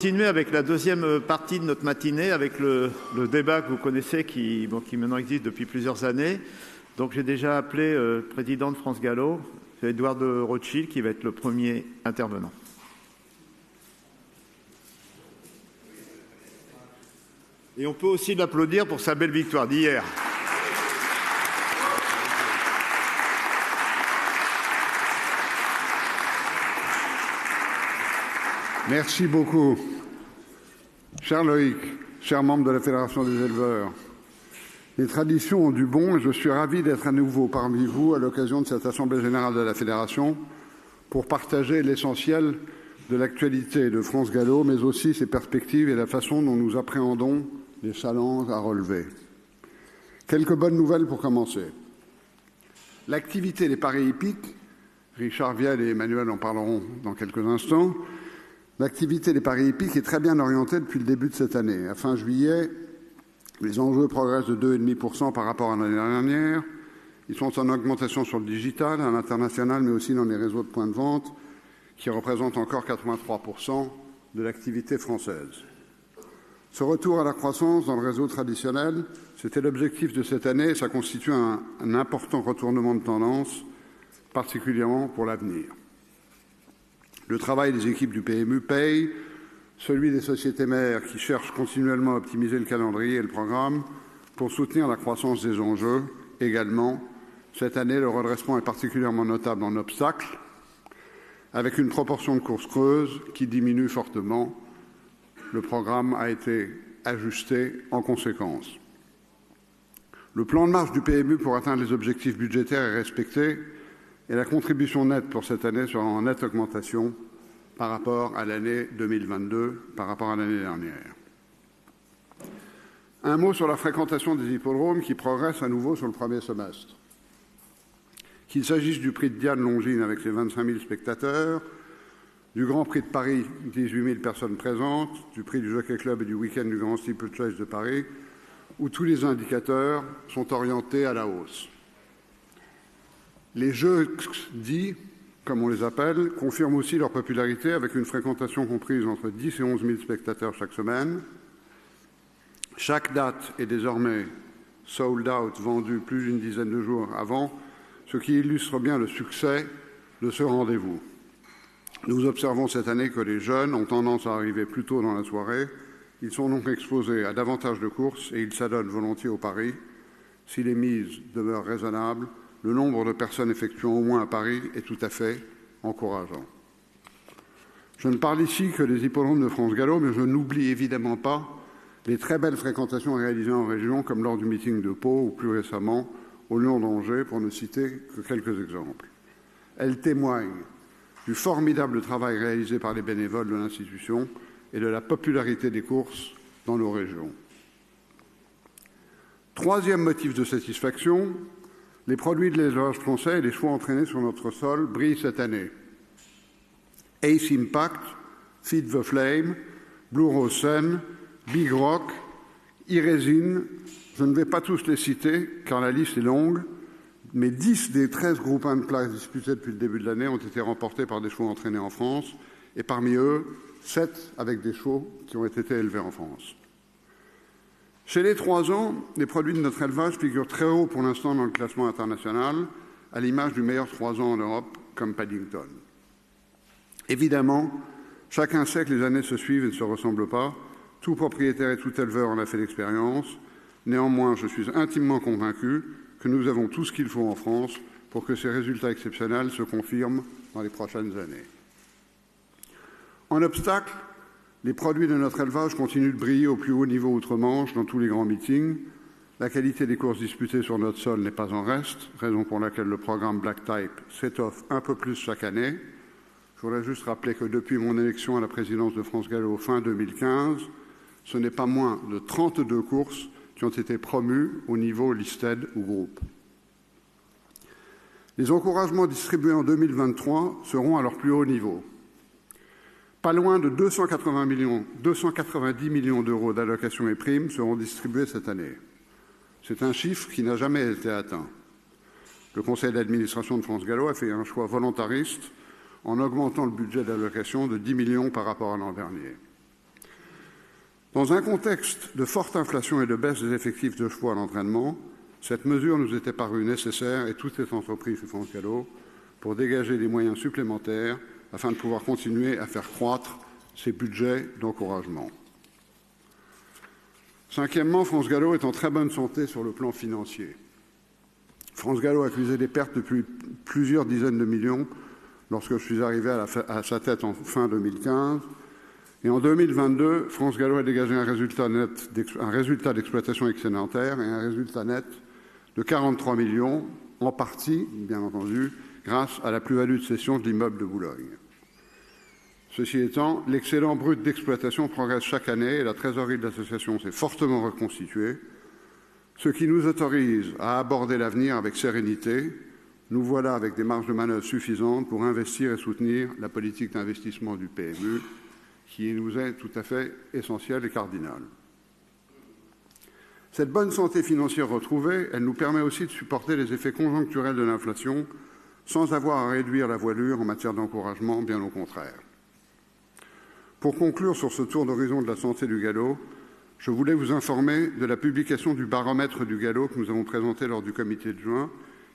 Continuer avec la deuxième partie de notre matinée, avec le débat que vous connaissez, qui maintenant existe depuis plusieurs années. Donc j'ai déjà appelé le président de France Gallo, Édouard de Rothschild, qui va être le premier intervenant. Et on peut aussi l'applaudir pour sa belle victoire d'hier. Merci beaucoup. Cher Loïc, cher membre de la Fédération des éleveurs, les traditions ont du bon et je suis ravi d'être à nouveau parmi vous à l'occasion de cette Assemblée générale de la Fédération pour partager l'essentiel de l'actualité de France Gallo, mais aussi ses perspectives et la façon dont nous appréhendons les challenges à relever. Quelques bonnes nouvelles pour commencer. L'activité des paris hippiques, Richard Viel et Emmanuel en parleront dans quelques instants. L'activité des paris hippiques est très bien orientée depuis le début de cette année. À fin juillet, les enjeux progressent de 2,5% par rapport à l'année dernière. Ils sont en augmentation sur le digital, à l'international, mais aussi dans les réseaux de points de vente, qui représentent encore 83% de l'activité française. Ce retour à la croissance dans le réseau traditionnel, c'était l'objectif de cette année et ça constitue un important retournement de tendance, particulièrement pour l'avenir. Le travail des équipes du PMU paye, celui des sociétés mères qui cherchent continuellement à optimiser le calendrier et le programme pour soutenir la croissance des enjeux également. Cette année, le redressement est particulièrement notable en obstacles, avec une proportion de courses creuses qui diminue fortement. Le programme a été ajusté en conséquence. Le plan de marche du PMU pour atteindre les objectifs budgétaires est respecté et la contribution nette pour cette année sera en nette augmentation par rapport à l'année 2022, par rapport à l'année dernière. Un mot sur la fréquentation des hippodromes qui progresse à nouveau sur le premier semestre. Qu'il s'agisse du prix de Diane Longines avec ses 25 000 spectateurs, du Grand Prix de Paris, 18 000 personnes présentes, du prix du Jockey Club et du week-end du Grand Steeplechase de Paris, où tous les indicateurs sont orientés à la hausse. Les jeux dits, comme on les appelle, confirment aussi leur popularité avec une fréquentation comprise entre 10 et 11 000 spectateurs chaque semaine. Chaque date est désormais sold out, vendue plus d'une dizaine de jours avant, ce qui illustre bien le succès de ce rendez-vous. Nous observons cette année que les jeunes ont tendance à arriver plus tôt dans la soirée. Ils sont donc exposés à davantage de courses et ils s'adonnent volontiers au pari. Si les mises demeurent raisonnables, le nombre de personnes effectuant au moins un pari est tout à fait encourageant. Je ne parle ici que des hippodromes de France Gallo, mais je n'oublie évidemment pas les très belles fréquentations réalisées en région, comme lors du meeting de Pau ou plus récemment au Lion d'Angers, pour ne citer que quelques exemples. Elles témoignent du formidable travail réalisé par les bénévoles de l'institution et de la popularité des courses dans nos régions. Troisième motif de satisfaction, les produits de l'élevage français et les chevaux entraînés sur notre sol brillent cette année. Ace Impact, Feed the Flame, Blue Rose Sun, Big Rock, Irésine, je ne vais pas tous les citer car la liste est longue, mais 10 des 13 groupes 1 de places disputés depuis le début de l'année ont été remportés par des chevaux entraînés en France et parmi eux, 7 avec des chevaux qui ont été élevés en France. Chez les 3 ans, les produits de notre élevage figurent très haut pour l'instant dans le classement international, à l'image du meilleur 3 ans en Europe, comme Paddington. Évidemment, chacun sait que les années se suivent et ne se ressemblent pas. Tout propriétaire et tout éleveur en a fait l'expérience. Néanmoins, je suis intimement convaincu que nous avons tout ce qu'il faut en France pour que ces résultats exceptionnels se confirment dans les prochaines années. En obstacle, les produits de notre élevage continuent de briller au plus haut niveau outre-Manche dans tous les grands meetings. La qualité des courses disputées sur notre sol n'est pas en reste, raison pour laquelle le programme Black Type s'étoffe un peu plus chaque année. Je voudrais juste rappeler que depuis mon élection à la présidence de France Gallo fin 2015, ce n'est pas moins de 32 courses qui ont été promues au niveau listed ou groupe. Les encouragements distribués en 2023 seront à leur plus haut niveau. Pas loin de 290 millions d'euros d'allocations et primes seront distribués cette année. C'est un chiffre qui n'a jamais été atteint. Le conseil d'administration de France Gallo a fait un choix volontariste en augmentant le budget d'allocation de 10 millions par rapport à l'an dernier. Dans un contexte de forte inflation et de baisse des effectifs de chevaux à l'entraînement, cette mesure nous était parue nécessaire et toutes les entreprises de France Gallo pour dégager des moyens supplémentaires afin de pouvoir continuer à faire croître ces budgets d'encouragement. Cinquièmement, France Gallo est en très bonne santé sur le plan financier. France Gallo accusait des pertes depuis plusieurs dizaines de millions lorsque je suis arrivé à sa tête en fin 2015. Et en 2022, France Gallo a dégagé un résultat d'exploitation excédentaire et un résultat net de 43 millions, en partie, bien entendu, grâce à la plus-value de cession de l'immeuble de Boulogne. Ceci étant, l'excédent brut d'exploitation progresse chaque année et la trésorerie de l'association s'est fortement reconstituée, ce qui nous autorise à aborder l'avenir avec sérénité. Nous voilà avec des marges de manœuvre suffisantes pour investir et soutenir la politique d'investissement du PMU, qui nous est tout à fait essentielle et cardinale. Cette bonne santé financière retrouvée, elle nous permet aussi de supporter les effets conjoncturels de l'inflation sans avoir à réduire la voilure en matière d'encouragement, bien au contraire. Pour conclure sur ce tour d'horizon de la santé du galop, je voulais vous informer de la publication du baromètre du galop que nous avons présenté lors du comité de juin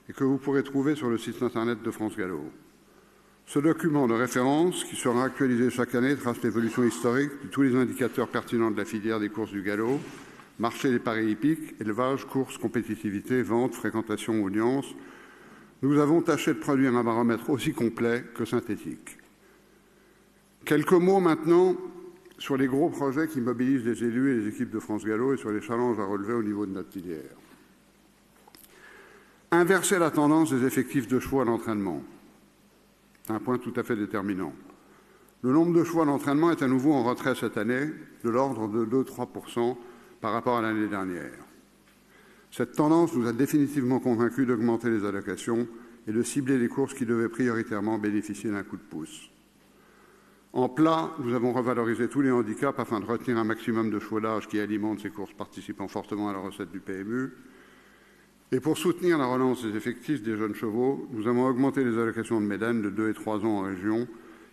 et que vous pourrez trouver sur le site internet de France Gallo. Ce document de référence, qui sera actualisé chaque année, trace l'évolution historique de tous les indicateurs pertinents de la filière des courses du galop, marché des paris hippiques, élevage, courses, compétitivité, vente, fréquentation, audience. Nous avons tâché de produire un baromètre aussi complet que synthétique. Quelques mots maintenant sur les gros projets qui mobilisent les élus et les équipes de France Gallo et sur les challenges à relever au niveau de notre filière. Inverser la tendance des effectifs de chevaux à l'entraînement. C'est un point tout à fait déterminant. Le nombre de chevaux à l'entraînement est à nouveau en retrait cette année, de l'ordre de 2-3% par rapport à l'année dernière. Cette tendance nous a définitivement convaincus d'augmenter les allocations et de cibler les courses qui devaient prioritairement bénéficier d'un coup de pouce. En plat, nous avons revalorisé tous les handicaps afin de retenir un maximum de chevalage qui alimente ces courses participant fortement à la recette du PMU. Et pour soutenir la relance des effectifs des jeunes chevaux, nous avons augmenté les allocations de médanes de 2 et 3 ans en région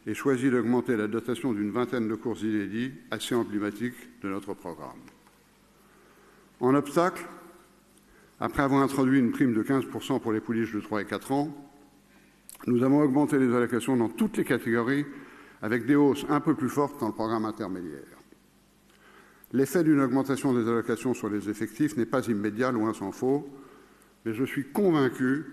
et choisi d'augmenter la dotation d'une vingtaine de courses inédites assez emblématiques de notre programme. En obstacle, après avoir introduit une prime de 15% pour les pouliches de 3 et 4 ans, nous avons augmenté les allocations dans toutes les catégories avec des hausses un peu plus fortes dans le programme intermédiaire. L'effet d'une augmentation des allocations sur les effectifs n'est pas immédiat, loin s'en faut, mais je suis convaincu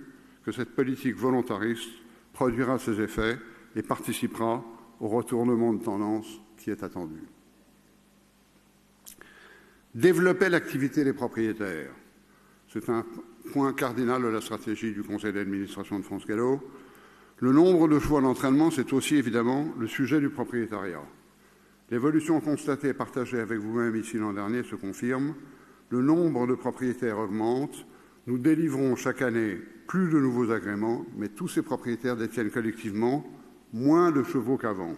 que cette politique volontariste produira ses effets et participera au retournement de tendance qui est attendu. Développer l'activité des propriétaires, c'est un point cardinal de la stratégie du conseil d'administration de France Gallo. Le nombre de chevaux à l'entraînement, c'est aussi évidemment le sujet du propriétariat. L'évolution constatée et partagée avec vous-même ici l'an dernier se confirme. Le nombre de propriétaires augmente. Nous délivrons chaque année plus de nouveaux agréments, mais tous ces propriétaires détiennent collectivement moins de chevaux qu'avant.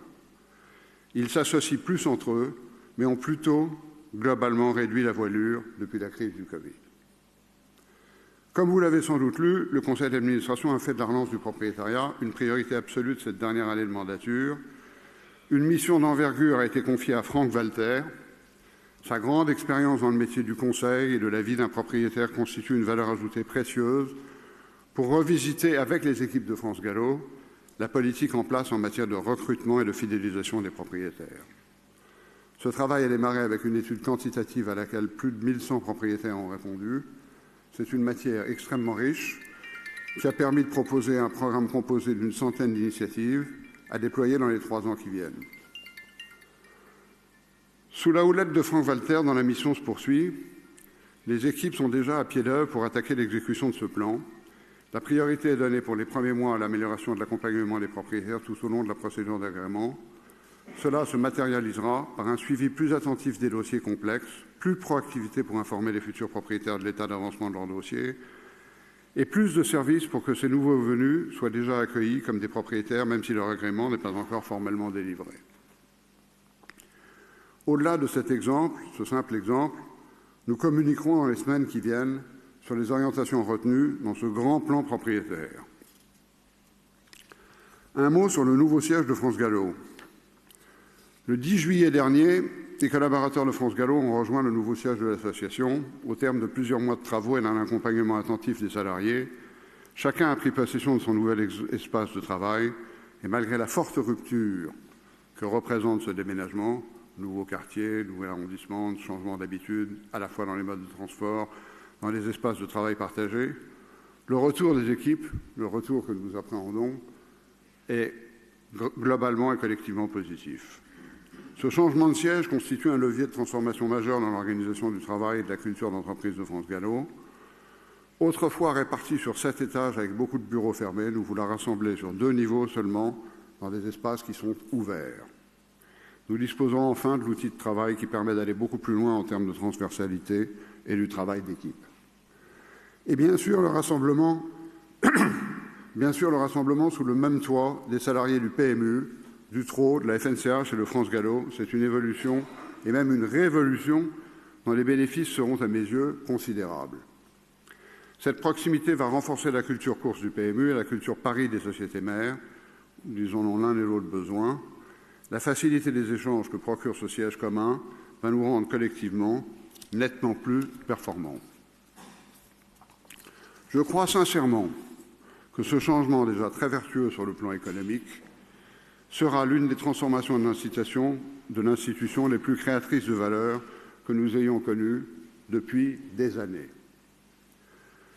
Ils s'associent plus entre eux, mais ont plutôt globalement réduit la voilure depuis la crise du Covid. Comme vous l'avez sans doute lu, le conseil d'administration a fait de la relance du propriétariat une priorité absolue de cette dernière année de mandature. Une mission d'envergure a été confiée à Franck Walter. Sa grande expérience dans le métier du conseil et de la vie d'un propriétaire constitue une valeur ajoutée précieuse pour revisiter avec les équipes de France Gallo la politique en place en matière de recrutement et de fidélisation des propriétaires. Ce travail a démarré avec une étude quantitative à laquelle plus de 1100 propriétaires ont répondu. C'est une matière extrêmement riche qui a permis de proposer un programme composé d'une centaine d'initiatives à déployer dans les 3 ans qui viennent. Sous la houlette de Franck Walter, dont la mission se poursuit, les équipes sont déjà à pied d'œuvre pour attaquer l'exécution de ce plan. La priorité est donnée pour les premiers mois à l'amélioration de l'accompagnement des propriétaires tout au long de la procédure d'agrément. Cela se matérialisera par un suivi plus attentif des dossiers complexes, plus de proactivité pour informer les futurs propriétaires de l'état d'avancement de leur dossier et plus de services pour que ces nouveaux venus soient déjà accueillis comme des propriétaires, même si leur agrément n'est pas encore formellement délivré. Au-delà de cet exemple, ce simple exemple, nous communiquerons dans les semaines qui viennent sur les orientations retenues dans ce grand plan propriétaire. Un mot sur le nouveau siège de France Gallo. Le 10 juillet dernier les collaborateurs de France Gallo ont rejoint le nouveau siège de l'association. Au terme de plusieurs mois de travaux et d'un accompagnement attentif des salariés, chacun a pris possession de son nouvel espace de travail et malgré la forte rupture que représente ce déménagement, nouveau quartier, nouvel arrondissement, changement d'habitude, à la fois dans les modes de transport, dans les espaces de travail partagés, le retour des équipes, le retour que nous appréhendons, est globalement et collectivement positif. Ce changement de siège constitue un levier de transformation majeur dans l'organisation du travail et de la culture d'entreprise de France Gallo. Autrefois répartis sur 7 étages avec beaucoup de bureaux fermés, nous voulons rassembler sur 2 niveaux seulement dans des espaces qui sont ouverts. Nous disposons enfin de l'outil de travail qui permet d'aller beaucoup plus loin en termes de transversalité et du travail d'équipe. Et bien sûr, le rassemblement sous le même toit des salariés du PMU, du TRO, de la FNCH et de France Gallo, c'est une évolution et même une révolution dont les bénéfices seront à mes yeux considérables. Cette proximité va renforcer la culture course du PMU et la culture Paris des sociétés mères, disons-en l'un et l'autre besoin. La facilité des échanges que procure ce siège commun va nous rendre collectivement nettement plus performants. Je crois sincèrement que ce changement, déjà très vertueux sur le plan économique, sera l'une des transformations de l'institution les plus créatrices de valeur que nous ayons connues depuis des années.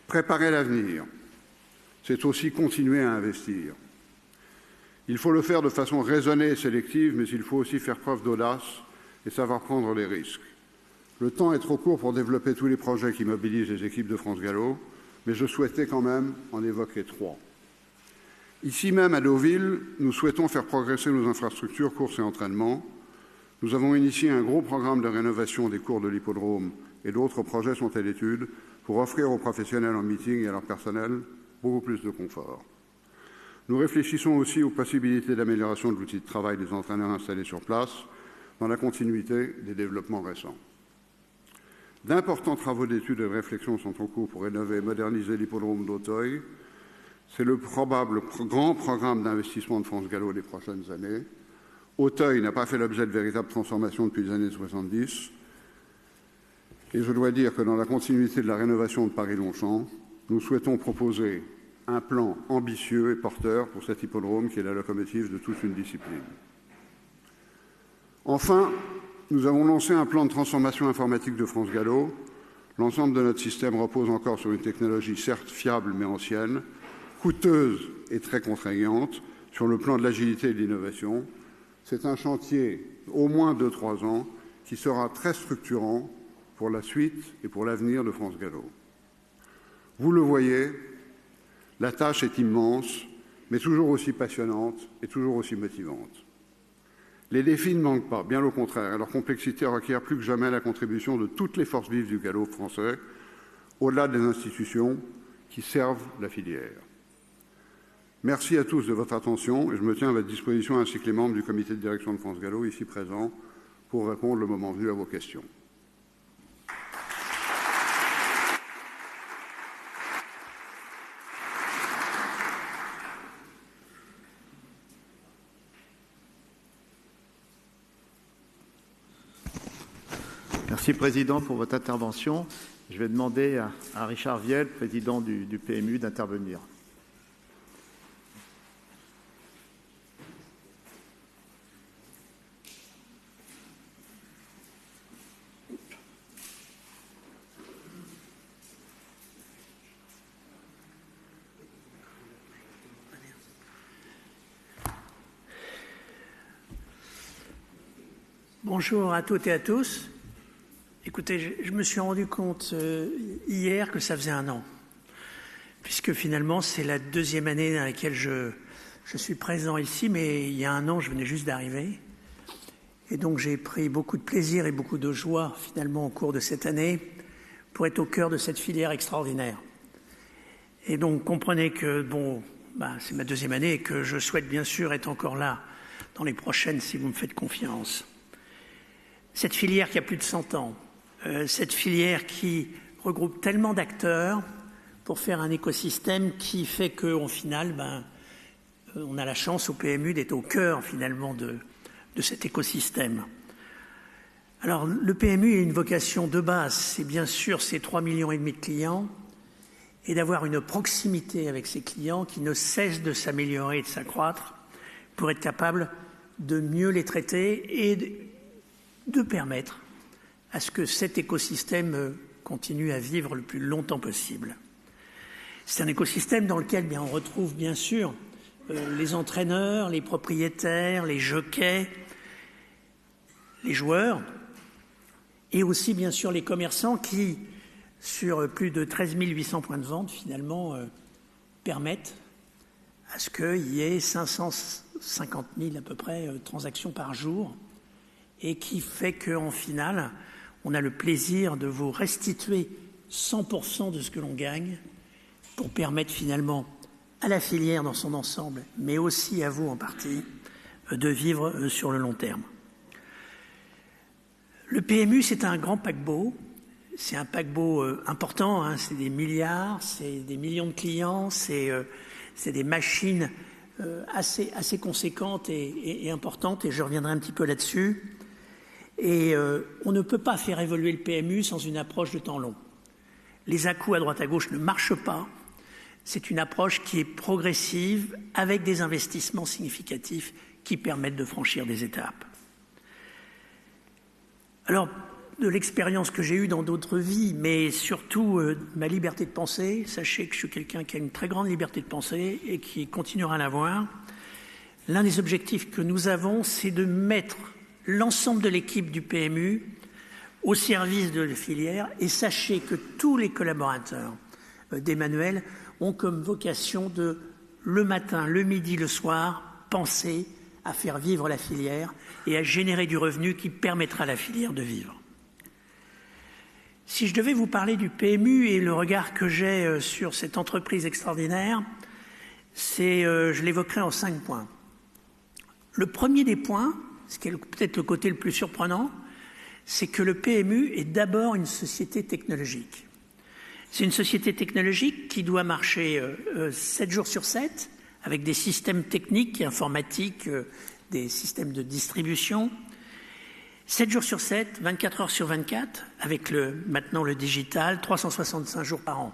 Préparer l'avenir, c'est aussi continuer à investir. Il faut le faire de façon raisonnée et sélective, mais il faut aussi faire preuve d'audace et savoir prendre les risques. Le temps est trop court pour développer tous les projets qui mobilisent les équipes de France Gallo, mais je souhaitais quand même en évoquer 3. Ici même, à Deauville, nous souhaitons faire progresser nos infrastructures, courses et entraînements. Nous avons initié un gros programme de rénovation des cours de l'hippodrome et d'autres projets sont à l'étude pour offrir aux professionnels en meeting et à leur personnel beaucoup plus de confort. Nous réfléchissons aussi aux possibilités d'amélioration de l'outil de travail des entraîneurs installés sur place, dans la continuité des développements récents. D'importants travaux d'études et de réflexion sont en cours pour rénover et moderniser l'hippodrome d'Auteuil. C'est le probable grand programme d'investissement de France Gallo des prochaines années. Auteuil n'a pas fait l'objet de véritables transformations depuis les années 70. Et je dois dire que dans la continuité de la rénovation de Paris-Longchamp, nous souhaitons proposer un plan ambitieux et porteur pour cet hippodrome qui est la locomotive de toute une discipline. Enfin, nous avons lancé un plan de transformation informatique de France Gallo. L'ensemble de notre système repose encore sur une technologie certes fiable mais ancienne, coûteuse et très contraignante sur le plan de l'agilité et de l'innovation. C'est un chantier au moins de 3 ans qui sera très structurant pour la suite et pour l'avenir de France Gallo. Vous le voyez, la tâche est immense, mais toujours aussi passionnante et toujours aussi motivante. Les défis ne manquent pas, bien au contraire, et leur complexité requiert plus que jamais la contribution de toutes les forces vives du galop français, au-delà des institutions qui servent la filière. Merci à tous de votre attention et je me tiens à votre disposition ainsi que les membres du comité de direction de France Gallo ici présents pour répondre le moment venu à vos questions. Merci, Président, pour votre intervention. Je vais demander à Richard Viel, président du PMU, d'intervenir. Bonjour à toutes et à tous. Écoutez, je me suis rendu compte hier que ça faisait 1 an, puisque finalement c'est la 2e année dans laquelle je suis présent ici, mais il y a 1 an je venais juste d'arriver. Et donc j'ai pris beaucoup de plaisir et beaucoup de joie finalement au cours de cette année pour être au cœur de cette filière extraordinaire. Et donc comprenez que c'est ma 2e année et que je souhaite bien sûr être encore là dans les prochaines si vous me faites confiance. Cette filière qui a plus de 100 ans, cette filière qui regroupe tellement d'acteurs pour faire un écosystème qui fait qu'au final, on a la chance au PMU d'être au cœur finalement de cet écosystème. Alors, le PMU a une vocation de base, c'est bien sûr ces 3,5 millions de clients et d'avoir une proximité avec ces clients qui ne cesse de s'améliorer et de s'accroître pour être capable de mieux les traiter et de permettre à ce que cet écosystème continue à vivre le plus longtemps possible. C'est un écosystème dans lequel on retrouve bien sûr les entraîneurs, les propriétaires, les jockeys, les joueurs et aussi bien sûr les commerçants qui, sur plus de 13 800 points de vente, finalement, permettent à ce qu'il y ait 550 000 à peu près transactions par jour et qui fait qu'en final, on a le plaisir de vous restituer 100% de ce que l'on gagne pour permettre finalement à la filière dans son ensemble, mais aussi à vous en partie, de vivre sur le long terme. Le PMU, c'est un grand paquebot. C'est un paquebot important, hein, c'est des milliards, c'est des millions de clients, c'est des machines assez conséquentes et importantes, et je reviendrai un petit peu là-dessus. Et on ne peut pas faire évoluer le PMU sans une approche de temps long. Les à-coups à droite à gauche ne marchent pas. C'est une approche qui est progressive, avec des investissements significatifs qui permettent de franchir des étapes. Alors, de l'expérience que j'ai eue dans d'autres vies, mais surtout ma liberté de penser, sachez que je suis quelqu'un qui a une très grande liberté de penser et qui continuera à l'avoir. L'un des objectifs que nous avons, c'est de mettre l'ensemble de l'équipe du PMU au service de la filière, et sachez que tous les collaborateurs d'Emmanuel ont comme vocation de, le matin, le midi, le soir, penser à faire vivre la filière et à générer du revenu qui permettra à la filière de vivre. Si je devais vous parler du PMU et le regard que j'ai sur cette entreprise extraordinaire, je l'évoquerai en 5 points. Le premier des points, ce qui est peut-être le côté le plus surprenant, c'est que le PMU est d'abord une société technologique. C'est une société technologique qui doit marcher 7 jours sur 7, avec des systèmes techniques et informatiques, des systèmes de distribution, 7 jours sur 7, 24 heures sur 24, avec maintenant le digital, 365 jours par an.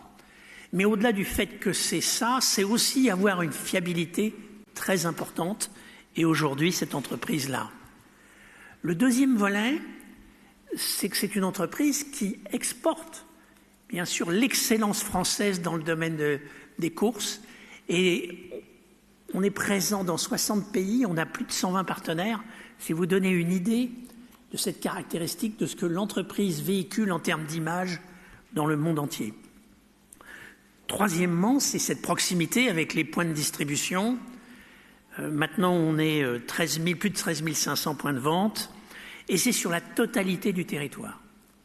Mais au-delà du fait que c'est ça, c'est aussi avoir une fiabilité très importante, et aujourd'hui, cette entreprise-là. Le deuxième volet, c'est que c'est une entreprise qui exporte, bien sûr, l'excellence française dans le domaine des courses, et on est présent dans 60 pays, on a plus de 120 partenaires. Si vous donnez une idée de cette caractéristique, de ce que l'entreprise véhicule en termes d'image dans le monde entier. Troisièmement, c'est cette proximité avec les points de distribution. Maintenant, on est plus de 13 500 points de vente, et c'est sur la totalité du territoire.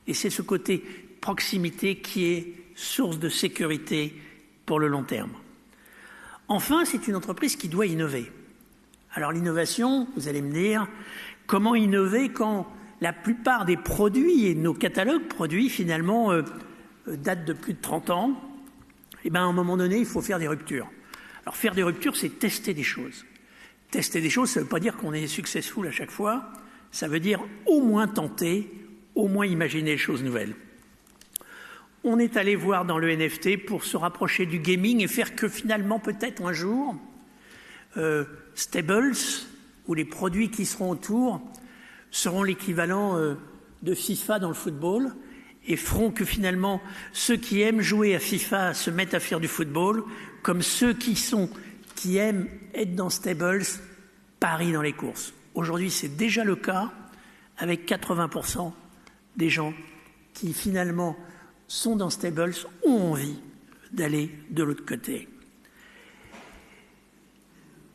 Et c'est ce côté proximité qui est source de sécurité pour le long terme. Enfin, c'est une entreprise qui doit innover. Alors l'innovation, vous allez me dire, comment innover quand la plupart des produits et nos catalogues produits finalement datent de plus de 30 ans? Eh bien, à un moment donné, il faut faire des ruptures. Alors faire des ruptures, c'est tester des choses. Tester des choses, ça ne veut pas dire qu'on est successful à chaque fois, ça veut dire au moins tenter, au moins imaginer des choses nouvelles. On est allé voir dans le NFT pour se rapprocher du gaming et faire que finalement, peut-être un jour, Stables, ou les produits qui seront autour, seront l'équivalent de FIFA dans le football et feront que finalement, ceux qui aiment jouer à FIFA se mettent à faire du football, comme ceux qui aiment être dans Stables parient dans les courses. Aujourd'hui, c'est déjà le cas avec 80% des gens qui finalement sont dans Stables, ont envie d'aller de l'autre côté.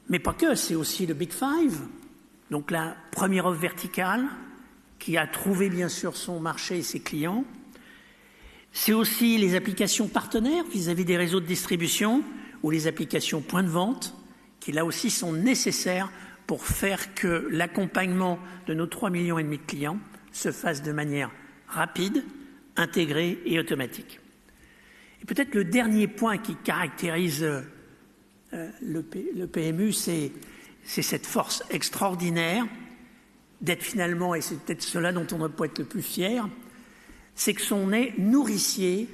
Mais pas que, c'est aussi le Big Five, donc la première offre verticale qui a trouvé bien sûr son marché et ses clients. C'est aussi les applications partenaires vis-à-vis des réseaux de distribution ou les applications points de vente qui là aussi sont nécessaires pour faire que l'accompagnement de nos 3,5 millions de clients se fasse de manière rapide, intégrée et automatique. Et peut-être le dernier point qui caractérise le PMU, c'est cette force extraordinaire d'être finalement, et c'est peut-être cela dont on doit être le plus fier, c'est que son est nourricier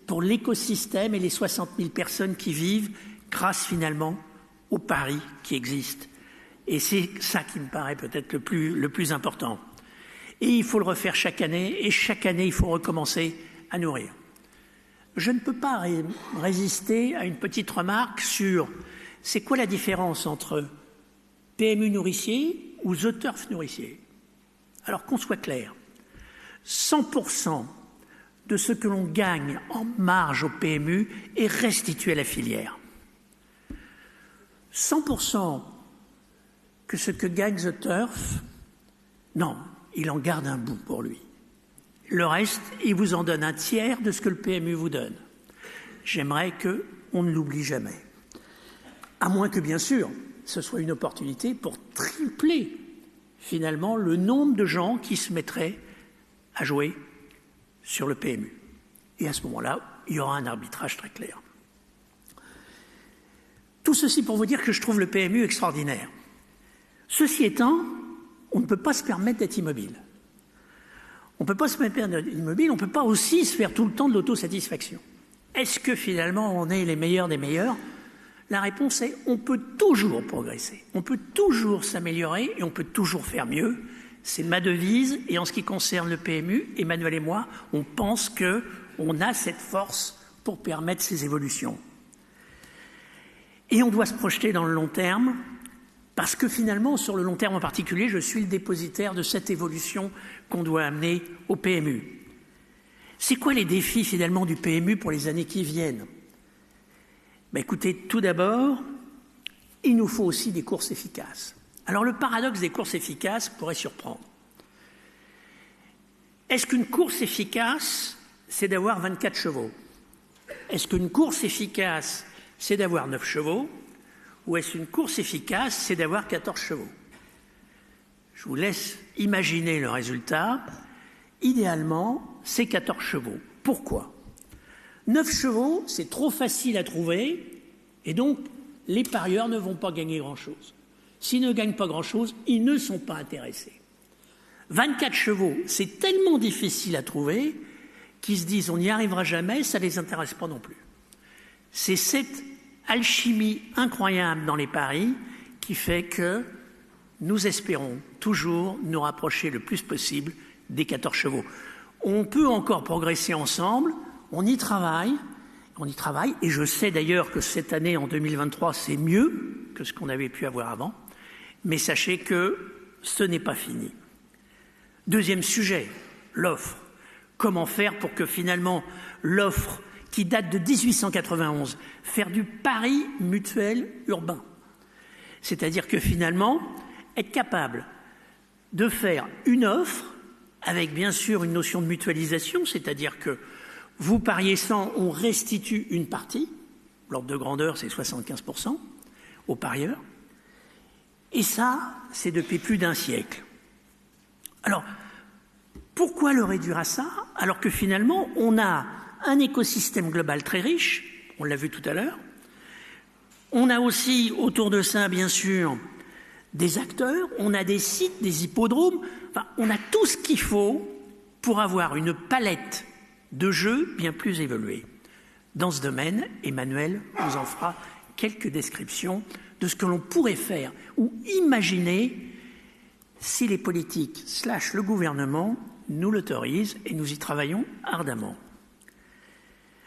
pour l'écosystème et les 60 000 personnes qui vivent grâce finalement au pari qui existe. Et c'est ça qui me paraît peut-être le plus important. Et il faut le refaire chaque année, et chaque année, il faut recommencer à nourrir. Je ne peux pas résister à une petite remarque sur c'est quoi la différence entre PMU nourricier ou The Turf nourricier. Alors qu'on soit clair, 100% de ce que l'on gagne en marge au PMU est restitué à la filière. 100% que ce que gagne The Turf, non, il en garde un bout pour lui. Le reste, il vous en donne un tiers de ce que le PMU vous donne. J'aimerais qu'on ne l'oublie jamais. À moins que, bien sûr, ce soit une opportunité pour tripler, finalement, le nombre de gens qui se mettraient à jouer sur le PMU. Et à ce moment-là, il y aura un arbitrage très clair. Tout ceci pour vous dire que je trouve le PMU extraordinaire. Ceci étant, on ne peut pas se permettre d'être immobile. On ne peut pas se permettre d'être immobile, on ne peut pas aussi se faire tout le temps de l'autosatisfaction. Est-ce que finalement on est les meilleurs des meilleurs? La réponse est on peut toujours progresser, on peut toujours s'améliorer et on peut toujours faire mieux. C'est ma devise et en ce qui concerne le PMU, Emmanuel et moi, on pense qu'on a cette force pour permettre ces évolutions. Et on doit se projeter dans le long terme. Parce que finalement, sur le long terme en particulier, je suis le dépositaire de cette évolution qu'on doit amener au PMU. C'est quoi les défis finalement du PMU pour les années qui viennent? Écoutez, tout d'abord, il nous faut aussi des courses efficaces. Alors le paradoxe des courses efficaces pourrait surprendre. Est-ce qu'une course efficace, c'est d'avoir 24 chevaux? Est-ce qu'une course efficace, c'est d'avoir 9 chevaux? Ou est-ce une course efficace, c'est d'avoir 14 chevaux? Je vous laisse imaginer le résultat. Idéalement, c'est 14 chevaux. Pourquoi? 9 chevaux, c'est trop facile à trouver, et donc les parieurs ne vont pas gagner grand-chose. S'ils ne gagnent pas grand-chose, ils ne sont pas intéressés. 24 chevaux, c'est tellement difficile à trouver qu'ils se disent on n'y arrivera jamais, ça ne les intéresse pas non plus. C'est cette alchimie incroyable dans les paris qui fait que nous espérons toujours nous rapprocher le plus possible des 14 chevaux. On peut encore progresser ensemble, on y travaille, et je sais d'ailleurs que cette année, en 2023, c'est mieux que ce qu'on avait pu avoir avant, mais sachez que ce n'est pas fini. Deuxième sujet, l'offre. Comment faire pour que finalement l'offre qui date de 1891, faire du pari mutuel urbain. C'est-à-dire que finalement, être capable de faire une offre avec bien sûr une notion de mutualisation, c'est-à-dire que vous pariez 100, on restitue une partie, l'ordre de grandeur c'est 75% aux parieurs, et ça c'est depuis plus d'un siècle. Alors, pourquoi le réduire à ça alors que finalement on a un écosystème global très riche, on l'a vu tout à l'heure. On a aussi autour de ça, bien sûr, des acteurs, on a des sites, des hippodromes, enfin, on a tout ce qu'il faut pour avoir une palette de jeux bien plus évoluée. Dans ce domaine, Emmanuel vous en fera quelques descriptions de ce que l'on pourrait faire ou imaginer si les politiques / le gouvernement nous l'autorisent et nous y travaillons ardemment.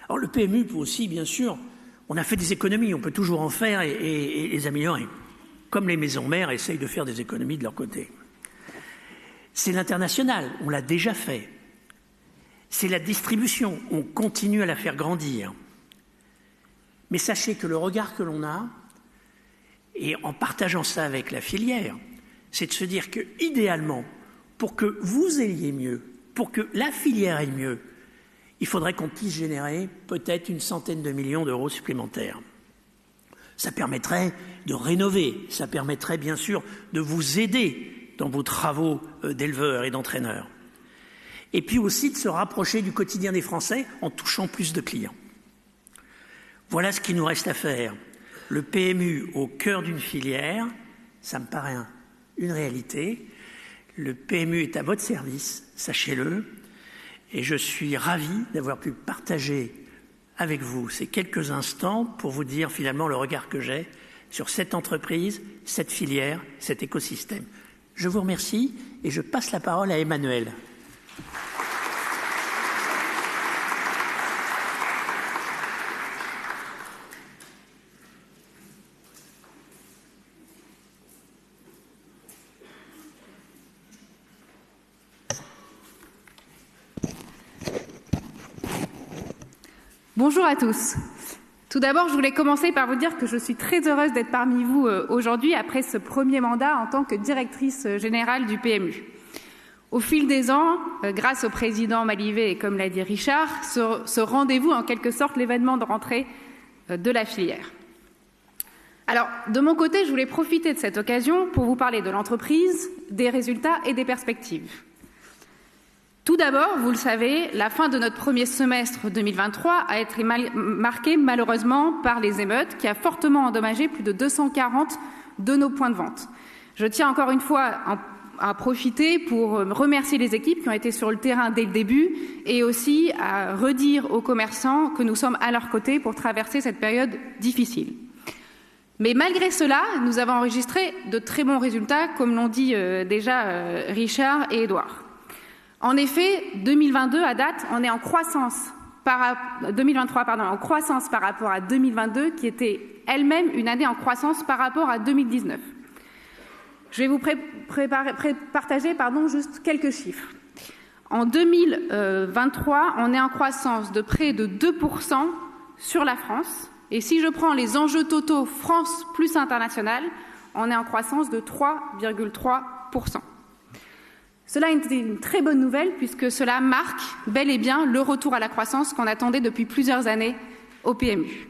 Alors le PMU peut aussi, bien sûr, on a fait des économies, on peut toujours en faire et les améliorer. Comme les maisons mères essayent de faire des économies de leur côté. C'est l'international, on l'a déjà fait. C'est la distribution, on continue à la faire grandir. Mais sachez que le regard que l'on a, et en partageant ça avec la filière, c'est de se dire que, idéalement, pour que vous ayez mieux, pour que la filière aille mieux, il faudrait qu'on puisse générer peut-être une centaine de millions d'euros supplémentaires. Ça permettrait de rénover, ça permettrait bien sûr de vous aider dans vos travaux d'éleveurs et d'entraîneurs. Et puis aussi de se rapprocher du quotidien des Français en touchant plus de clients. Voilà ce qu'il nous reste à faire. Le PMU au cœur d'une filière, ça me paraît une réalité. Le PMU est à votre service, sachez-le, et je suis ravi d'avoir pu partager avec vous ces quelques instants pour vous dire finalement le regard que j'ai sur cette entreprise, cette filière, cet écosystème. Je vous remercie et je passe la parole à Emmanuel. Bonjour à tous. Tout d'abord, je voulais commencer par vous dire que je suis très heureuse d'être parmi vous aujourd'hui après ce premier mandat en tant que directrice générale du PMU. Au fil des ans, grâce au président Malivet et comme l'a dit Richard, ce rendez-vous en quelque sorte l'événement de rentrée de la filière. Alors, de mon côté, je voulais profiter de cette occasion pour vous parler de l'entreprise, des résultats et des perspectives. Tout d'abord, vous le savez, la fin de notre premier semestre 2023 a été marquée malheureusement par les émeutes qui a fortement endommagé plus de 240 de nos points de vente. Je tiens encore une fois à profiter pour remercier les équipes qui ont été sur le terrain dès le début et aussi à redire aux commerçants que nous sommes à leur côté pour traverser cette période difficile. Mais malgré cela, nous avons enregistré de très bons résultats, comme l'ont dit déjà Richard et Édouard. En effet, 2022 à date, on est en croissance 2023 en croissance par rapport à 2022, qui était elle-même une année en croissance par rapport à 2019. Je vais vous partager juste quelques chiffres. En 2023, on est en croissance de près de 2% sur la France. Et si je prends les enjeux totaux France plus international, on est en croissance de 3,3%. Cela est une très bonne nouvelle puisque cela marque bel et bien le retour à la croissance qu'on attendait depuis plusieurs années au PMU.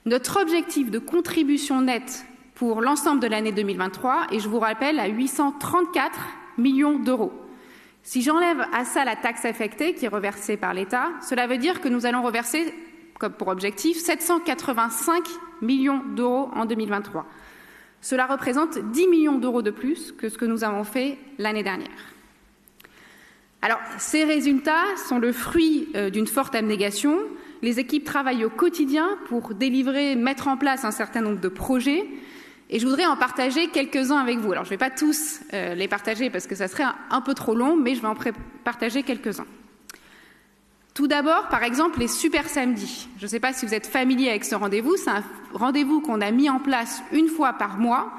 Notre objectif de contribution nette pour l'ensemble de l'année 2023 est, je vous rappelle, à 834 millions d'euros. Si j'enlève à ça la taxe affectée qui est reversée par l'État, cela veut dire que nous allons reverser, comme pour objectif, 785 millions d'euros en 2023. Cela représente 10 millions d'euros de plus que ce que nous avons fait l'année dernière. Alors, ces résultats sont le fruit d'une forte abnégation. Les équipes travaillent au quotidien pour délivrer, mettre en place un certain nombre de projets. Et je voudrais en partager quelques-uns avec vous. Alors, je ne vais pas tous les partager parce que ça serait un peu trop long, mais je vais en partager quelques-uns. Tout d'abord, par exemple, les super samedis. Je ne sais pas si vous êtes familier avec ce rendez-vous. C'est un rendez-vous qu'on a mis en place une fois par mois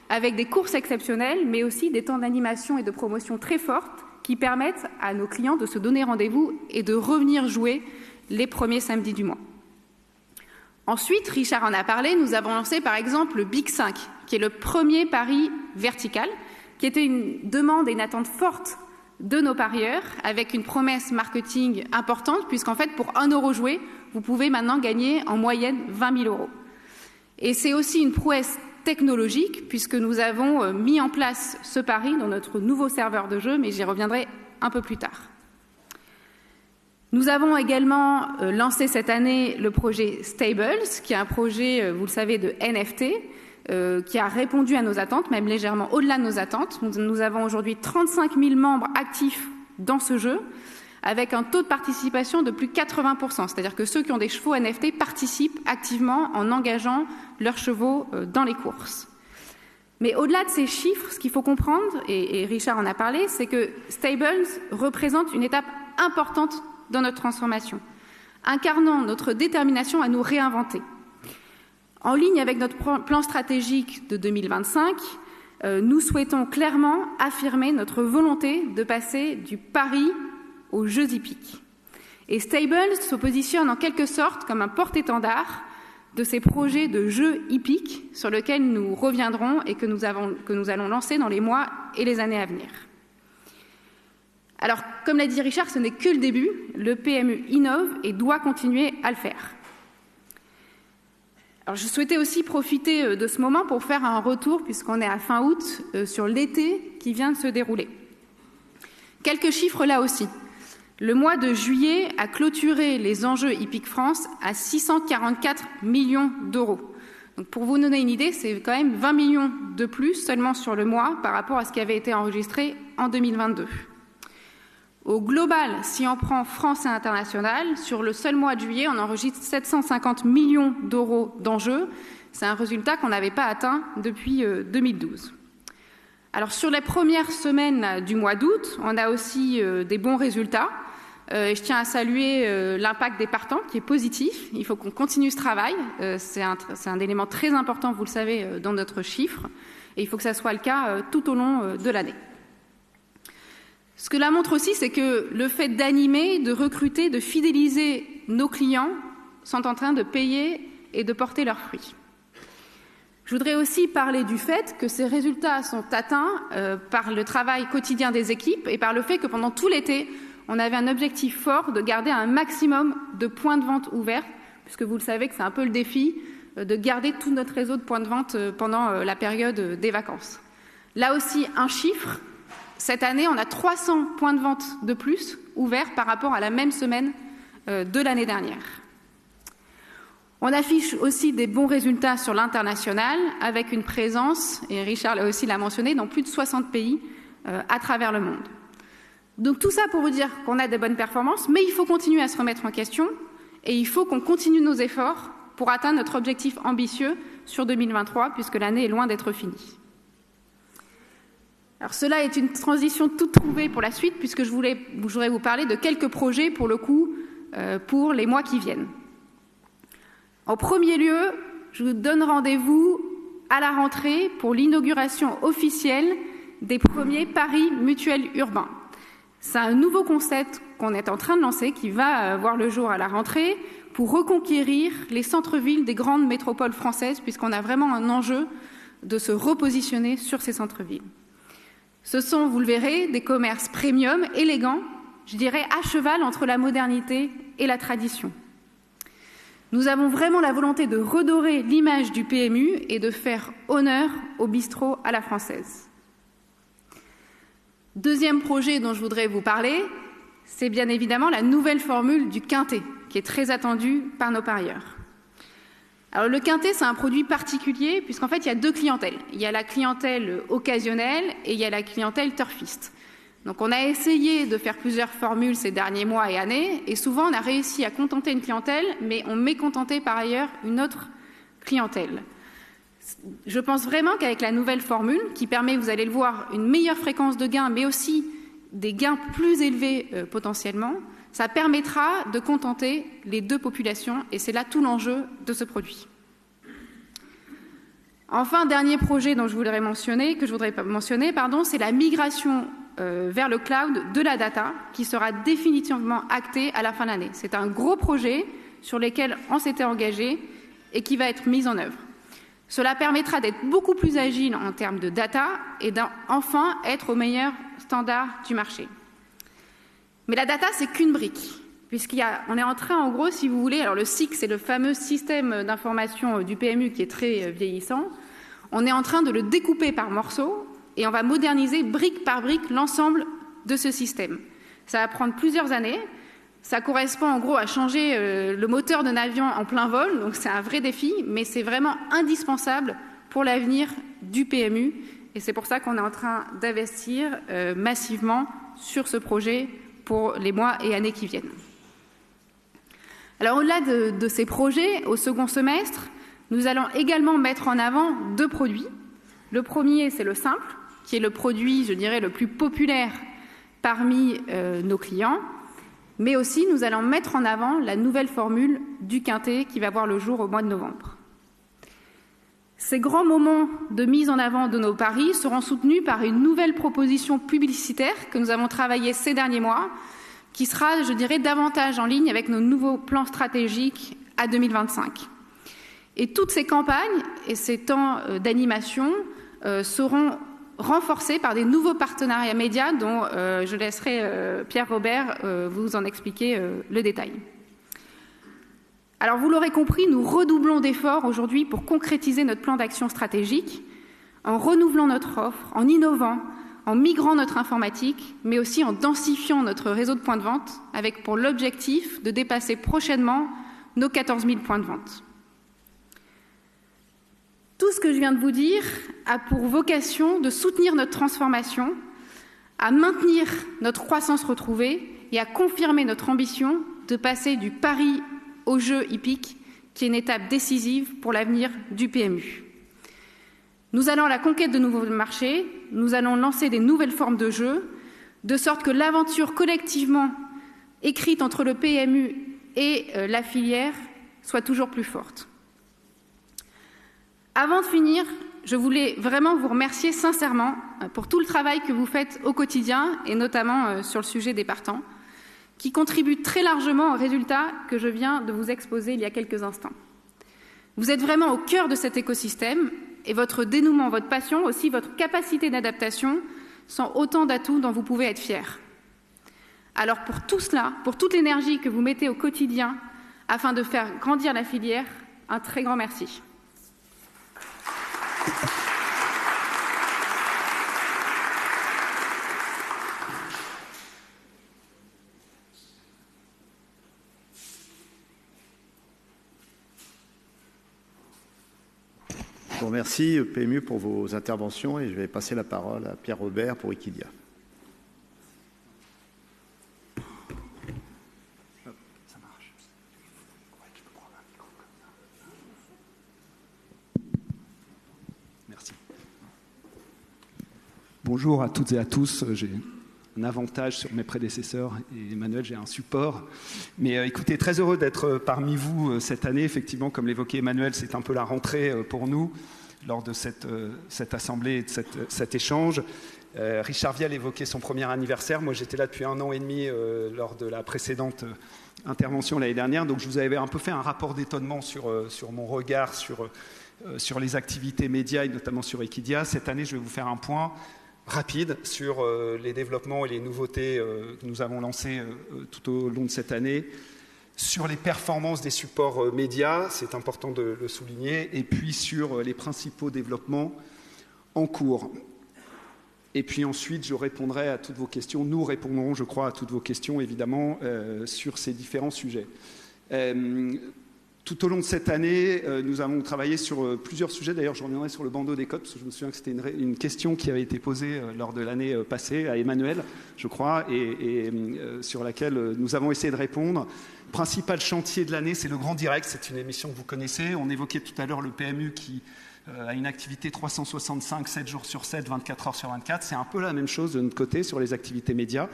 avec des courses exceptionnelles, mais aussi des temps d'animation et de promotion très fortes qui permettent à nos clients de se donner rendez-vous et de revenir jouer les premiers samedis du mois. Ensuite, Richard en a parlé, nous avons lancé par exemple le Big 5, qui est le premier pari vertical, qui était une demande et une attente forte de nos parieurs, avec une promesse marketing importante, puisqu'en fait, pour 1 euro joué, vous pouvez maintenant gagner en moyenne 20 000 euros. Et c'est aussi une prouesse technologique, puisque nous avons mis en place ce pari dans notre nouveau serveur de jeu, mais j'y reviendrai un peu plus tard. Nous avons également lancé cette année le projet Stables, qui est un projet, vous le savez, de NFT, qui a répondu à nos attentes, même légèrement au-delà de nos attentes. Nous avons aujourd'hui 35 000 membres actifs dans ce jeu, avec un taux de participation de plus de 80%. C'est-à-dire que ceux qui ont des chevaux NFT participent activement en engageant leurs chevaux dans les courses. Mais au-delà de ces chiffres, ce qu'il faut comprendre, et Richard en a parlé, c'est que Stables représente une étape importante dans notre transformation, incarnant notre détermination à nous réinventer. En ligne avec notre plan stratégique de 2025, nous souhaitons clairement affirmer notre volonté de passer du pari aux jeux hippiques. Et Stables se positionne en quelque sorte comme un porte-étendard de ces projets de jeux hippiques sur lesquels nous reviendrons et que nous allons lancer dans les mois et les années à venir. Alors, comme l'a dit Richard, ce n'est que le début. Le PMU innove et doit continuer à le faire. Alors, je souhaitais aussi profiter de ce moment pour faire un retour, puisqu'on est à fin août, sur l'été qui vient de se dérouler. Quelques chiffres là aussi. Le mois de juillet a clôturé les enjeux Hippique France à 644 millions d'euros, Donc pour vous donner une idée, c'est quand même 20 millions de plus seulement sur le mois par rapport à ce qui avait été enregistré en 2022. Au global, si on prend France et international, sur le seul mois de juillet, on enregistre 750 millions d'euros d'enjeux. C'est un résultat qu'on n'avait pas atteint depuis 2012. Alors sur les premières semaines du mois d'août, on a aussi des bons résultats. Je tiens à saluer l'impact des partants qui est positif. Il faut qu'on continue ce travail. C'est un élément très important, vous le savez, dans notre chiffre. Et il faut que ça soit le cas tout au long de l'année. Ce que cela montre aussi, c'est que le fait d'animer, de recruter, de fidéliser nos clients sont en train de payer et de porter leurs fruits. Je voudrais aussi parler du fait que ces résultats sont atteints par le travail quotidien des équipes et par le fait que pendant tout l'été, on avait un objectif fort de garder un maximum de points de vente ouverts, puisque vous le savez que c'est un peu le défi de garder tout notre réseau de points de vente pendant la période des vacances. Là aussi, un chiffre, cette année, on a 300 points de vente de plus ouverts par rapport à la même semaine de l'année dernière. On affiche aussi des bons résultats sur l'international, avec une présence, et Richard aussi l'a mentionné, dans plus de 60 pays à travers le monde. Donc tout ça pour vous dire qu'on a des bonnes performances, mais il faut continuer à se remettre en question et il faut qu'on continue nos efforts pour atteindre notre objectif ambitieux sur 2023, puisque l'année est loin d'être finie. Alors cela est une transition toute trouvée pour la suite, puisque je voudrais vous parler de quelques projets, pour le coup, pour les mois qui viennent. En premier lieu, je vous donne rendez-vous à la rentrée pour l'inauguration officielle des premiers paris mutuels urbains. C'est un nouveau concept qu'on est en train de lancer, qui va voir le jour à la rentrée, pour reconquérir les centres-villes des grandes métropoles françaises, puisqu'on a vraiment un enjeu de se repositionner sur ces centres-villes. Ce sont, vous le verrez, des commerces premium, élégants, je dirais à cheval entre la modernité et la tradition. Nous avons vraiment la volonté de redorer l'image du PMU et de faire honneur au bistrot à la française. Deuxième projet dont je voudrais vous parler, c'est bien évidemment la nouvelle formule du quintet, qui est très attendue par nos parieurs. Alors le quintet, c'est un produit particulier, puisqu'en fait, il y a deux clientèles. Il y a la clientèle occasionnelle et il y a la clientèle turfiste. Donc on a essayé de faire plusieurs formules ces derniers mois et années, et souvent on a réussi à contenter une clientèle, mais on mécontentait par ailleurs une autre clientèle. Je pense vraiment qu'avec la nouvelle formule, qui permet, vous allez le voir, une meilleure fréquence de gains, mais aussi des gains plus élevés potentiellement, ça permettra de contenter les deux populations, et c'est là tout l'enjeu de ce produit. Enfin, dernier projet dont je voudrais mentionner, c'est la migration vers le cloud de la data, qui sera définitivement actée à la fin de l'année. C'est un gros projet sur lequel on s'était engagé et qui va être mis en œuvre. Cela permettra d'être beaucoup plus agile en termes de data et d'enfin être au meilleur standard du marché. Mais la data, c'est qu'une brique, puisqu'on est en train, en gros, si vous voulez, alors le SIC, c'est le fameux système d'information du PMU qui est très vieillissant, on est en train de le découper par morceaux et on va moderniser brique par brique l'ensemble de ce système. Ça va prendre plusieurs années. Ça correspond en gros à changer le moteur d'un avion en plein vol, donc c'est un vrai défi, mais c'est vraiment indispensable pour l'avenir du PMU et c'est pour ça qu'on est en train d'investir massivement sur ce projet pour les mois et années qui viennent. Alors au-delà de ces projets, au second semestre, nous allons également mettre en avant deux produits. Le premier, c'est le simple, qui est le produit, je dirais, le plus populaire parmi nos clients. Mais aussi, nous allons mettre en avant la nouvelle formule du quintet qui va voir le jour au mois de novembre. Ces grands moments de mise en avant de nos paris seront soutenus par une nouvelle proposition publicitaire que nous avons travaillée ces derniers mois, qui sera, je dirais, davantage en ligne avec nos nouveaux plans stratégiques à 2025. Et toutes ces campagnes et ces temps d'animation seront renforcés par des nouveaux partenariats médias dont je laisserai Pierre Robert vous en expliquer le détail. Alors vous l'aurez compris, nous redoublons d'efforts aujourd'hui pour concrétiser notre plan d'action stratégique en renouvelant notre offre, en innovant, en migrant notre informatique, mais aussi en densifiant notre réseau de points de vente avec pour l'objectif de dépasser prochainement nos 14 000 points de vente. Tout ce que je viens de vous dire a pour vocation de soutenir notre transformation, à maintenir notre croissance retrouvée et à confirmer notre ambition de passer du pari au jeu hippique, qui est une étape décisive pour l'avenir du PMU. Nous allons à la conquête de nouveaux marchés, nous allons lancer des nouvelles formes de jeu, de sorte que l'aventure collectivement écrite entre le PMU et la filière soit toujours plus forte. Avant de finir, je voulais vraiment vous remercier sincèrement pour tout le travail que vous faites au quotidien, et notamment sur le sujet des partants, qui contribue très largement aux résultats que je viens de vous exposer il y a quelques instants. Vous êtes vraiment au cœur de cet écosystème, et votre dénouement, votre passion, aussi votre capacité d'adaptation sont autant d'atouts dont vous pouvez être fiers. Alors pour tout cela, pour toute l'énergie que vous mettez au quotidien afin de faire grandir la filière, un très grand merci. Je vous remercie, PMU, pour vos interventions et je vais passer la parole à Pierre Robert pour Equidia. Merci. Bonjour à toutes et à tous. J'ai un avantage sur mes prédécesseurs et Emmanuel, j'ai un support. Mais écoutez, très heureux d'être parmi vous cette année. Effectivement, comme l'évoquait Emmanuel, c'est un peu la rentrée pour nous lors de cette assemblée et de cet échange. Richard Viel évoquait son premier anniversaire. Moi, j'étais là depuis 1 an et demi lors de la précédente intervention l'année dernière. Donc, je vous avais un peu fait un rapport d'étonnement sur mon regard sur les activités médias et notamment sur Equidia. Cette année, je vais vous faire un point rapide sur les développements et les nouveautés que nous avons lancés tout au long de cette année, sur les performances des supports médias, c'est important de le souligner, et puis sur les principaux développements en cours. Et puis ensuite, je répondrai à toutes vos questions. Nous répondrons, je crois, à toutes vos questions, évidemment, sur ces différents sujets. Tout au long de cette année, nous avons travaillé sur plusieurs sujets. D'ailleurs, je reviendrai sur le bandeau des codes, parce que je me souviens que c'était une question qui avait été posée lors de l'année passée à Emmanuel, je crois, et sur laquelle nous avons essayé de répondre. Le principal chantier de l'année, c'est le Grand Direct. C'est une émission que vous connaissez. On évoquait tout à l'heure le PMU qui a une activité 365, 7 jours sur 7, 24 heures sur 24. C'est un peu la même chose de notre côté sur les activités médias.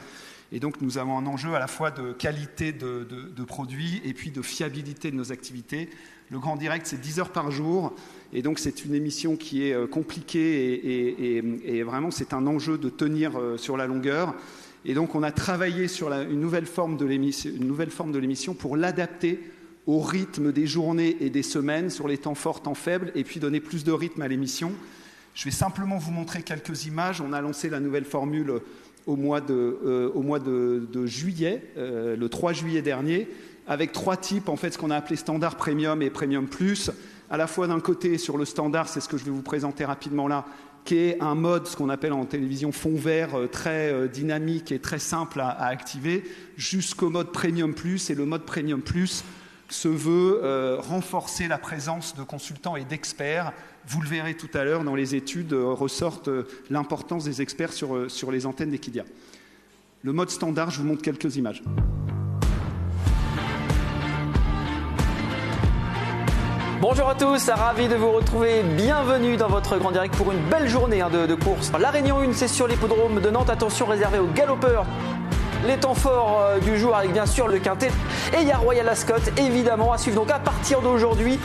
Et donc, nous avons un enjeu à la fois de qualité de produits et puis de fiabilité de nos activités. Le Grand Direct, c'est 10 heures par jour. Et donc, c'est une émission qui est compliquée et vraiment, c'est un enjeu de tenir sur la longueur. Et donc, on a travaillé sur une nouvelle forme de l'émission pour l'adapter au rythme des journées et des semaines, sur les temps forts, temps faibles, et puis donner plus de rythme à l'émission. Je vais simplement vous montrer quelques images. On a lancé la nouvelle formule au mois de juillet, le 3 juillet dernier, avec 3 types, en fait, ce qu'on a appelé standard, premium et premium plus. À la fois d'un côté, sur le standard, c'est ce que je vais vous présenter rapidement là, qui est un mode, ce qu'on appelle en télévision fond vert, très dynamique et très simple à activer, jusqu'au mode premium plus. Et le mode premium plus se veut renforcer la présence de consultants et d'experts. Vous le verrez tout à l'heure, dans les études ressortent l'importance des experts sur les antennes d'Equidia. Le mode standard, je vous montre quelques images. Bonjour à tous, ravi de vous retrouver. Bienvenue dans votre Grand Direct pour une belle journée de course. La réunion 1, c'est sur l'hippodrome de Nantes. Attention, réservé aux galopeurs. Les temps forts du jour avec bien sûr le quintet. Et il y a Royal Ascot, évidemment, à suivre donc à partir d'aujourd'hui.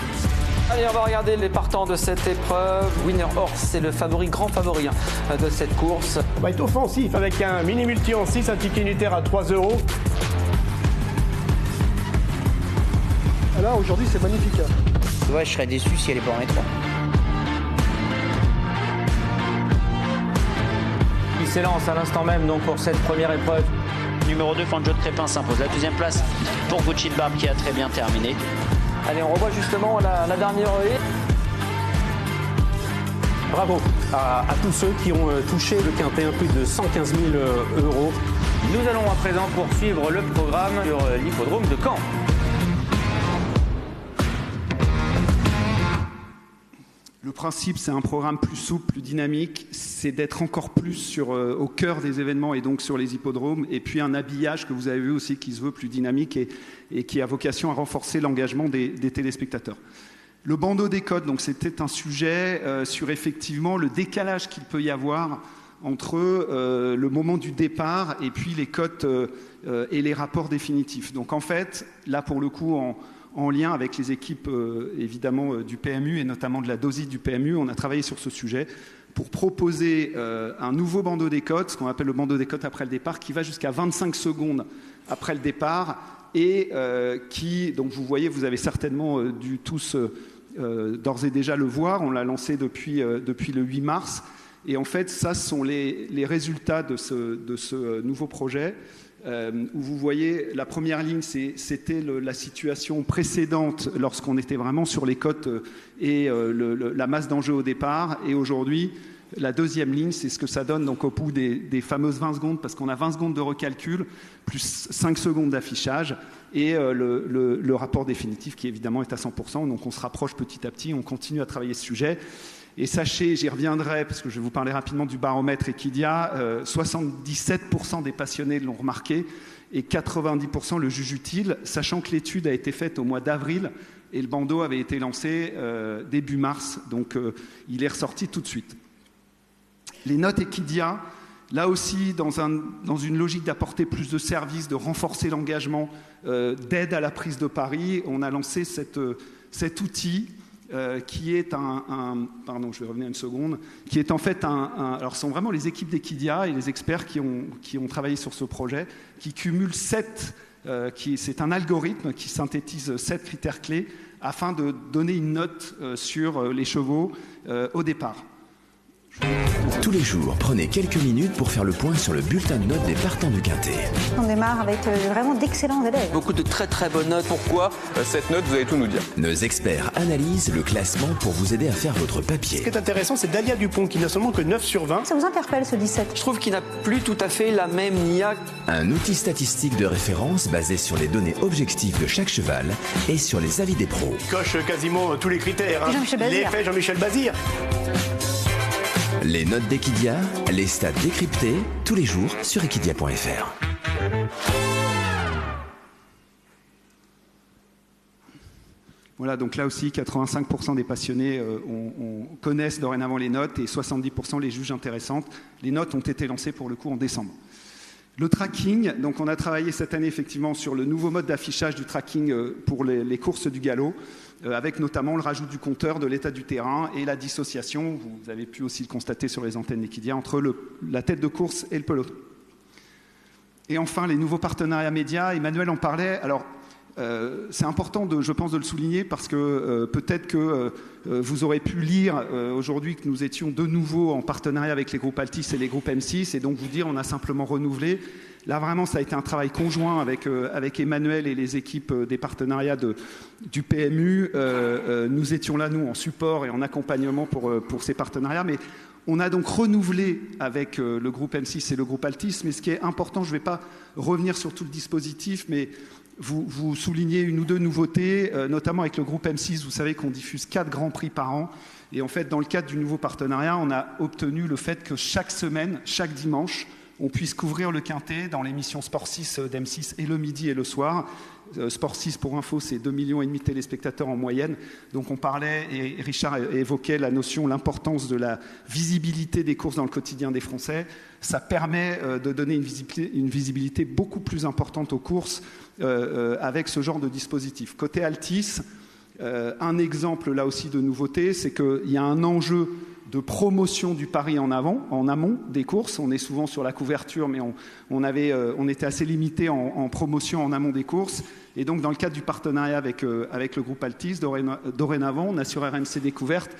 Allez, on va regarder les partants de cette épreuve. Winner Horse, c'est le favori, grand favori de cette course. On va être offensif avec un mini multi en 6, un ticket unitaire à 3 €. Là, aujourd'hui, c'est magnifique. Ouais, je serais déçu si elle est pas en étroit. Il s'élance à l'instant même donc pour cette première épreuve. Numéro 2, Fanjo de Crépin s'impose. La deuxième place pour Gucci de Barbe qui a très bien terminé. Allez, on revoit justement la dernière haie. Bravo à tous ceux qui ont touché le quintet, un plus de 115 000 €. Nous allons à présent poursuivre le programme sur l'hippodrome de Caen. Le principe, c'est un programme plus souple, plus dynamique, c'est d'être encore plus au cœur des événements et donc sur les hippodromes, et puis un habillage que vous avez vu aussi qui se veut plus dynamique et qui a vocation à renforcer l'engagement des téléspectateurs. Le bandeau des cotes, donc c'était un sujet sur effectivement le décalage qu'il peut y avoir entre le moment du départ et puis les cotes et les rapports définitifs. Donc en fait, là pour le coup, en lien avec les équipes évidemment du PMU et notamment de la DOSIT du PMU, on a travaillé sur ce sujet pour proposer un nouveau bandeau des cotes, ce qu'on appelle le bandeau des cotes après le départ, qui va jusqu'à 25 secondes après le départ et qui, donc vous voyez, vous avez certainement dû tous d'ores et déjà le voir, on l'a lancé depuis le 8 mars. Et en fait, ça sont les résultats de ce nouveau projet, où vous voyez, la première ligne, c'était la situation précédente lorsqu'on était vraiment sur les cotes et la masse d'enjeux au départ. Et aujourd'hui, la deuxième ligne, c'est ce que ça donne donc, au bout des fameuses 20 secondes, parce qu'on a 20 secondes de recalcul, plus 5 secondes d'affichage, et le rapport définitif qui évidemment est à 100%. Donc on se rapproche petit à petit, on continue à travailler ce sujet. Et sachez, j'y reviendrai parce que je vais vous parler rapidement du baromètre Equidia, 77% des passionnés l'ont remarqué et 90% le jugent utile, sachant que l'étude a été faite au mois d'avril et le bandeau avait été lancé début mars, donc il est ressorti tout de suite. Les notes Equidia, là aussi dans une logique d'apporter plus de services, de renforcer l'engagement, d'aide à la prise de paris, on a lancé cet outil qui est pardon, je vais revenir une seconde, qui est en fait alors ce sont vraiment les équipes d'Equidia et les experts qui ont travaillé sur ce projet, qui cumulent c'est un algorithme qui synthétise 7 critères clés afin de donner une note sur les chevaux au départ. Tous les jours, prenez quelques minutes pour faire le point sur le bulletin de notes des partants du Quintet. On démarre avec vraiment d'excellents élèves. Beaucoup de très très bonnes notes. Pourquoi cette note? Vous allez tout nous dire. Nos experts analysent le classement pour vous aider à faire votre papier. Ce qui est intéressant, c'est Dalia Dupont qui n'a seulement que 9 sur 20. Ça vous interpelle ce 17? Je trouve qu'il n'a plus tout à fait la même NIA. Un outil statistique de référence basé sur les données objectives de chaque cheval et sur les avis des pros. Il coche quasiment tous les critères. L'effet Jean-Michel Bazir. Les notes d'Equidia, les stats décryptés, tous les jours sur equidia.fr. Voilà, donc là aussi, 85% des passionnés connaissent dorénavant les notes et 70% les jugent intéressantes. Les notes ont été lancées pour le coup en décembre. Le tracking, donc on a travaillé cette année effectivement sur le nouveau mode d'affichage du tracking pour les courses du galop, avec notamment le rajout du compteur, de l'état du terrain et la dissociation, vous avez pu aussi le constater sur les antennes d'Equidia, entre la tête de course et le peloton. Et enfin, les nouveaux partenariats médias, Emmanuel en parlait. Alors, c'est important, je pense, de le souligner parce que peut-être que vous aurez pu lire aujourd'hui que nous étions de nouveau en partenariat avec les groupes Altis et les groupes M6 et donc vous dire on a simplement renouvelé. Là vraiment ça a été un travail conjoint avec Emmanuel et les équipes des partenariats du PMU. Nous étions là nous en support et en accompagnement pour ces partenariats, mais on a donc renouvelé avec le groupe M6 et le groupe Altis. Mais ce qui est important, je ne vais pas revenir sur tout le dispositif, mais vous soulignez une ou deux nouveautés, notamment avec le groupe M6. Vous savez qu'on diffuse 4 grands prix par an. Et en fait, dans le cadre du nouveau partenariat, on a obtenu le fait que chaque semaine, chaque dimanche, on puisse couvrir le Quintet dans l'émission Sport 6 d'M6 et le midi et le soir. Sport 6, pour info, c'est 2,5 millions de téléspectateurs en moyenne. Donc on parlait, et Richard évoquait la notion, l'importance de la visibilité des courses dans le quotidien des Français. Ça permet de donner une visibilité beaucoup plus importante aux courses avec ce genre de dispositif. Côté Altis, un exemple là aussi de nouveauté, c'est qu'il y a un enjeu de promotion du pari en amont des courses. On est souvent sur la couverture, mais on était assez limité en promotion en amont des courses. Et donc, dans le cadre du partenariat avec le groupe Altis, dorénavant, on a sur RMC Découverte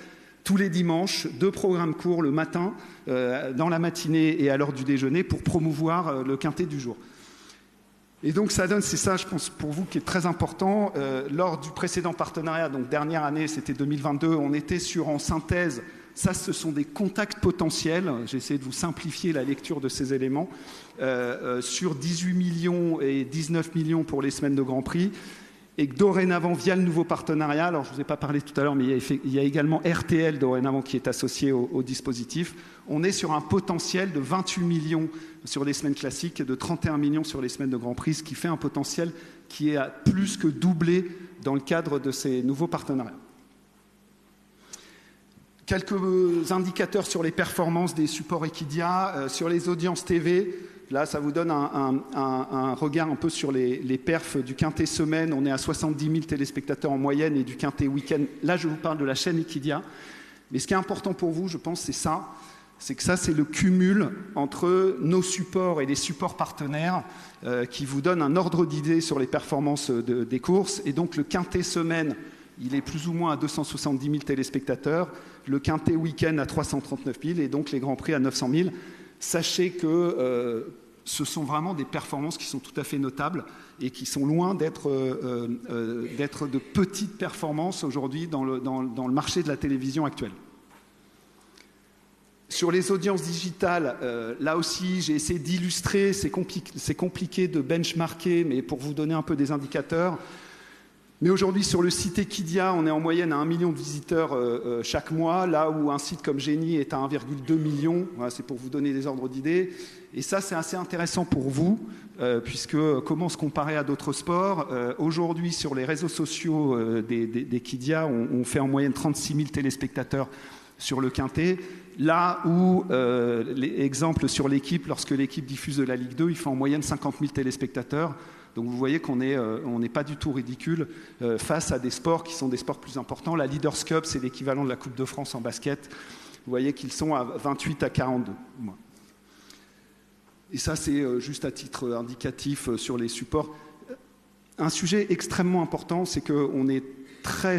tous les dimanches 2 programmes courts le matin, dans la matinée et à l'heure du déjeuner, pour promouvoir le Quintet du jour. Et donc ça donne, c'est ça je pense pour vous qui est très important, lors du précédent partenariat, donc dernière année c'était 2022, on était sur en synthèse, ça ce sont des contacts potentiels, j'ai essayé de vous simplifier la lecture de ces éléments, sur 18 millions et 19 millions pour les semaines de Grand Prix. Et que dorénavant, via le nouveau partenariat, alors je ne vous ai pas parlé tout à l'heure, mais il y a également RTL dorénavant qui est associé au dispositif, on est sur un potentiel de 28 millions sur les semaines classiques et de 31 millions sur les semaines de Grand Prix, ce qui fait un potentiel qui est à plus que doublé dans le cadre de ces nouveaux partenariats. Quelques indicateurs sur les performances des supports Equidia, sur les audiences TV. Là, ça vous donne un regard un peu sur les perfs du quintet semaine. On est à 70 000 téléspectateurs en moyenne et du quintet week-end. Là, je vous parle de la chaîne Equidia. Mais ce qui est important pour vous, je pense, c'est ça. C'est que ça, c'est le cumul entre nos supports et les supports partenaires qui vous donnent un ordre d'idée sur les performances des courses. Et donc, le quintet semaine, il est plus ou moins à 270 000 téléspectateurs. Le quintet week-end à 339 000 et donc les Grands Prix à 900 000. Sachez que ce sont vraiment des performances qui sont tout à fait notables et qui sont loin d'être de petites performances aujourd'hui dans le marché de la télévision actuelle. Sur les audiences digitales, là aussi, j'ai essayé d'illustrer, c'est compliqué de benchmarker, mais pour vous donner un peu des indicateurs. Mais aujourd'hui, sur le site Equidia, on est en moyenne à 1 million de visiteurs chaque mois, là où un site comme Génie est à 1,2 million. Voilà, c'est pour vous donner des ordres d'idées. Et ça, c'est assez intéressant pour vous, puisque comment se comparer à d'autres sports? Aujourd'hui, sur les réseaux sociaux d'Equidia, on fait en moyenne 36 000 téléspectateurs sur le quintet. Là où, exemple sur l'équipe, lorsque l'équipe diffuse de la Ligue 2, il fait en moyenne 50 000 téléspectateurs. Donc vous voyez qu'on n'est pas du tout ridicule face à des sports qui sont des sports plus importants. La Leaders Cup, c'est l'équivalent de la Coupe de France en basket. Vous voyez qu'ils sont à 28 à 42. Et ça, c'est juste à titre indicatif sur les supports. Un sujet extrêmement important, c'est qu'on est très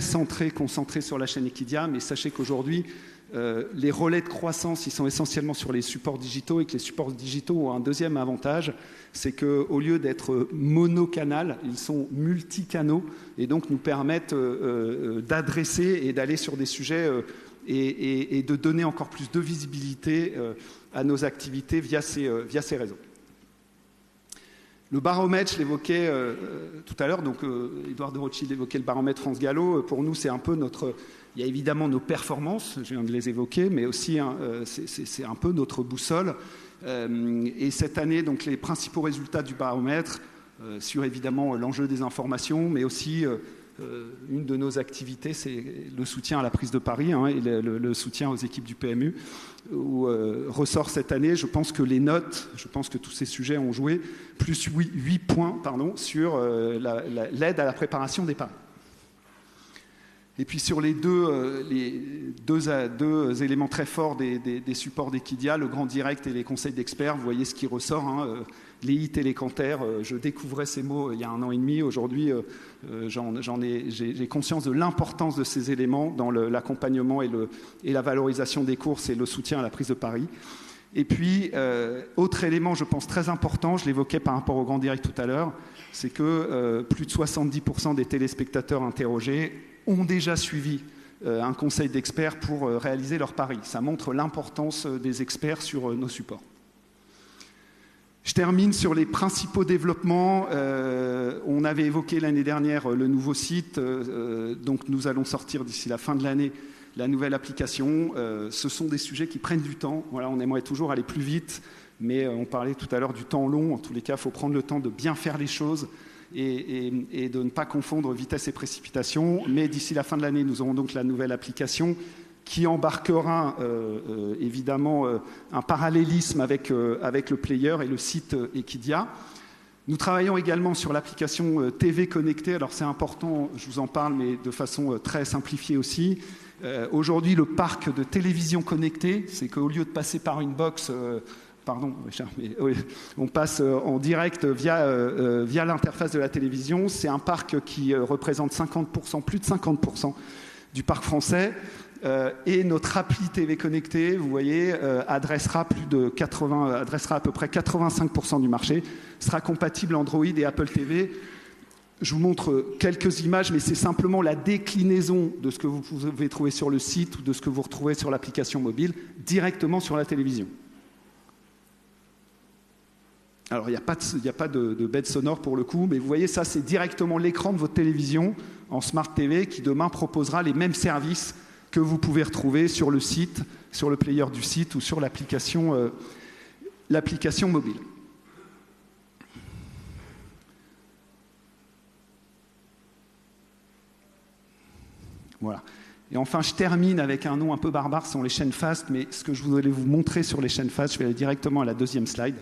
concentré sur la chaîne Equidia, mais sachez qu'aujourd'hui, les relais de croissance, ils sont essentiellement sur les supports digitaux et que les supports digitaux ont un deuxième avantage, c'est qu'au lieu d'être monocanal, ils sont multicanaux et donc nous permettent d'adresser et d'aller sur des sujets et de donner encore plus de visibilité à nos activités via ces réseaux. Le baromètre, je l'évoquais tout à l'heure, donc Édouard de Rothschild évoquait le baromètre France Gallo. Pour nous, c'est un peu notre... Il y a évidemment nos performances, je viens de les évoquer, mais aussi c'est un peu notre boussole. Et cette année, donc, les principaux résultats du baromètre, sur évidemment l'enjeu des informations, mais aussi une de nos activités, c'est le soutien à la prise de Paris et le soutien aux équipes du PMU, où ressort cette année, je pense que les notes, je pense que tous ces sujets ont joué, plus 8 points sur l'aide à la préparation des paris. Et puis sur les deux éléments très forts des supports d'Equidia, le grand direct et les conseils d'experts, vous voyez ce qui ressort, les hits et les canters, je découvrais ces mots il y a 1 an et demi, aujourd'hui j'ai conscience de l'importance de ces éléments dans l'accompagnement et la valorisation des courses et le soutien à la prise de Paris. Et puis, autre élément, je pense, très important, je l'évoquais par rapport au grand direct tout à l'heure, c'est que plus de 70% des téléspectateurs interrogés ont déjà suivi un conseil d'experts pour réaliser leur pari. Ça montre l'importance des experts sur nos supports. Je termine sur les principaux développements. On avait évoqué l'année dernière le nouveau site, donc nous allons sortir d'ici la fin de l'année la nouvelle application. Ce sont des sujets qui prennent du temps. Voilà, on aimerait toujours aller plus vite, mais on parlait tout à l'heure du temps long. En tous les cas, il faut prendre le temps de bien faire les choses et de ne pas confondre vitesse et précipitation. Mais d'ici la fin de l'année, nous aurons donc la nouvelle application qui embarquera évidemment un parallélisme avec le player et le site Equidia. Nous travaillons également sur l'application TV connectée. Alors c'est important, je vous en parle, mais de façon très simplifiée aussi. Aujourd'hui, le parc de télévision connectée, c'est qu'au lieu de passer par une box... Pardon, Richard, mais oui, on passe en direct via l'interface de la télévision. C'est un parc qui représente 50%, plus de 50% du parc français. Et notre appli TV connectée, vous voyez, adressera à peu près 85% du marché, sera compatible Android et Apple TV. Je vous montre quelques images, mais c'est simplement la déclinaison de ce que vous pouvez trouver sur le site ou de ce que vous retrouvez sur l'application mobile directement sur la télévision. Alors, il n'y a pas de bête sonore pour le coup, mais vous voyez, ça, c'est directement l'écran de votre télévision en Smart TV qui demain proposera les mêmes services que vous pouvez retrouver sur le site, sur le player du site ou sur l'application mobile. Voilà. Et enfin, je termine avec un nom un peu barbare, ce sont les chaînes FAST, mais ce que je voudrais vous montrer sur les chaînes FAST, je vais aller directement à la deuxième slide.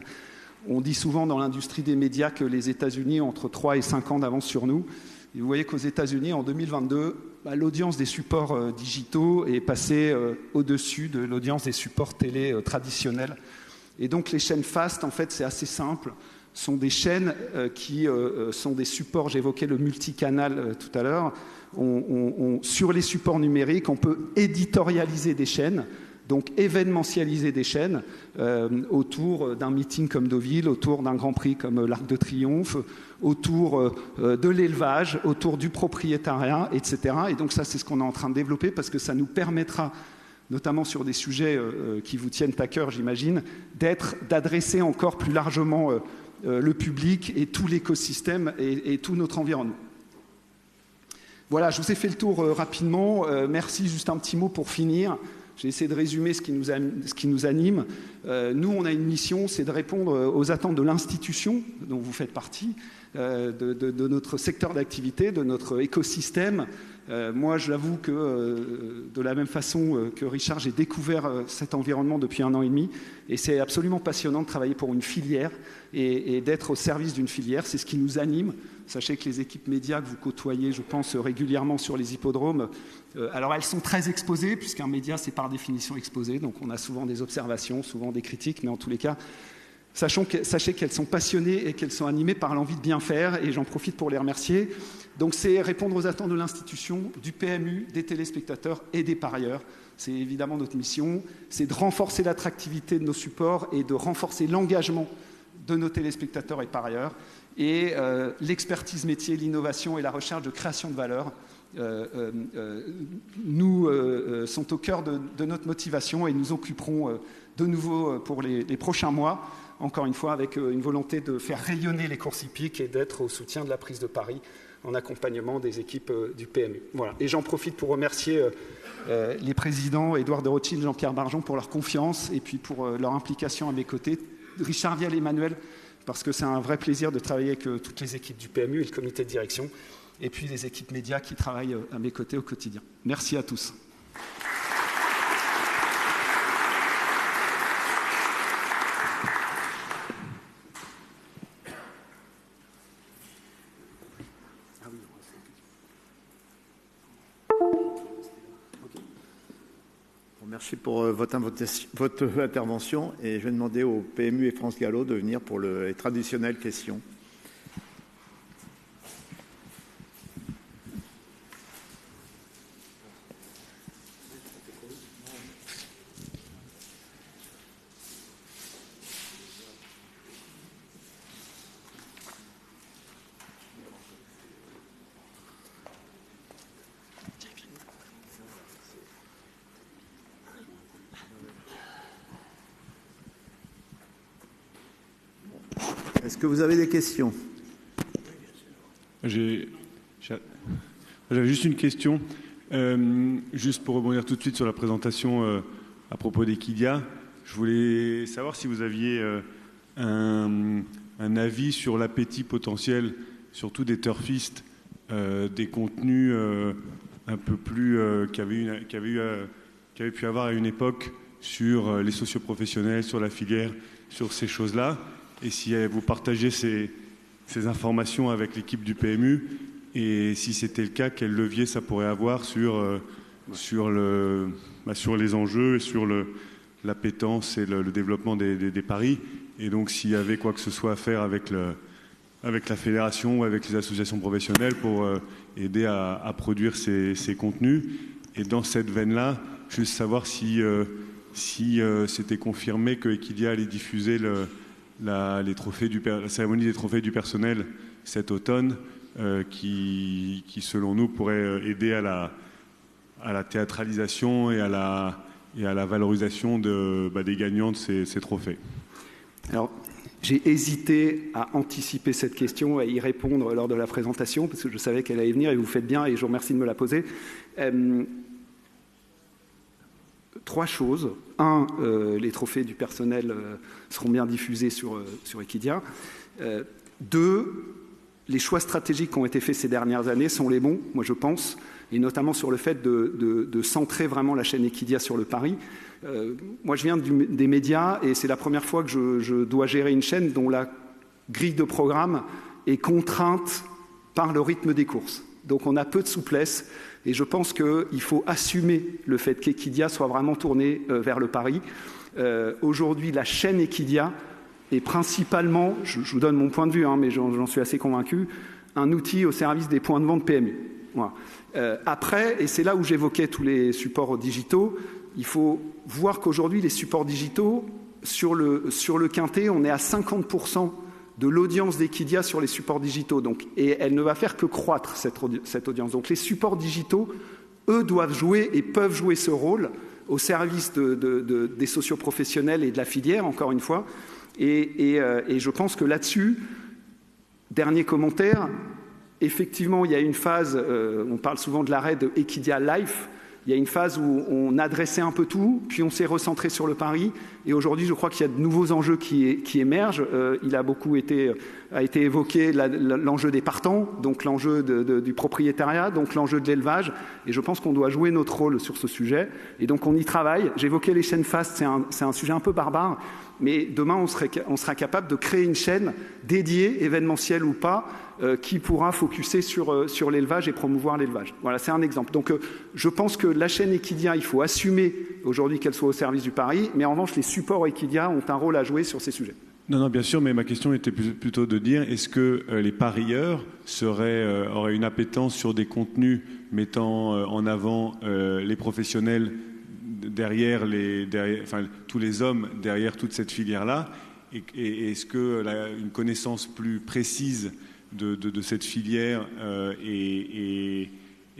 On dit souvent dans l'industrie des médias que les États-Unis ont entre 3 et 5 ans d'avance sur nous. Et vous voyez qu'aux États-Unis, en 2022, l'audience des supports digitaux est passée au-dessus de l'audience des supports télé traditionnels. Et donc les chaînes FAST, en fait, c'est assez simple, sont des chaînes qui sont des supports, j'évoquais le multicanal tout à l'heure, sur les supports numériques, on peut éditorialiser des chaînes, donc événementialiser des chaînes autour d'un meeting comme Deauville, autour d'un Grand Prix comme l'Arc de Triomphe, autour de l'élevage, autour du propriétariat, etc. Et donc ça, c'est ce qu'on est en train de développer parce que ça nous permettra, notamment sur des sujets qui vous tiennent à cœur, j'imagine, d'adresser encore plus largement le public et tout l'écosystème et tout notre environnement. Voilà, je vous ai fait le tour rapidement. Merci, juste un petit mot pour finir. J'ai essayé de résumer ce qui nous anime. Nous, on a une mission, c'est de répondre aux attentes de l'institution dont vous faites partie, de notre secteur d'activité, de notre écosystème. Moi, j'avoue que de la même façon que Richard, j'ai découvert cet environnement depuis 1 an et demi. Et c'est absolument passionnant de travailler pour une filière et d'être au service d'une filière. C'est ce qui nous anime. Sachez que les équipes médias que vous côtoyez, je pense, régulièrement sur les hippodromes, alors elles sont très exposées, puisqu'un média, c'est par définition exposé. Donc on a souvent des observations, souvent des critiques, mais en tous les cas, sachez qu'elles sont passionnées et qu'elles sont animées par l'envie de bien faire, et j'en profite pour les remercier. Donc c'est répondre aux attentes de l'institution, du PMU, des téléspectateurs et des parieurs. C'est évidemment notre mission, c'est de renforcer l'attractivité de nos supports et de renforcer l'engagement de nos téléspectateurs et parieurs, et l'expertise métier, l'innovation et la recherche de création de valeur sont au cœur de notre motivation, et nous occuperons de nouveau pour les prochains mois, encore une fois avec une volonté de faire rayonner les courses hippiques et d'être au soutien de la prise de paris en accompagnement des équipes du PMU. Voilà. Et j'en profite pour remercier les présidents Édouard de Rothschild et Jean-Pierre Barjon pour leur confiance et puis pour leur implication à mes côtés, Richard Vielle et Emmanuel, parce que c'est un vrai plaisir de travailler avec toutes les équipes du PMU et le comité de direction, et puis les équipes médias qui travaillent à mes côtés au quotidien. Merci à tous. Merci pour votre intervention, et je vais demander au PMU et France Gallo de venir pour les traditionnelles questions. Est-ce que vous avez des questions? J'avais juste une question, juste pour rebondir tout de suite sur la présentation à propos d'Equidia. Je voulais savoir si vous aviez un avis sur l'appétit potentiel, surtout des turfistes, des contenus un peu plus qu'avait pu avoir à une époque sur les socioprofessionnels, sur la filière, sur ces choses-là. Et si vous partagez ces informations avec l'équipe du PMU, et si c'était le cas, quel levier ça pourrait avoir sur les enjeux, et sur l'appétence et le développement des paris, et donc s'il y avait quoi que ce soit à faire avec la fédération ou avec les associations professionnelles pour aider à produire ces contenus. Et dans cette veine-là, juste savoir si c'était confirmé que Equidia allait diffuser la cérémonie des trophées du personnel cet automne, qui selon nous pourrait aider à la théâtralisation et à la valorisation des gagnants de ces trophées. Alors, J'ai hésité à anticiper cette question, à y répondre lors de la présentation, parce que je savais qu'elle allait venir, et vous faites bien, et je vous remercie de me la poser. 3 choses. 1, les trophées du personnel seront bien diffusés sur Equidia. 2, les choix stratégiques qui ont été faits ces dernières années sont les bons, moi je pense, et notamment sur le fait de centrer vraiment la chaîne Equidia sur le pari. Moi je viens des médias, et c'est la première fois que je dois gérer une chaîne dont la grille de programme est contrainte par le rythme des courses. Donc on a peu de souplesse, et je pense qu'il faut assumer le fait qu'Equidia soit vraiment tourné vers le pari. Aujourd'hui, la chaîne Equidia est principalement, je vous donne mon point de vue, mais j'en suis assez convaincu, un outil au service des points de vente PMU. Voilà. Après, et c'est là où j'évoquais tous les supports digitaux, il faut voir qu'aujourd'hui, les supports digitaux, sur le quintet, on est à 50% de l'audience d'Equidia sur les supports digitaux. Donc, et elle ne va faire que croître, cette audience. Donc les supports digitaux, eux, doivent jouer et peuvent jouer ce rôle au service des socioprofessionnels et de la filière, encore une fois. Et je pense que là-dessus, dernier commentaire, effectivement, il y a une phase, on parle souvent de l'arrêt de Equidia Life, il y a une phase où on adressait un peu tout, puis on s'est recentré sur le pari. Et aujourd'hui, je crois qu'il y a de nouveaux enjeux qui émergent. Il a beaucoup été évoqué l'enjeu des partants, donc l'enjeu du propriétariat, donc l'enjeu de l'élevage. Et je pense qu'on doit jouer notre rôle sur ce sujet. Et donc on y travaille. J'évoquais les chaînes fast, c'est un sujet un peu barbare. Mais demain, on sera capable de créer une chaîne dédiée, événementielle ou pas, qui pourra focuser sur l'élevage et promouvoir l'élevage. Voilà, c'est un exemple. Donc, je pense que la chaîne Equidia, il faut assumer aujourd'hui qu'elle soit au service du pari, mais en revanche, les supports Equidia ont un rôle à jouer sur ces sujets. Non, bien sûr, mais ma question était plutôt de dire, est-ce que les parieurs auraient une appétence sur des contenus mettant en avant les professionnels derrière tous les hommes derrière toute cette filière-là, et est-ce que une connaissance plus précise de cette filière et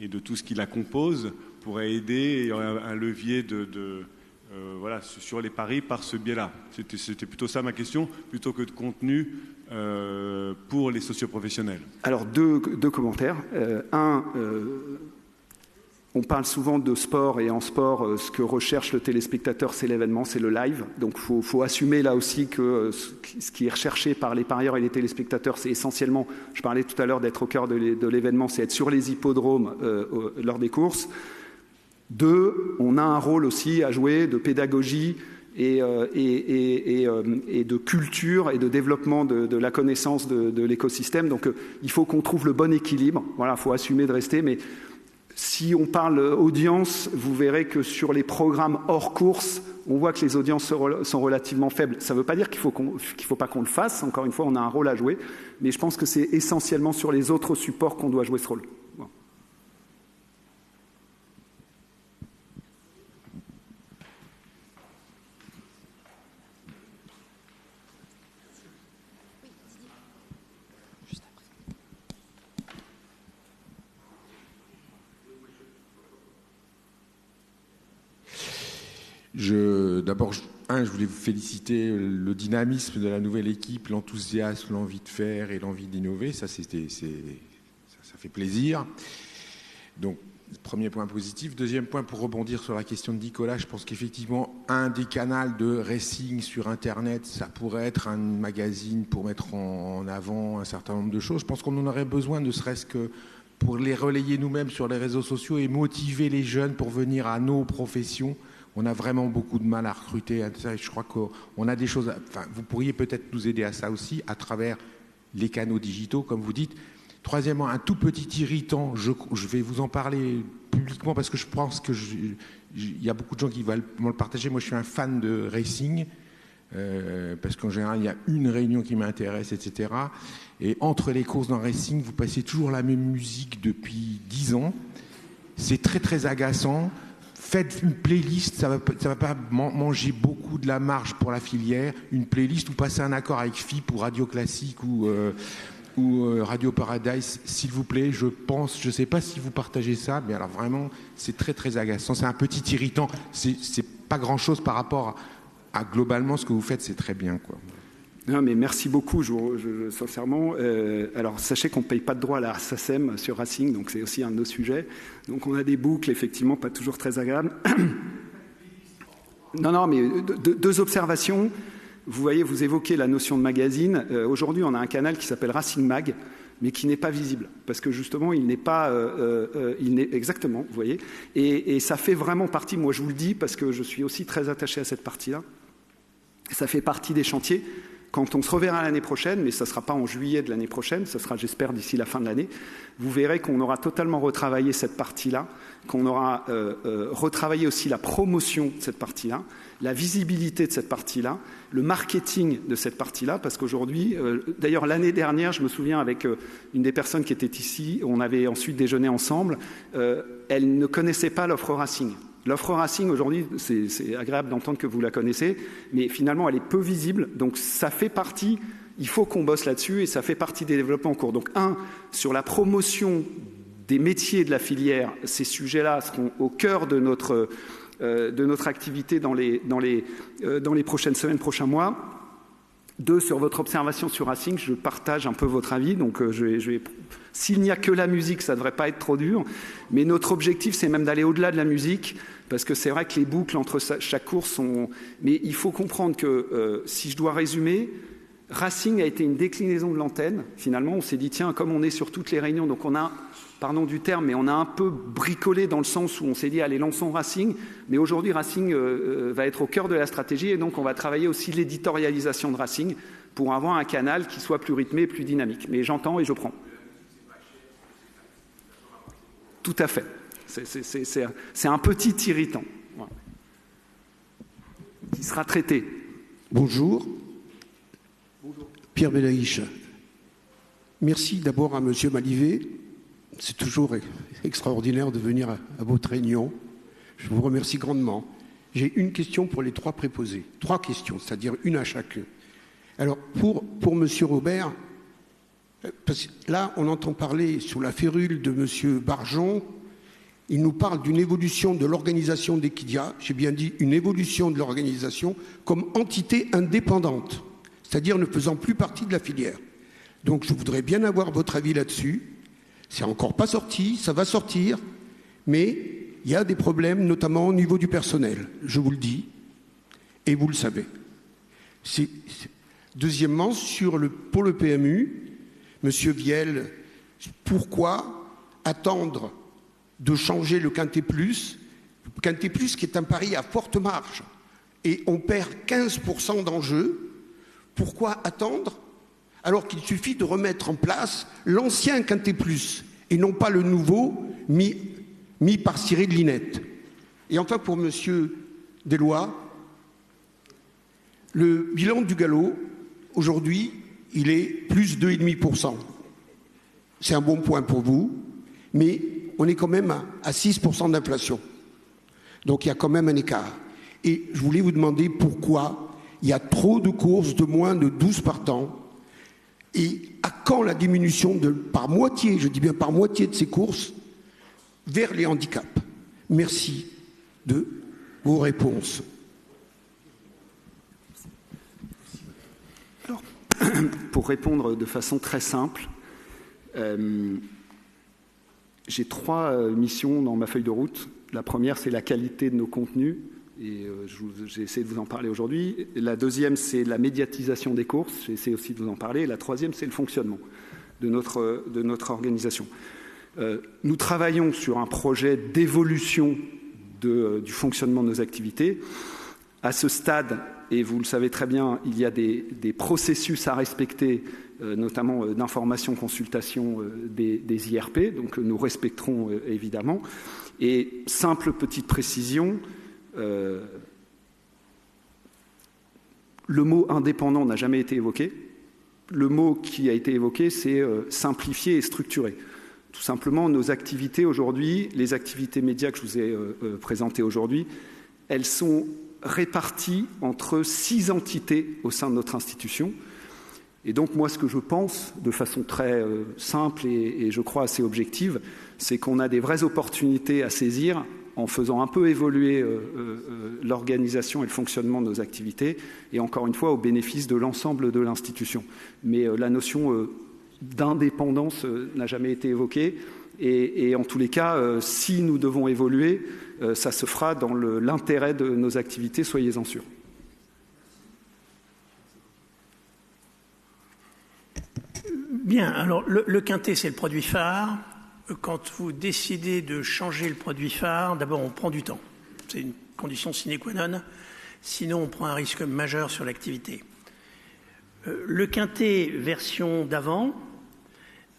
de tout ce qui la compose pourrait aider, et un levier sur les paris par ce biais-là? C'était plutôt ça ma question, plutôt que de contenu pour les socioprofessionnels. Alors deux commentaires. On parle souvent de sport, et en sport, ce que recherche le téléspectateur, c'est l'événement, c'est le live. Donc il faut assumer là aussi que ce qui est recherché par les parieurs et les téléspectateurs, c'est essentiellement, je parlais tout à l'heure d'être au cœur de l'événement, c'est être sur les hippodromes lors des courses. 2, on a un rôle aussi à jouer de pédagogie et de culture et de développement de la connaissance de l'écosystème. Donc il faut qu'on trouve le bon équilibre. Voilà, il faut assumer de rester, mais si on parle audience, vous verrez que sur les programmes hors course, on voit que les audiences sont relativement faibles. Ça ne veut pas dire qu'il faut pas qu'on le fasse. Encore une fois, on a un rôle à jouer. Mais je pense que c'est essentiellement sur les autres supports qu'on doit jouer ce rôle. Bon. D'abord, je voulais vous féliciter le dynamisme de la nouvelle équipe, l'enthousiasme, l'envie de faire et l'envie d'innover. Ça fait plaisir. Donc, premier point positif. Deuxième point, pour rebondir sur la question de Nicolas, je pense qu'effectivement, un des canaux de racing sur Internet, ça pourrait être un magazine pour mettre en avant un certain nombre de choses. Je pense qu'on en aurait besoin, ne serait-ce que pour les relayer nous-mêmes sur les réseaux sociaux et motiver les jeunes pour venir à nos professions. On a vraiment beaucoup de mal à recruter. Je crois qu'on a des choses... vous pourriez peut-être nous aider à ça aussi, à travers les canaux digitaux, comme vous dites. Troisièmement, un tout petit irritant, je vais vous en parler publiquement parce que je pense qu'il y a beaucoup de gens qui veulent me le partager. Moi, je suis un fan de racing, parce qu'en général, il y a une réunion qui m'intéresse, etc. Et entre les courses dans le racing, vous passez toujours la même musique depuis 10 ans. C'est très, très agaçant. Faites une playlist, ça va pas manger beaucoup de la marge pour la filière. Une playlist ou passez un accord avec FIP ou Radio Classique ou Radio Paradise, s'il vous plaît. Je sais pas si vous partagez ça, mais alors vraiment, c'est très très agaçant. C'est un petit irritant. C'est pas grand chose par rapport à globalement ce que vous faites, c'est très bien, quoi. Non, mais merci beaucoup, sincèrement. Alors, sachez qu'on ne paye pas de droit à la SACEM sur Racing, donc c'est aussi un de nos sujets. Donc, on a des boucles, effectivement, pas toujours très agréables. Non, mais deux observations. Vous voyez, vous évoquez la notion de magazine. Aujourd'hui, on a un canal qui s'appelle Racing Mag, mais qui n'est pas visible, parce que justement, il n'est pas... exactement, vous voyez. Et ça fait vraiment partie, moi je vous le dis, parce que je suis aussi très attaché à cette partie-là, ça fait partie des chantiers. Quand on se reverra l'année prochaine, mais ça ne sera pas en juillet de l'année prochaine, ça sera, j'espère, d'ici la fin de l'année, vous verrez qu'on aura totalement retravaillé cette partie-là, qu'on aura retravaillé aussi la promotion de cette partie-là, la visibilité de cette partie-là, le marketing de cette partie-là, parce qu'aujourd'hui, d'ailleurs l'année dernière, je me souviens avec une des personnes qui était ici, on avait ensuite déjeuné ensemble, elle ne connaissait pas l'offre Racing. L'offre Racing, aujourd'hui, c'est agréable d'entendre que vous la connaissez, mais finalement, elle est peu visible. Donc, ça fait partie, il faut qu'on bosse là-dessus, et ça fait partie des développements en cours. Donc, sur la promotion des métiers de la filière, ces sujets-là seront au cœur de notre activité dans les prochaines semaines, prochains mois. 2, sur votre observation sur Racing, je partage un peu votre avis. Donc, s'il n'y a que la musique, ça ne devrait pas être trop dur. Mais notre objectif, c'est même d'aller au-delà de la musique, parce que c'est vrai que les boucles entre chaque course sont... Mais il faut comprendre que, si je dois résumer, Racing a été une déclinaison de l'antenne. Finalement, on s'est dit, tiens, comme on est sur toutes les réunions, donc on a, pardon du terme, mais on a un peu bricolé dans le sens où on s'est dit, allez, lançons Racing. Mais aujourd'hui, Racing va être au cœur de la stratégie, et donc on va travailler aussi l'éditorialisation de Racing pour avoir un canal qui soit plus rythmé et plus dynamique. Mais j'entends et je prends. Tout à fait. C'est un petit irritant, voilà, qui sera traité. Bonjour. Pierre Belaïch. Merci d'abord à M. Malivet. C'est toujours extraordinaire de venir à votre réunion. Je vous remercie grandement. J'ai une question pour les 3 préposés. 3 questions, c'est-à-dire une à chacun. Alors, pour M. Robert, parce que là, on entend parler sur la férule de M. Barjon. Il nous parle d'une évolution de l'organisation d'Equidia. J'ai bien dit une évolution de l'organisation comme entité indépendante, c'est-à-dire ne faisant plus partie de la filière. Donc, je voudrais bien avoir votre avis là-dessus. C'est encore pas sorti, ça va sortir, mais il y a des problèmes, notamment au niveau du personnel, je vous le dis, et vous le savez. Deuxièmement, pour le PMU, Monsieur Viel, pourquoi attendre de changer le Quintet Plus qui est un pari à forte marge, et on perd 15% d'enjeu, pourquoi attendre alors qu'il suffit de remettre en place l'ancien Quintet Plus et non pas le nouveau mis par Cyril Linette. Et enfin, pour M. Deslois, le bilan du galop, aujourd'hui, il est plus 2,5%. C'est un bon point pour vous, mais on est quand même à 6% d'inflation. Donc il y a quand même un écart. Et je voulais vous demander pourquoi il y a trop de courses de moins de 12 partants. Et à quand la diminution par moitié, je dis bien par moitié de ces courses, vers les handicaps? Merci de vos réponses. Alors, pour répondre de façon très simple, j'ai 3 missions dans ma feuille de route. La première, c'est la qualité de nos contenus. Et j'ai essayé de vous en parler aujourd'hui. La deuxième, c'est la médiatisation des courses. J'ai essayé aussi de vous en parler. Et la troisième, c'est le fonctionnement de notre organisation. Nous travaillons sur un projet d'évolution du fonctionnement de nos activités. À ce stade, et vous le savez très bien, il y a des processus à respecter, notamment d'information, consultation des IRP. Donc nous respecterons évidemment. Et simple petite précision, le mot indépendant n'a jamais été évoqué. Le mot qui a été évoqué, c'est simplifier et structurer. Tout simplement, nos activités aujourd'hui, les activités médias que je vous ai présentées aujourd'hui, elles sont réparties entre 6 entités au sein de notre institution. Et donc, moi, ce que je pense, de façon très simple et je crois assez objective, c'est qu'on a des vraies opportunités à saisir en faisant un peu évoluer l'organisation et le fonctionnement de nos activités, et encore une fois au bénéfice de l'ensemble de l'institution. Mais la notion d'indépendance n'a jamais été évoquée, et en tous les cas, si nous devons évoluer, ça se fera dans l'intérêt de nos activités, soyez-en sûrs. Bien, alors le quintet, c'est le produit phare. Quand vous décidez de changer le produit phare, d'abord on prend du temps. C'est une condition sine qua non. Sinon, on prend un risque majeur sur l'activité. Le quintet version d'avant,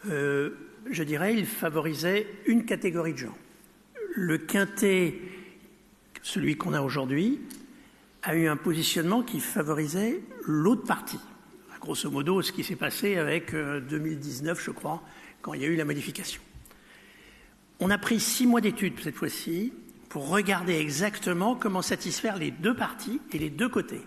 je dirais, il favorisait une catégorie de gens. Le quintet, celui qu'on a aujourd'hui, a eu un positionnement qui favorisait l'autre partie. Grosso modo, ce qui s'est passé avec 2019, je crois, quand il y a eu la modification. On a pris 6 mois d'études cette fois-ci pour regarder exactement comment satisfaire les deux parties et les deux côtés.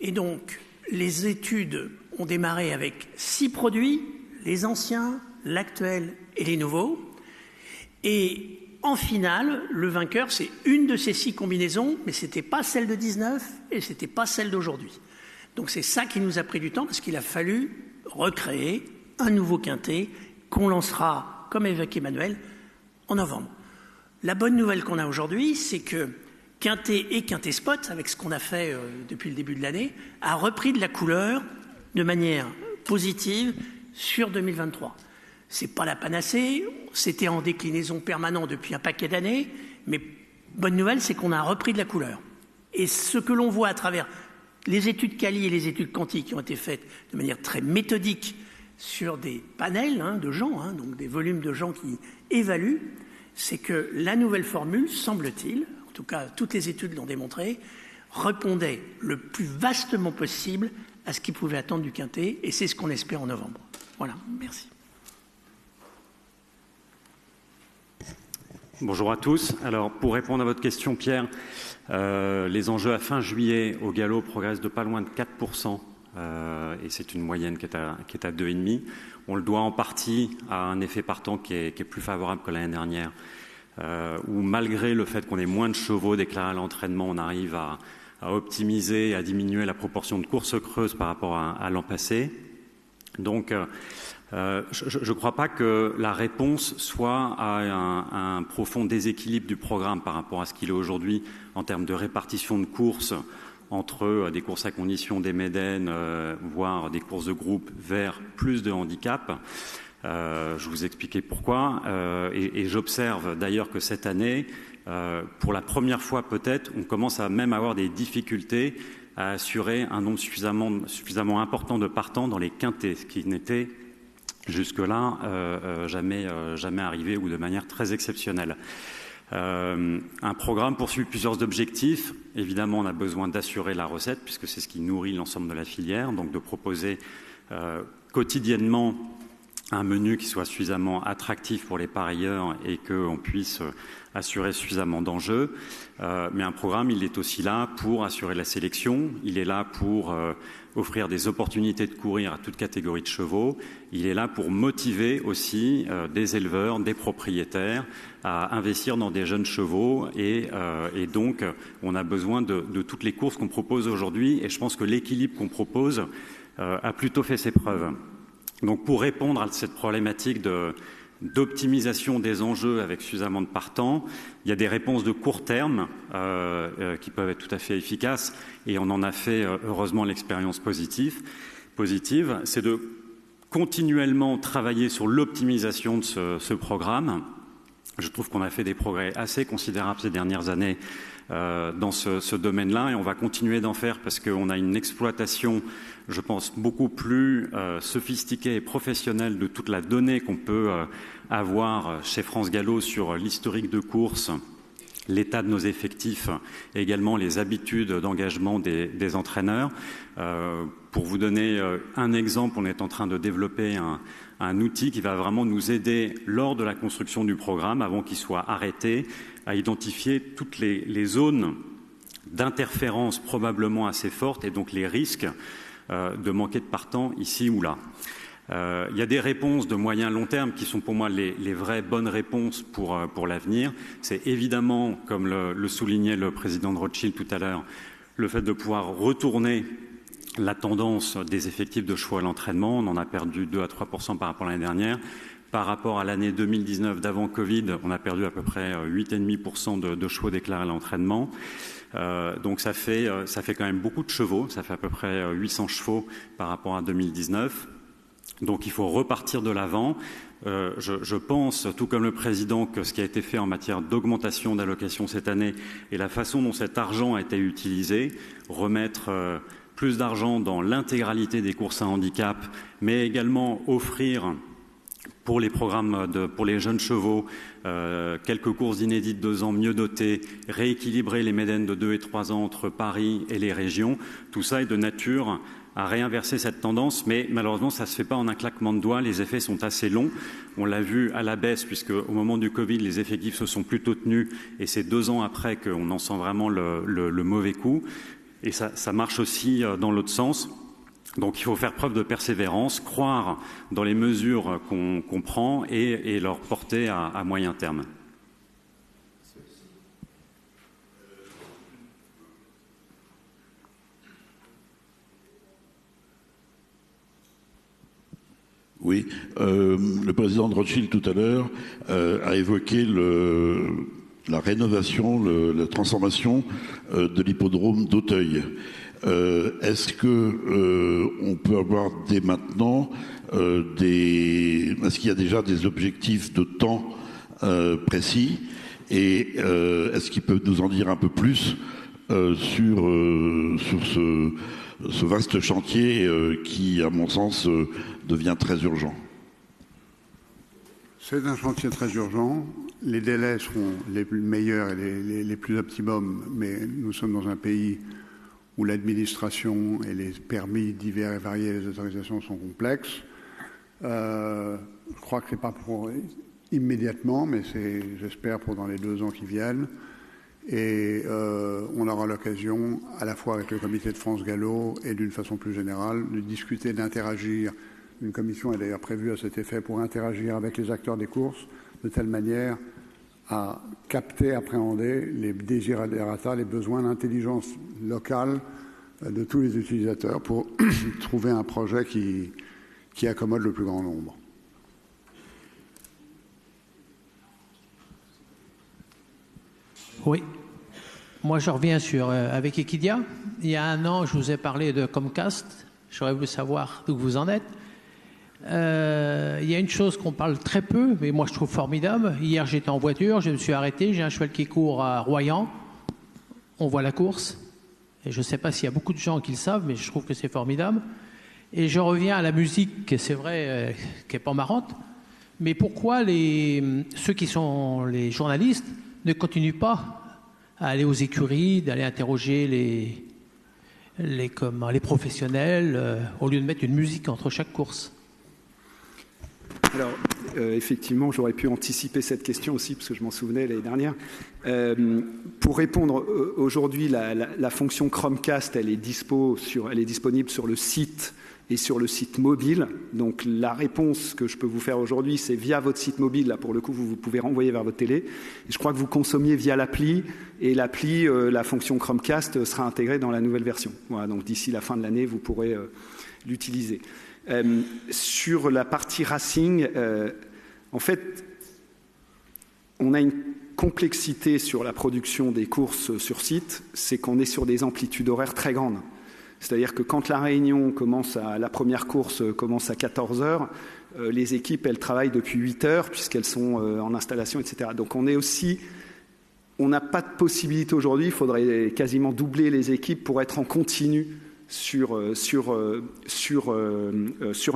Et donc, les études ont démarré avec 6 produits, les anciens, l'actuel et les nouveaux. Et en finale, le vainqueur, c'est une de ces 6 combinaisons, mais ce n'était pas celle de 19 et ce n'était pas celle d'aujourd'hui. Donc c'est ça qui nous a pris du temps, parce qu'il a fallu recréer un nouveau quintet qu'on lancera, comme évoqué Emmanuel, en novembre. La bonne nouvelle qu'on a aujourd'hui, c'est que quintet et quintet spot, avec ce qu'on a fait depuis le début de l'année, a repris de la couleur de manière positive sur 2023. Ce n'est pas la panacée, c'était en déclinaison permanente depuis un paquet d'années, mais bonne nouvelle, c'est qu'on a repris de la couleur. Et ce que l'on voit à travers les études quali et les études quanti qui ont été faites de manière très méthodique sur des panels de gens, donc des volumes de gens qui évaluent, c'est que la nouvelle formule, semble-t-il, en tout cas toutes les études l'ont démontré, répondait le plus vastement possible à ce qu'ils pouvaient attendre du quintet, et c'est ce qu'on espère en novembre. Voilà, merci. Bonjour à tous. Alors, pour répondre à votre question, Pierre, les enjeux à fin juillet au galop progressent de pas loin de 4%, et c'est une moyenne qui est à 2,5%. On le doit en partie à un effet partant qui est plus favorable que l'année dernière, où malgré le fait qu'on ait moins de chevaux déclarés à l'entraînement, on arrive à optimiser, à diminuer la proportion de courses creuses par rapport à l'an passé. Donc, je ne crois pas que la réponse soit à un profond déséquilibre du programme par rapport à ce qu'il est aujourd'hui en termes de répartition de courses entre des courses à conditions, des médaines, voire des courses de groupe vers plus de handicap. Je vous expliquais pourquoi. Et j'observe d'ailleurs que cette année, pour la première fois peut-être, on commence à même avoir des difficultés à assurer un nombre suffisamment important de partants dans les quintets, ce qui n'était jusque-là jamais arrivé ou de manière très exceptionnelle. Un programme poursuit plusieurs objectifs. Évidemment, on a besoin d'assurer la recette, puisque c'est ce qui nourrit l'ensemble de la filière, donc de proposer quotidiennement un menu qui soit suffisamment attractif pour les parieurs et qu'on puisse assurer suffisamment d'enjeux. Mais un programme, il est aussi là pour assurer la sélection, il est là pour offrir des opportunités de courir à toute catégorie de chevaux, il est là pour motiver aussi des éleveurs, des propriétaires à investir dans des jeunes chevaux et donc on a besoin de toutes les courses qu'on propose aujourd'hui et je pense que l'équilibre qu'on propose a plutôt fait ses preuves. Donc pour répondre à cette problématique d'optimisation des enjeux avec suffisamment de partants, il y a des réponses de court terme qui peuvent être tout à fait efficaces et on en a fait heureusement l'expérience positive, c'est de continuellement travailler sur l'optimisation de ce programme. Je trouve qu'on a fait des progrès assez considérables ces dernières années dans ce domaine-là et on va continuer d'en faire parce qu'on a une exploitation, je pense, beaucoup plus sophistiquée et professionnelle de toute la donnée qu'on peut avoir chez France Gallo sur l'historique de course, l'état de nos effectifs et également les habitudes d'engagement des entraîneurs. Pour vous donner un exemple, on est en train de développer un outil qui va vraiment nous aider lors de la construction du programme, avant qu'il soit arrêté, à identifier toutes les zones d'interférence probablement assez fortes et donc les risques de manquer de partants ici ou là. Il y a des réponses de moyen long terme qui sont pour moi les vraies bonnes réponses pour l'avenir. C'est évidemment, comme le soulignait le président de Rothschild tout à l'heure, le fait de pouvoir retourner la tendance des effectifs de chevaux à l'entraînement. On en a perdu 2 à 3% par rapport à l'année dernière. Par rapport à l'année 2019 d'avant Covid, on a perdu à peu près 8,5% de chevaux déclarés à l'entraînement. Donc ça fait quand même beaucoup de chevaux, ça fait à peu près 800 chevaux par rapport à 2019. Donc il faut repartir de l'avant. Je pense, tout comme le président, que ce qui a été fait en matière d'augmentation d'allocation cette année et la façon dont cet argent a été utilisé, remettre plus d'argent dans l'intégralité des courses à handicap, mais également offrir pour les programmes pour les jeunes chevaux, quelques courses inédites de 2 ans mieux dotées, rééquilibrer les médènes de 2 et 3 ans entre Paris et les régions. Tout ça est de nature à réinverser cette tendance, mais malheureusement, ça ne se fait pas en un claquement de doigts. Les effets sont assez longs. On l'a vu à la baisse, puisque au moment du Covid, les effectifs se sont plutôt tenus, et c'est 2 ans après qu'on en sent vraiment le mauvais coup. Et ça marche aussi dans l'autre sens. Donc il faut faire preuve de persévérance, croire dans les mesures qu'on prend et leur porter à moyen terme. Oui, le président de Rothschild tout à l'heure a évoqué la rénovation, la transformation de l'hippodrome d'Auteuil. Est-ce que on peut avoir dès maintenant est-ce qu'il y a déjà des objectifs de temps précis, et est-ce qu'il peut nous en dire un peu plus sur ce vaste chantier qui, à mon sens, devient très urgent? C'est un chantier très urgent. Les délais seront les meilleurs et les plus optimums, mais nous sommes dans un pays où l'administration et les permis divers et variés, les autorisations sont complexes. Je crois que ce n'est pas pour immédiatement, mais c'est, j'espère, pour dans les 2 ans qui viennent. Et on aura l'occasion, à la fois avec le comité de France Gallo et d'une façon plus générale, de discuter, d'interagir. Une commission est d'ailleurs prévue à cet effet pour interagir avec les acteurs des courses, de telle manière à capter, appréhender les desiderata, les besoins, l'intelligence locale de tous les utilisateurs pour trouver un projet qui accommode le plus grand nombre. Oui. Moi, je reviens avec Equidia. Il y a 1 an, je vous ai parlé de Comcast. J'aurais voulu savoir d'où vous en êtes. Il y a une chose qu'on parle très peu, mais moi je trouve formidable. Hier, j'étais en voiture, je me suis arrêté, j'ai un cheval qui court à Royan. On voit la course. Et je ne sais pas s'il y a beaucoup de gens qui le savent, mais je trouve que c'est formidable. Et je reviens à la musique, c'est vrai, qui n'est pas marrante. Mais pourquoi ceux qui sont les journalistes ne continuent pas à aller aux écuries, d'aller interroger les professionnels, au lieu de mettre une musique entre chaque course? Alors, effectivement, j'aurais pu anticiper cette question aussi, parce que je m'en souvenais l'année dernière. Pour répondre, aujourd'hui, la fonction Chromecast, elle est disponible sur le site et sur le site mobile. Donc, la réponse que je peux vous faire aujourd'hui, c'est via votre site mobile. Là, pour le coup, vous pouvez renvoyer vers votre télé. Et je crois que vous consommiez via l'appli. Et l'appli, la fonction Chromecast sera intégrée dans la nouvelle version. Voilà, donc d'ici la fin de l'année, vous pourrez l'utiliser. Sur la partie racing, en fait, on a une complexité sur la production des courses sur site, c'est qu'on est sur des amplitudes horaires très grandes. C'est-à-dire que quand la réunion la première course commence à 14h, les équipes, elles travaillent depuis 8h puisqu'elles sont en installation, etc. Donc on n'a pas de possibilité aujourd'hui, il faudrait quasiment doubler les équipes pour être en continu sur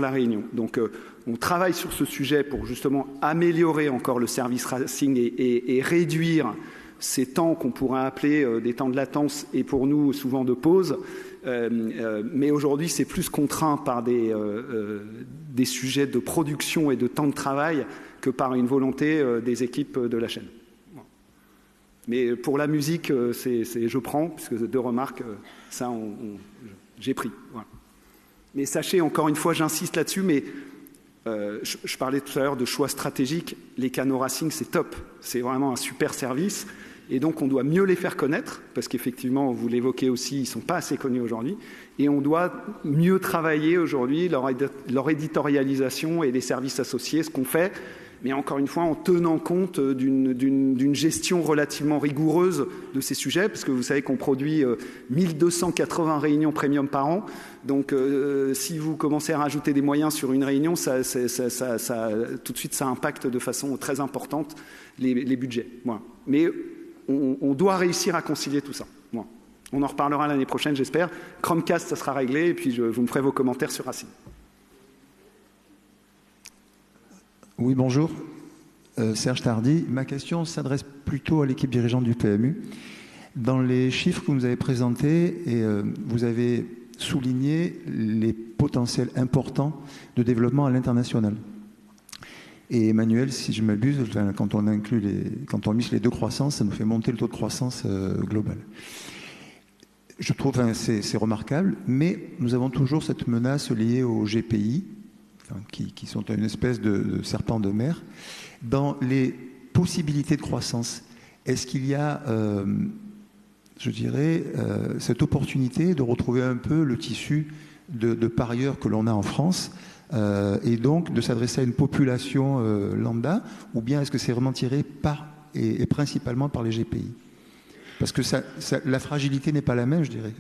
la réunion. Donc on travaille sur ce sujet pour justement améliorer encore le service racing et réduire ces temps qu'on pourrait appeler des temps de latence et pour nous souvent de pause. Mais aujourd'hui, c'est plus contraint par des sujets de production et de temps de travail que par une volonté des équipes de la chaîne. Mais pour la musique, je prends, puisque 2 remarques, ça, j'ai pris. Voilà. Mais sachez, encore une fois, j'insiste là-dessus, mais Je parlais tout à l'heure de choix stratégiques. Les canaux Racing, c'est top. C'est vraiment un super service. Et donc, on doit mieux les faire connaître, parce qu'effectivement, vous l'évoquez aussi, ils ne sont pas assez connus aujourd'hui. Et on doit mieux travailler aujourd'hui leur éditorialisation et les services associés, ce qu'on fait, mais encore une fois, en tenant compte d'une gestion relativement rigoureuse de ces sujets, parce que vous savez qu'on produit 1280 réunions premium par an. Donc, si vous commencez à rajouter des moyens sur une réunion, tout de suite, ça impacte de façon très importante les budgets. Voilà. Mais on doit réussir à concilier tout ça. Voilà. On en reparlera l'année prochaine, j'espère. Chromecast, ça sera réglé, et puis vous me ferez vos commentaires sur Racing. Oui, bonjour. Serge Tardy. Ma question s'adresse plutôt à l'équipe dirigeante du PMU. Dans les chiffres que vous nous avez présentés, vous avez souligné les potentiels importants de développement à l'international. Et Emmanuel, si je m'abuse, quand on mise les deux croissances, ça nous fait monter le taux de croissance global. Je trouve que c'est remarquable, mais nous avons toujours cette menace liée au GPI, qui sont une espèce de serpent de mer. Dans les possibilités de croissance, est-ce qu'il y a, je dirais, cette opportunité de retrouver un peu le tissu de parieurs que l'on a en France, et donc de s'adresser à une population lambda, ou bien est-ce que c'est vraiment tiré par et principalement par les GPI? Parce que la fragilité n'est pas la même, je dirais.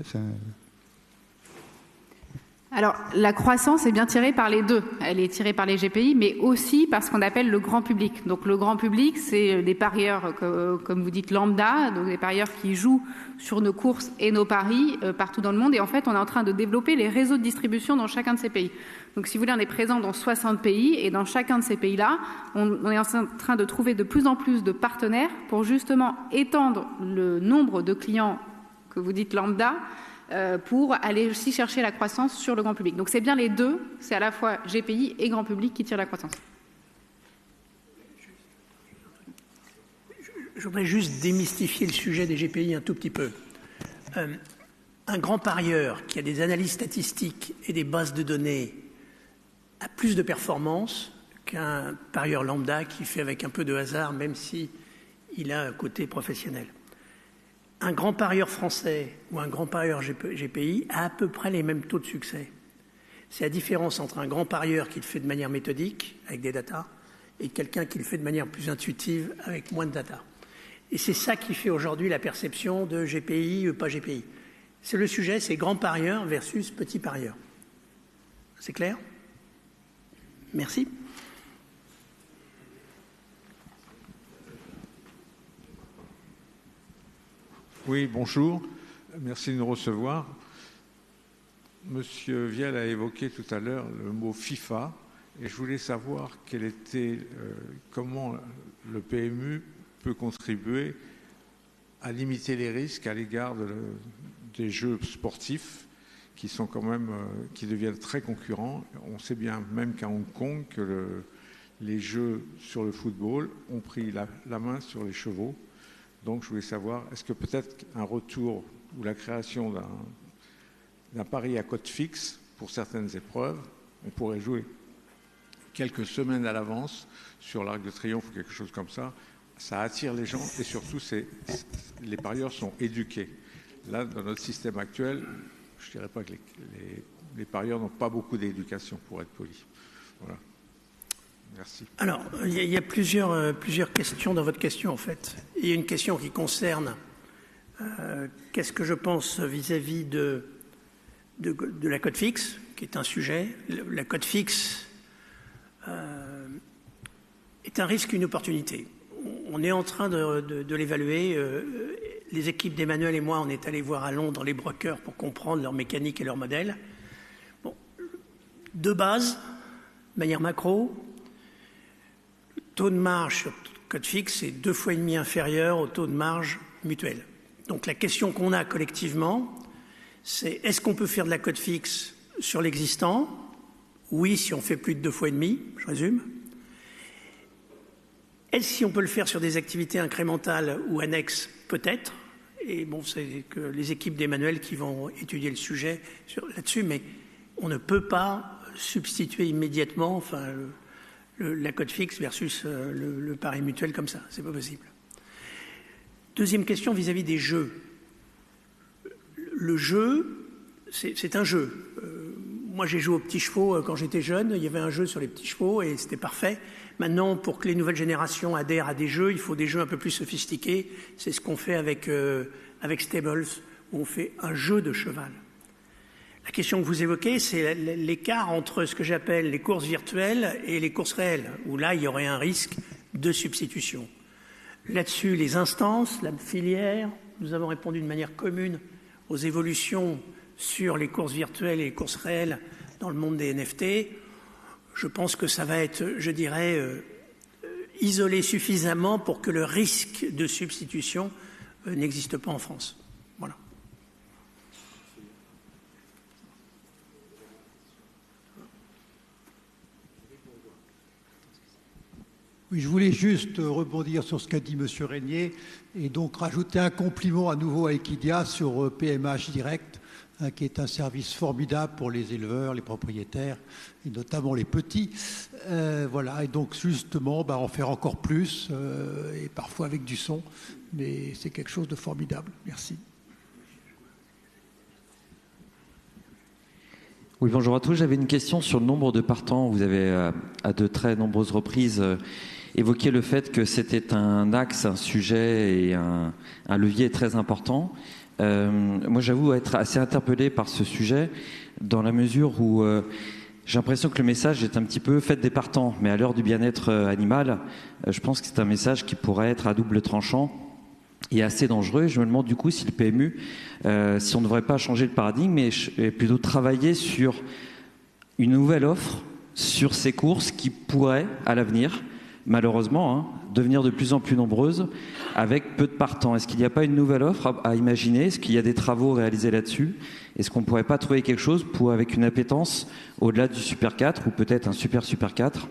Alors, la croissance est bien tirée par les deux. Elle est tirée par les GPI, mais aussi par ce qu'on appelle le grand public. Donc, le grand public, c'est des parieurs, comme vous dites, lambda, donc des parieurs qui jouent sur nos courses et nos paris partout dans le monde. Et en fait, on est en train de développer les réseaux de distribution dans chacun de ces pays. Donc, si vous voulez, on est présent dans 60 pays, et dans chacun de ces pays-là, on est en train de trouver de plus en plus de partenaires pour justement étendre le nombre de clients que vous dites lambda, pour aller aussi chercher la croissance sur le grand public. Donc c'est bien les deux, c'est à la fois GPI et grand public qui tirent la croissance. Je voudrais juste démystifier le sujet des GPI un tout petit peu. Un grand parieur qui a des analyses statistiques et des bases de données a plus de performance qu'un parieur lambda qui fait avec un peu de hasard, même s'il a un côté professionnel. Un grand parieur français ou un grand parieur GPI a à peu près les mêmes taux de succès. C'est la différence entre un grand parieur qui le fait de manière méthodique, avec des datas, et quelqu'un qui le fait de manière plus intuitive, avec moins de data. Et c'est ça qui fait aujourd'hui la perception de GPI ou pas GPI. C'est le sujet, c'est grand parieur versus petit parieur. C'est clair? Merci. Oui, bonjour. Merci de nous recevoir. Monsieur Vielle a évoqué tout à l'heure le mot FIFA et je voulais savoir comment le PMU peut contribuer à limiter les risques à l'égard des jeux sportifs qui sont quand même qui deviennent très concurrents. On sait bien même qu'à Hong Kong que les jeux sur le football ont pris la main sur les chevaux. Donc, je voulais savoir, est-ce que peut-être un retour ou la création d'un pari à cote fixe pour certaines épreuves, on pourrait jouer quelques semaines à l'avance sur l'Arc de Triomphe ou quelque chose comme ça, ça attire les gens et surtout, les parieurs sont éduqués. Là, dans notre système actuel, je ne dirais pas que les parieurs n'ont pas beaucoup d'éducation, pour être poli. Voilà. Merci. Alors, il y a plusieurs questions dans votre question, en fait. Il y a une question qui concerne qu'est-ce que je pense vis-à-vis de la cote fixe, qui est un sujet. La cote fixe est un risque, une opportunité. On est en train de l'évaluer. Les équipes d'Emmanuel et moi, on est allés voir à Londres les brokers pour comprendre leur mécanique et leur modèle. Bon, de base, de manière macro, taux de marge sur code fixe est 2,5 fois inférieur au taux de marge mutuel. Donc la question qu'on a collectivement, c'est est-ce qu'on peut faire de la cote fixe sur l'existant? Oui, si on fait plus de 2,5 fois, je résume. Est-ce si on peut le faire sur des activités incrémentales ou annexes? Peut-être. Et bon, c'est que les équipes d'Emmanuel qui vont étudier le sujet là-dessus, mais on ne peut pas substituer immédiatement la cote fixe versus le pari mutuel comme ça. C'est pas possible. Deuxième question vis-à-vis des jeux. Le jeu, c'est un jeu. Moi, j'ai joué aux petits chevaux quand j'étais jeune. Il y avait un jeu sur les petits chevaux et c'était parfait. Maintenant, pour que les nouvelles générations adhèrent à des jeux, il faut des jeux un peu plus sophistiqués. C'est ce qu'on fait avec Stables, où on fait un jeu de cheval. La question que vous évoquez, c'est l'écart entre ce que j'appelle les courses virtuelles et les courses réelles, où là, il y aurait un risque de substitution. Là-dessus, les instances, la filière, nous avons répondu de manière commune aux évolutions sur les courses virtuelles et les courses réelles dans le monde des NFT. Je pense que ça va être, je dirais, isolé suffisamment pour que le risque de substitution n'existe pas en France. Voilà. Oui, je voulais juste rebondir sur ce qu'a dit M. Régnier et donc rajouter un compliment à nouveau à Equidia sur PMH Direct, qui est un service formidable pour les éleveurs, les propriétaires, et notamment les petits. Voilà, et donc justement, en faire encore plus, et parfois avec du son, mais c'est quelque chose de formidable. Merci. Oui, bonjour à tous. J'avais une question sur le nombre de partants. Vous avez, à de très nombreuses reprises, évoqué le fait que c'était un axe, un sujet et un levier très important. Moi, j'avoue être assez interpellé par ce sujet dans la mesure où j'ai l'impression que le message est un petit peu faites des partants, mais à l'heure du bien-être animal, je pense que c'est un message qui pourrait être à double tranchant et assez dangereux. Je me demande du coup si le PMU, si on ne devrait pas changer le paradigme, mais plutôt travailler sur une nouvelle offre sur ces courses qui pourraient, à l'avenir, malheureusement, devenir de plus en plus nombreuses avec peu de partants. Est-ce qu'il n'y a pas une nouvelle offre à imaginer? Est-ce qu'il y a des travaux réalisés là-dessus? Est-ce qu'on ne pourrait pas trouver quelque chose avec une appétence au-delà du Super 4 ou peut-être un Super 4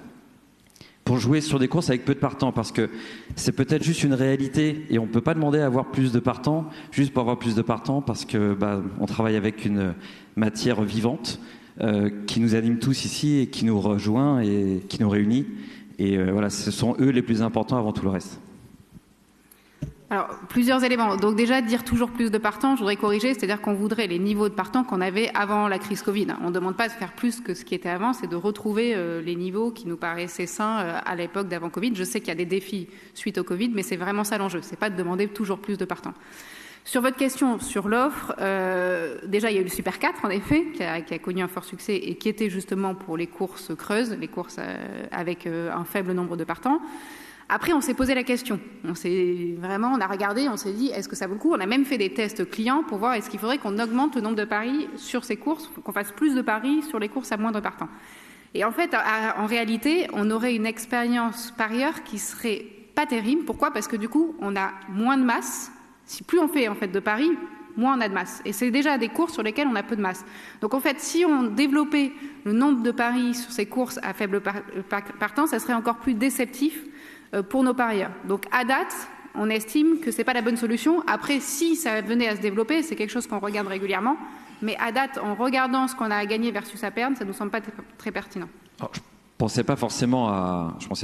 pour jouer sur des courses avec peu de partants? Parce que c'est peut-être juste une réalité et on ne peut pas demander à avoir plus de partants juste pour avoir plus de partants parce que on travaille avec une matière vivante qui nous anime tous ici et qui nous rejoint et qui nous réunit. Et voilà, ce sont eux les plus importants avant tout le reste. Alors, plusieurs éléments. Donc déjà, dire toujours plus de partants, je voudrais corriger, c'est-à-dire qu'on voudrait les niveaux de partants qu'on avait avant la crise Covid. On ne demande pas de faire plus que ce qui était avant, c'est de retrouver les niveaux qui nous paraissaient sains à l'époque d'avant Covid. Je sais qu'il y a des défis suite au Covid, mais c'est vraiment ça l'enjeu, c'est pas de demander toujours plus de partants. Sur votre question sur l'offre, déjà il y a eu le Super 4 en effet, qui a connu un fort succès et qui était justement pour les courses creuses, les courses avec un faible nombre de partants. Après, on s'est posé la question. On a regardé, on s'est dit, est-ce que ça vaut le coup? On a même fait des tests clients pour voir est-ce qu'il faudrait qu'on augmente le nombre de paris sur ces courses, qu'on fasse plus de paris sur les courses à moindre partants. Et en fait, en réalité, on aurait une expérience parieur qui serait pas terrible. Pourquoi? Parce que du coup, on a moins de masse. Si plus on fait en fait de paris, moins on a de masse. Et c'est déjà des courses sur lesquelles on a peu de masse. Donc en fait, si on développait le nombre de paris sur ces courses à faible partant, ça serait encore plus déceptif pour nos parieurs. Donc à date, on estime que c'est pas la bonne solution. Après, si ça venait à se développer, c'est quelque chose qu'on regarde régulièrement. Mais à date, en regardant ce qu'on a à gagner versus à perdre, ça ne nous semble pas très pertinent. Alors, je pensais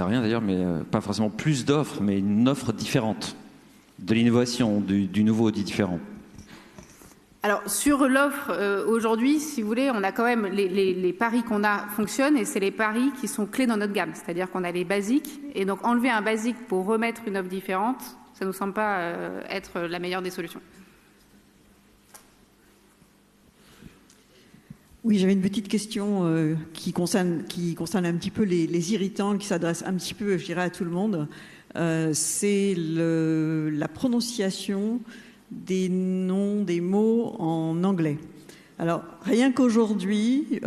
à rien d'ailleurs, mais pas forcément plus d'offres, mais une offre différente, de l'innovation, du nouveau, du différent. Alors sur l'offre, aujourd'hui, si vous voulez, on a quand même les paris qu'on a fonctionnent et c'est les paris qui sont clés dans notre gamme. C'est-à-dire qu'on a les basiques et donc enlever un basique pour remettre une offre différente, ça ne nous semble pas être la meilleure des solutions. Oui, j'avais une petite question qui concerne un petit peu les irritants, qui s'adresse un petit peu, je dirais, à tout le monde. C'est la prononciation des noms, des mots en anglais. Alors, rien qu'aujourd'hui,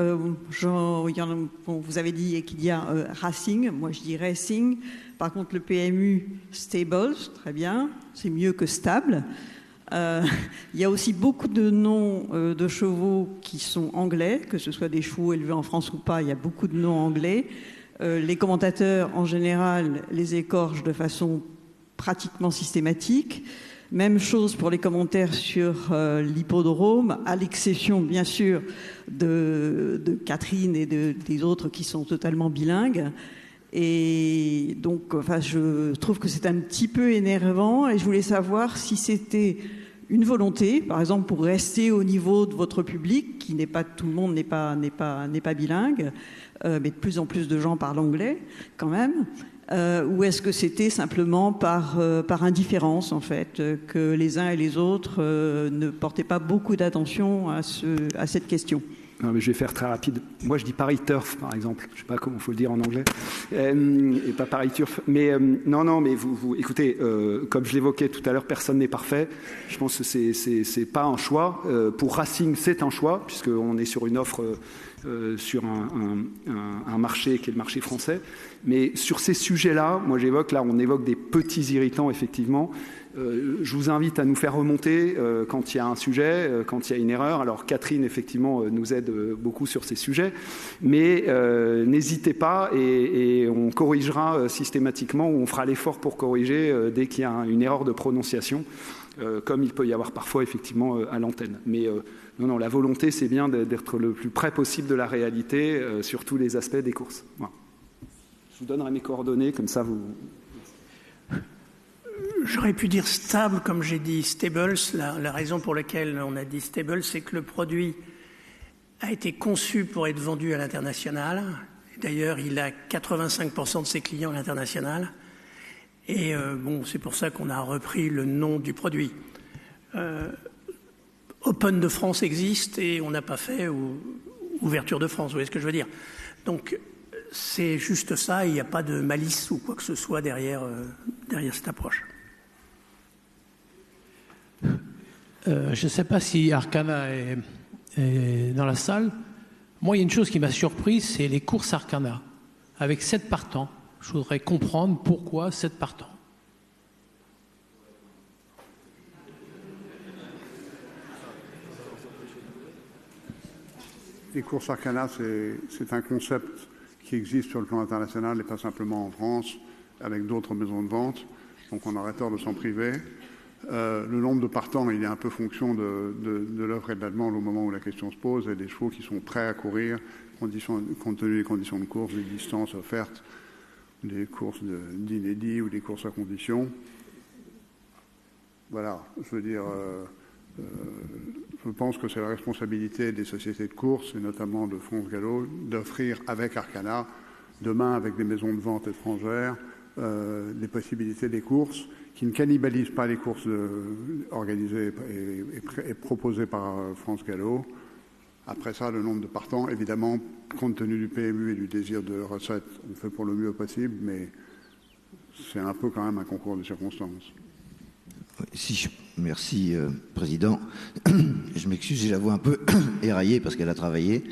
vous avez dit qu'il y a Racing, moi je dis Racing. Par contre, le PMU, Stables, très bien, c'est mieux que Stable. Il y a aussi beaucoup de noms de chevaux qui sont anglais, que ce soit des chevaux élevés en France ou pas, il y a beaucoup de noms anglais. Les commentateurs, en général, les écorchent de façon pratiquement systématique. Même chose pour les commentaires sur l'hippodrome, à l'exception bien sûr de Catherine et des autres qui sont totalement bilingues. Et donc, enfin, je trouve que c'est un petit peu énervant et je voulais savoir si c'était une volonté, par exemple, pour rester au niveau de votre public, qui n'est pas tout le monde n'est pas bilingue, mais de plus en plus de gens parlent anglais quand même. Ou est-ce que c'était simplement par indifférence, en fait, que les uns et les autres ne portaient pas beaucoup d'attention à cette question? Non, mais je vais faire très rapide. Moi, je dis Paris Turf, par exemple. Je ne sais pas comment il faut le dire en anglais. Et pas Paris Turf. Mais non, mais vous écoutez, comme je l'évoquais tout à l'heure, personne n'est parfait. Je pense que c'est pas un choix. Pour Racing, c'est un choix, puisqu'on est sur une offre, sur un marché qui est le marché français. Mais sur ces sujets-là, moi on évoque des petits irritants, effectivement. Je vous invite à nous faire remonter quand il y a un sujet, quand il y a une erreur. Alors Catherine, effectivement, nous aide beaucoup sur ces sujets, mais n'hésitez pas et on corrigera systématiquement ou on fera l'effort pour corriger dès qu'il y a une erreur de prononciation, comme il peut y avoir parfois, effectivement, à l'antenne. Mais non, la volonté, c'est bien d'être le plus près possible de la réalité sur tous les aspects des courses. Voilà. Je vous donnerai mes coordonnées, comme ça vous... J'aurais pu dire stable, comme j'ai dit stables. La raison pour laquelle on a dit stable, c'est que le produit a été conçu pour être vendu à l'international. D'ailleurs, il a 85% de ses clients à l'international. Et c'est pour ça qu'on a repris le nom du produit. Open de France existe et on n'a pas fait ouverture de France. Vous voyez ce que je veux dire? Donc, c'est juste ça. Il n'y a pas de malice ou quoi que ce soit derrière cette approche. Je ne sais pas si Arcana est dans la salle. Moi, il y a une chose qui m'a surpris, c'est les courses Arcana. Avec 7 partants, je voudrais comprendre pourquoi 7 partants. Les courses Arcana, c'est un concept qui existe sur le plan international et pas simplement en France, avec d'autres maisons de vente. Donc on aurait tort de s'en priver. Le nombre de partants, il est un peu fonction de l'offre et de la demande au moment où la question se pose, et des chevaux qui sont prêts à courir, compte tenu des conditions de course, des distances offertes, des courses d'inédits ou des courses à conditions. Voilà, je veux dire, je pense que c'est la responsabilité des sociétés de course, et notamment de France Gallo, d'offrir avec Arcana, demain avec des maisons de vente étrangères, les possibilités des courses qui ne cannibalisent pas les courses organisées et proposées par France Gallo. Après ça, le nombre de partants, évidemment, compte tenu du PMU et du désir de recette, on fait pour le mieux possible, mais c'est un peu quand même un concours de circonstances. Merci, Président. Je m'excuse, j'ai la voix un peu éraillée parce qu'elle a travaillé.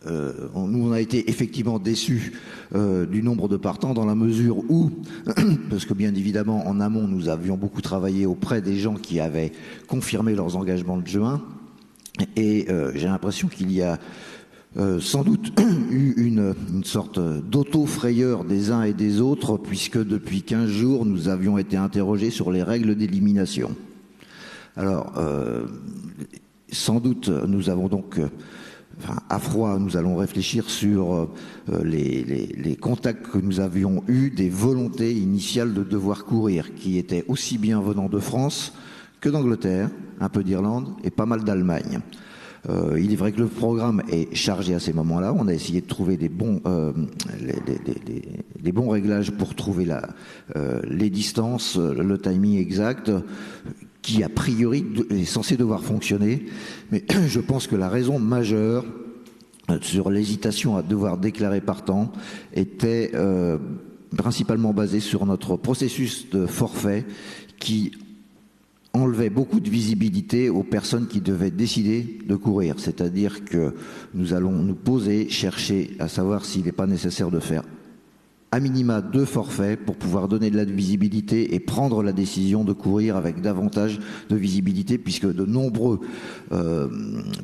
Nous, on a été effectivement déçus du nombre de partants dans la mesure où, parce que bien évidemment, en amont, nous avions beaucoup travaillé auprès des gens qui avaient confirmé leurs engagements de juin. Et j'ai l'impression qu'il y a sans doute eu une sorte d'auto-frayeur des uns et des autres, puisque depuis 15 jours, nous avions été interrogés sur les règles d'élimination. Alors, sans doute, nous avons donc... à froid, nous allons réfléchir sur les contacts que nous avions eus, des volontés initiales de devoir courir, qui étaient aussi bien venant de France que d'Angleterre, un peu d'Irlande et pas mal d'Allemagne. Il est vrai que le programme est chargé à ces moments-là. On a essayé de trouver des bons réglages pour trouver les distances, le timing exact, qui a priori est censé devoir fonctionner. Mais je pense que la raison majeure sur l'hésitation à devoir déclarer partant était principalement basée sur notre processus de forfait qui enlevait beaucoup de visibilité aux personnes qui devaient décider de courir. C'est-à-dire que nous allons nous poser, chercher à savoir s'il n'est pas nécessaire de faire à minima 2 forfaits pour pouvoir donner de la visibilité et prendre la décision de courir avec davantage de visibilité, puisque de nombreux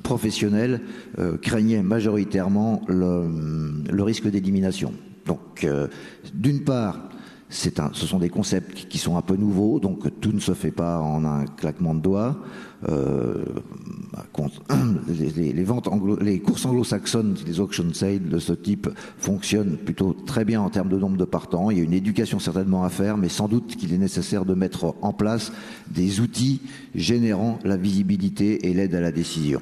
professionnels craignaient majoritairement le risque d'élimination. Donc, d'une part, ce sont des concepts qui sont un peu nouveaux, donc tout ne se fait pas en un claquement de doigts. Les courses anglo-saxonnes, les auction sales de ce type fonctionnent plutôt très bien en termes de nombre de partants. Il y a une éducation certainement à faire, mais sans doute qu'il est nécessaire de mettre en place des outils générant la visibilité et l'aide à la décision.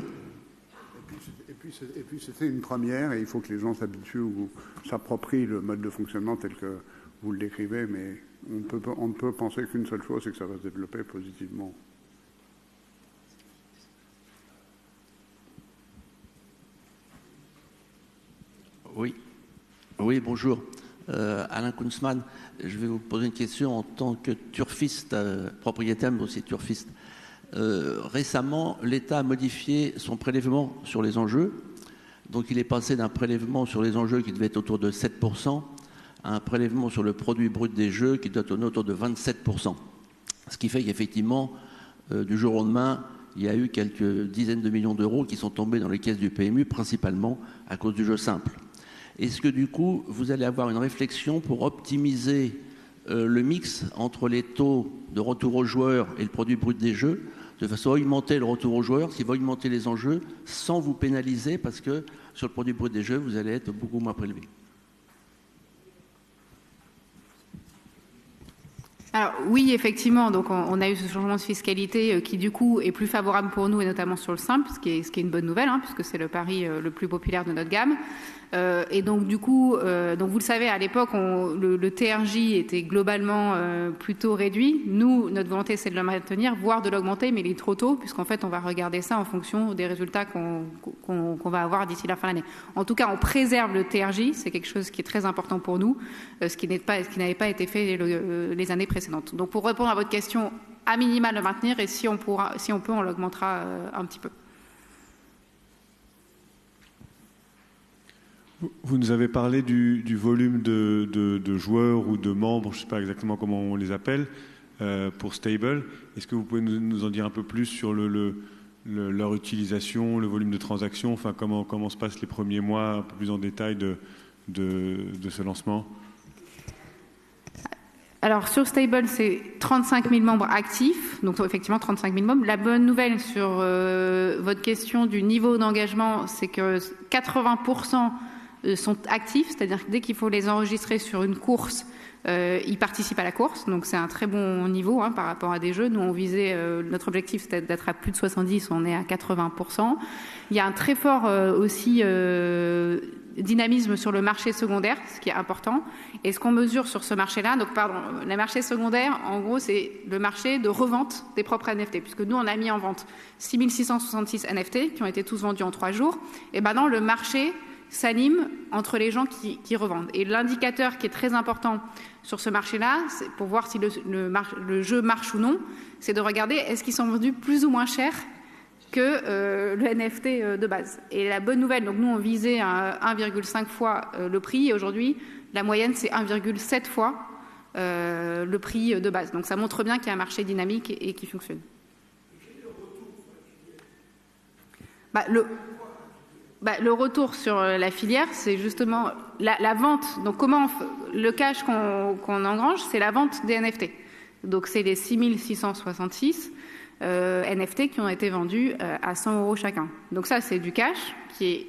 Et puis c'était une première, et il faut que les gens s'habituent ou s'approprient le mode de fonctionnement tel que vous le décrivez, mais on ne peut penser qu'une seule chose, c'est que ça va se développer positivement. Oui, bonjour. Alain Kunzmann, je vais vous poser une question en tant que turfiste, propriétaire, mais aussi turfiste. Récemment, l'État a modifié son prélèvement sur les enjeux. Donc il est passé d'un prélèvement sur les enjeux qui devait être autour de 7% à un prélèvement sur le produit brut des jeux qui doit tourner autour de 27%. Ce qui fait qu'effectivement, du jour au lendemain, il y a eu quelques dizaines de millions d'euros qui sont tombés dans les caisses du PMU, principalement à cause du jeu simple. Est-ce que du coup, vous allez avoir une réflexion pour optimiser le mix entre les taux de retour aux joueurs et le produit brut des jeux, de façon à augmenter le retour aux joueurs, ce qui va augmenter les enjeux sans vous pénaliser, parce que sur le produit brut des jeux, vous allez être beaucoup moins prélevé? Alors oui, effectivement, donc on a eu ce changement de fiscalité qui du coup est plus favorable pour nous et notamment sur le simple, ce qui est une bonne nouvelle, puisque c'est le pari le plus populaire de notre gamme. Et donc du coup, donc vous le savez, à l'époque, le TRJ était globalement plutôt réduit. Nous, notre volonté, c'est de le maintenir, voire de l'augmenter, mais il est trop tôt, puisqu'en fait, on va regarder ça en fonction des résultats qu'on va avoir d'ici la fin de l'année. En tout cas, on préserve le TRJ, c'est quelque chose qui est très important pour nous, ce qui n'avait pas été fait les années précédentes. Donc pour répondre à votre question, à minima le maintenir, et si on peut, on l'augmentera un petit peu. Vous nous avez parlé du volume de joueurs ou de membres, je ne sais pas exactement comment on les appelle, pour Stable. Est-ce que vous pouvez nous en dire un peu plus sur leur utilisation, le volume de transactions, enfin comment se passent les premiers mois, un peu plus en détail de ce lancement? Alors sur Stable, c'est 35 000 membres actifs, donc effectivement 35 000 membres. La bonne nouvelle sur votre question du niveau d'engagement, c'est que 80% sont actifs, c'est-à-dire que dès qu'il faut les enregistrer sur une course, ils participent à la course, donc c'est un très bon niveau par rapport à des jeux. Nous, on visait, notre objectif c'était d'être à plus de 70, on est à 80%. Il y a un très fort aussi dynamisme sur le marché secondaire, ce qui est important. Et ce qu'on mesure sur ce marché-là, donc pardon, le marché secondaire, en gros, c'est le marché de revente des propres NFT, puisque nous, on a mis en vente 6666 NFT qui ont été tous vendus en 3 jours. Et maintenant, le marché s'anime entre les gens qui revendent. Et l'indicateur qui est très important sur ce marché-là, c'est pour voir si le jeu marche ou non, c'est de regarder est-ce qu'ils sont vendus plus ou moins cher que le NFT de base. Et la bonne nouvelle, donc nous on visait à 1,5 fois le prix, et aujourd'hui la moyenne c'est 1,7 fois le prix de base. Donc ça montre bien qu'il y a un marché dynamique et qui fonctionne. Le retour sur la filière, c'est justement la vente. Donc comment le cash qu'on engrange, c'est la vente des NFT. Donc c'est les 6666 NFT qui ont été vendus à 100 € chacun. Donc ça, c'est du cash qui est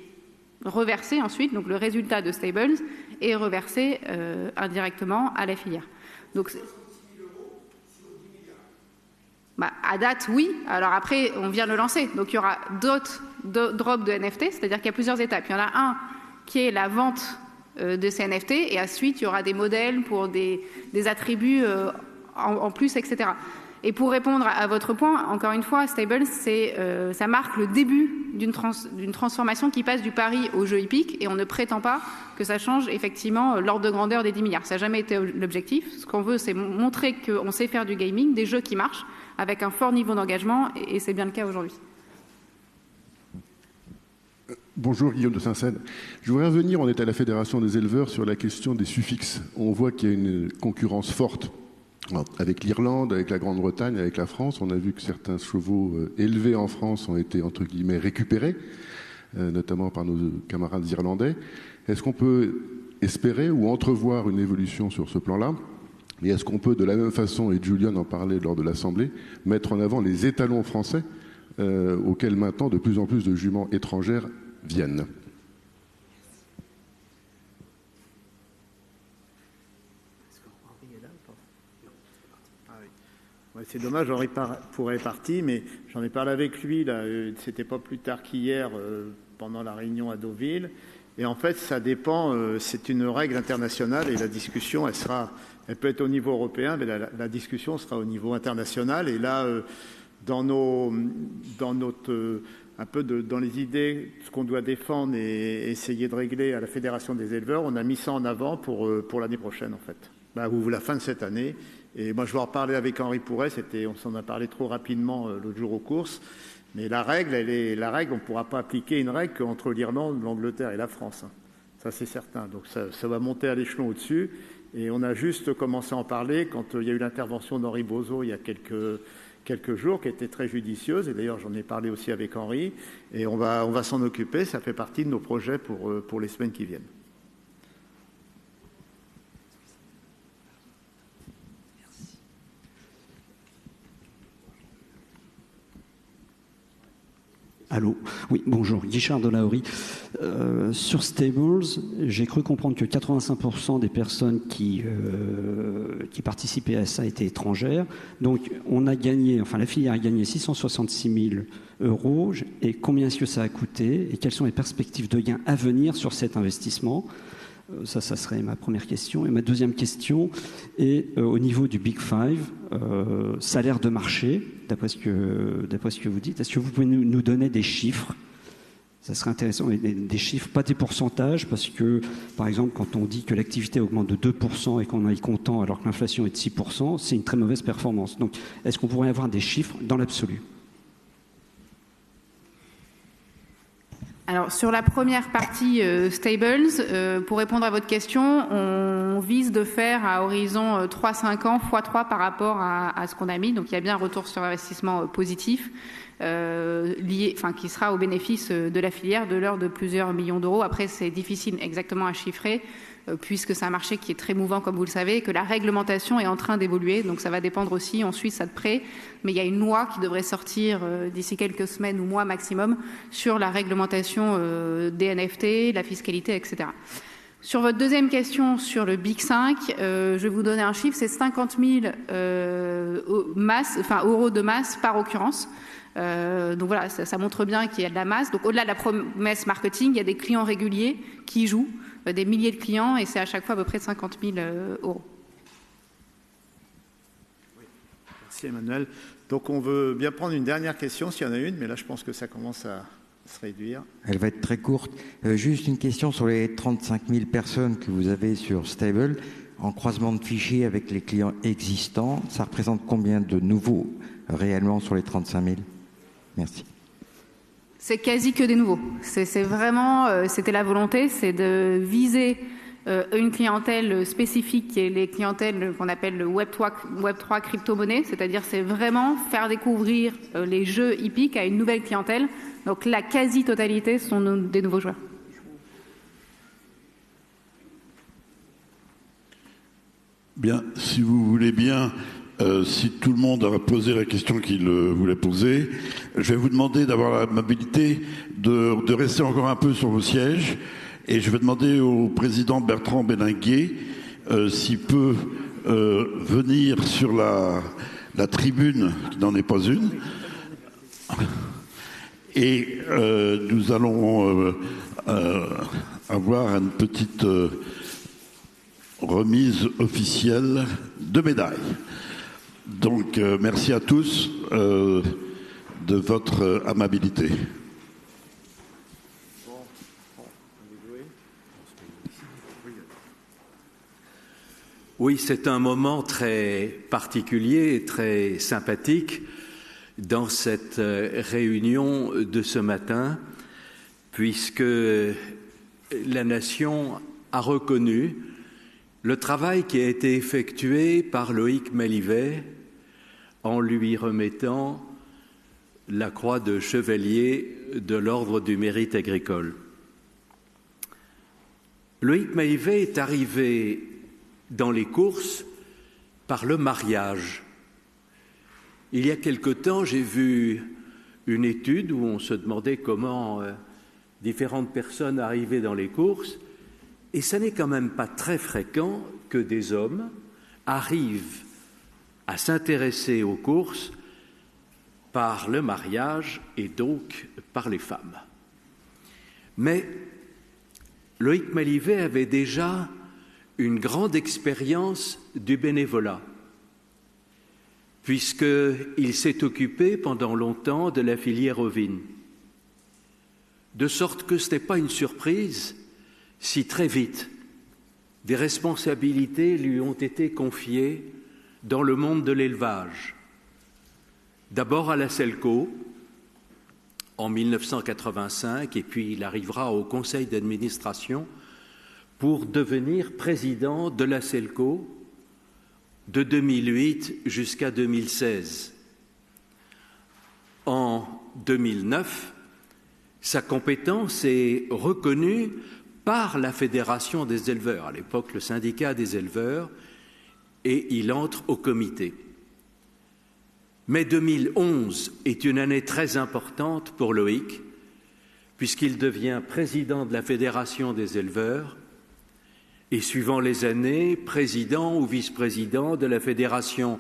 reversé ensuite. Donc le résultat de Stables est reversé indirectement à la filière. Donc à date, oui. Alors après, on vient de le lancer. Donc il y aura d'autres drops de NFT, c'est-à-dire qu'il y a plusieurs étapes. Il y en a un qui est la vente de ces NFT, et ensuite il y aura des modèles pour des attributs en plus, etc. Et pour répondre à votre point, encore une fois, Stable, ça marque le début d'une transformation qui passe du pari au jeu hippique, et on ne prétend pas que ça change effectivement l'ordre de grandeur des 10 milliards. Ça n'a jamais été l'objectif. Ce qu'on veut, c'est montrer qu'on sait faire du gaming, des jeux qui marchent, avec un fort niveau d'engagement, et c'est bien le cas aujourd'hui. Bonjour, Guillaume de Saint-Seine. Je voudrais revenir, on est à la Fédération des éleveurs, sur la question des suffixes. On voit qu'il y a une concurrence forte avec l'Irlande, avec la Grande-Bretagne, avec la France. On a vu que certains chevaux élevés en France ont été, entre guillemets, récupérés, notamment par nos camarades irlandais. Est-ce qu'on peut espérer ou entrevoir une évolution sur ce plan-là? Mais est-ce qu'on peut, de la même façon, et Julian en parlait lors de l'Assemblée, mettre en avant les étalons français auxquels maintenant de plus en plus de juments étrangères viennent? Ouais, c'est dommage, Henri pourrait partir, mais j'en ai parlé avec lui, là, c'était pas plus tard qu'hier, pendant la réunion à Deauville. Et en fait, ça dépend, c'est une règle internationale et la discussion, elle peut être au niveau européen, mais la discussion sera au niveau international. Et là, dans les idées, ce qu'on doit défendre et essayer de régler à la Fédération des éleveurs, on a mis ça en avant pour l'année prochaine, en fait. Ou la fin de cette année. Et moi, je vais en reparler avec Henri Pourret, on s'en a parlé trop rapidement l'autre jour aux courses. Mais la règle, on ne pourra pas appliquer une règle qu'entre l'Irlande, l'Angleterre et la France. Ça, c'est certain. Donc, ça va monter à l'échelon au-dessus. Et on a juste commencé à en parler quand il y a eu l'intervention d'Henri Bozo il y a quelques jours, qui était très judicieuse. Et d'ailleurs, j'en ai parlé aussi avec Henri. Et on va s'en occuper. Ça fait partie de nos projets pour les semaines qui viennent. Allô, oui, bonjour, Guichard de Lahorie. Sur Stables, j'ai cru comprendre que 85% des personnes qui participaient à ça étaient étrangères. Donc, on a gagné, enfin la filière a gagné 666 000 euros. Et combien est-ce que ça a coûté? Et quelles sont les perspectives de gains à venir sur cet investissement? Ça serait ma première question. Et ma deuxième question est au niveau du Big Five, salaire de marché, d'après ce que vous dites. Est-ce que vous pouvez nous donner des chiffres? Ça serait intéressant, des chiffres, pas des pourcentages, parce que, par exemple, quand on dit que l'activité augmente de 2% et qu'on est content alors que l'inflation est de 6%, c'est une très mauvaise performance. Donc, est-ce qu'on pourrait avoir des chiffres dans l'absolu? Alors, sur la première partie Stables, pour répondre à votre question, on vise de faire à horizon 3-5 ans x3 par rapport à ce qu'on a mis. Donc, il y a bien un retour sur investissement positif qui sera au bénéfice de la filière de l'ordre de plusieurs millions d'euros. Après, c'est difficile exactement à chiffrer puisque c'est un marché qui est très mouvant, comme vous le savez, et que la réglementation est en train d'évoluer. Donc, ça va dépendre aussi, on suit ça de près. Mais il y a une loi qui devrait sortir d'ici quelques semaines ou mois maximum sur la réglementation des NFT, la fiscalité, etc. Sur votre deuxième question sur le Big 5, je vais vous donner un chiffre, c'est 50 000 euros de masse par occurrence. Donc voilà, ça montre bien qu'il y a de la masse. Donc au-delà de la promesse marketing, il y a des clients réguliers qui jouent, des milliers de clients, et c'est à chaque fois à peu près 50 000 euros. Merci Emmanuel. Donc on veut bien prendre une dernière question s'il y en a une, mais là je pense que ça commence à se réduire. Elle va être très courte. Juste une question sur les 35 000 personnes que vous avez sur Stable. En croisement de fichiers avec les clients existants, ça représente combien de nouveaux réellement sur les 35 000? Merci. C'est quasi que des nouveaux. C'est vraiment, c'était la volonté, c'est de viser une clientèle spécifique qui est les clientèles qu'on appelle le Web3 crypto-monnaie, c'est-à-dire c'est vraiment faire découvrir les jeux hippiques à une nouvelle clientèle. Donc la quasi-totalité sont des nouveaux joueurs. Bien, si vous voulez bien, si tout le monde a posé la question qu'il voulait poser, je vais vous demander d'avoir l'amabilité de rester encore un peu sur vos sièges. Et je vais demander au président Bertrand Bélinguet s'il peut venir sur la tribune, qui n'en est pas une. Et nous allons avoir une petite remise officielle de médailles. Donc, merci à tous de votre amabilité. Oui, c'est un moment très particulier et très sympathique dans cette réunion de ce matin, puisque la nation a reconnu le travail qui a été effectué par Loïc Malivet en lui remettant la croix de chevalier de l'Ordre du Mérite agricole. Loïc Malivet est arrivé dans les courses par le mariage. Il y a quelque temps, j'ai vu une étude où on se demandait comment différentes personnes arrivaient dans les courses, et ce n'est quand même pas très fréquent que des hommes arrivent à s'intéresser aux courses par le mariage et donc par les femmes. Mais Loïc Malivet avait déjà une grande expérience du bénévolat, puisqu'il s'est occupé pendant longtemps de la filière ovine. De sorte que ce n'était pas une surprise si très vite des responsabilités lui ont été confiées dans le monde de l'élevage. D'abord à la Selco, en 1985, et puis il arrivera au conseil d'administration pour devenir président de la Selco de 2008 jusqu'à 2016. En 2009, sa compétence est reconnue par la Fédération des éleveurs, à l'époque le syndicat des éleveurs, et il entre au comité. Mais 2011 est une année très importante pour Loïc, puisqu'il devient président de la Fédération des éleveurs et, suivant les années, président ou vice-président de la Fédération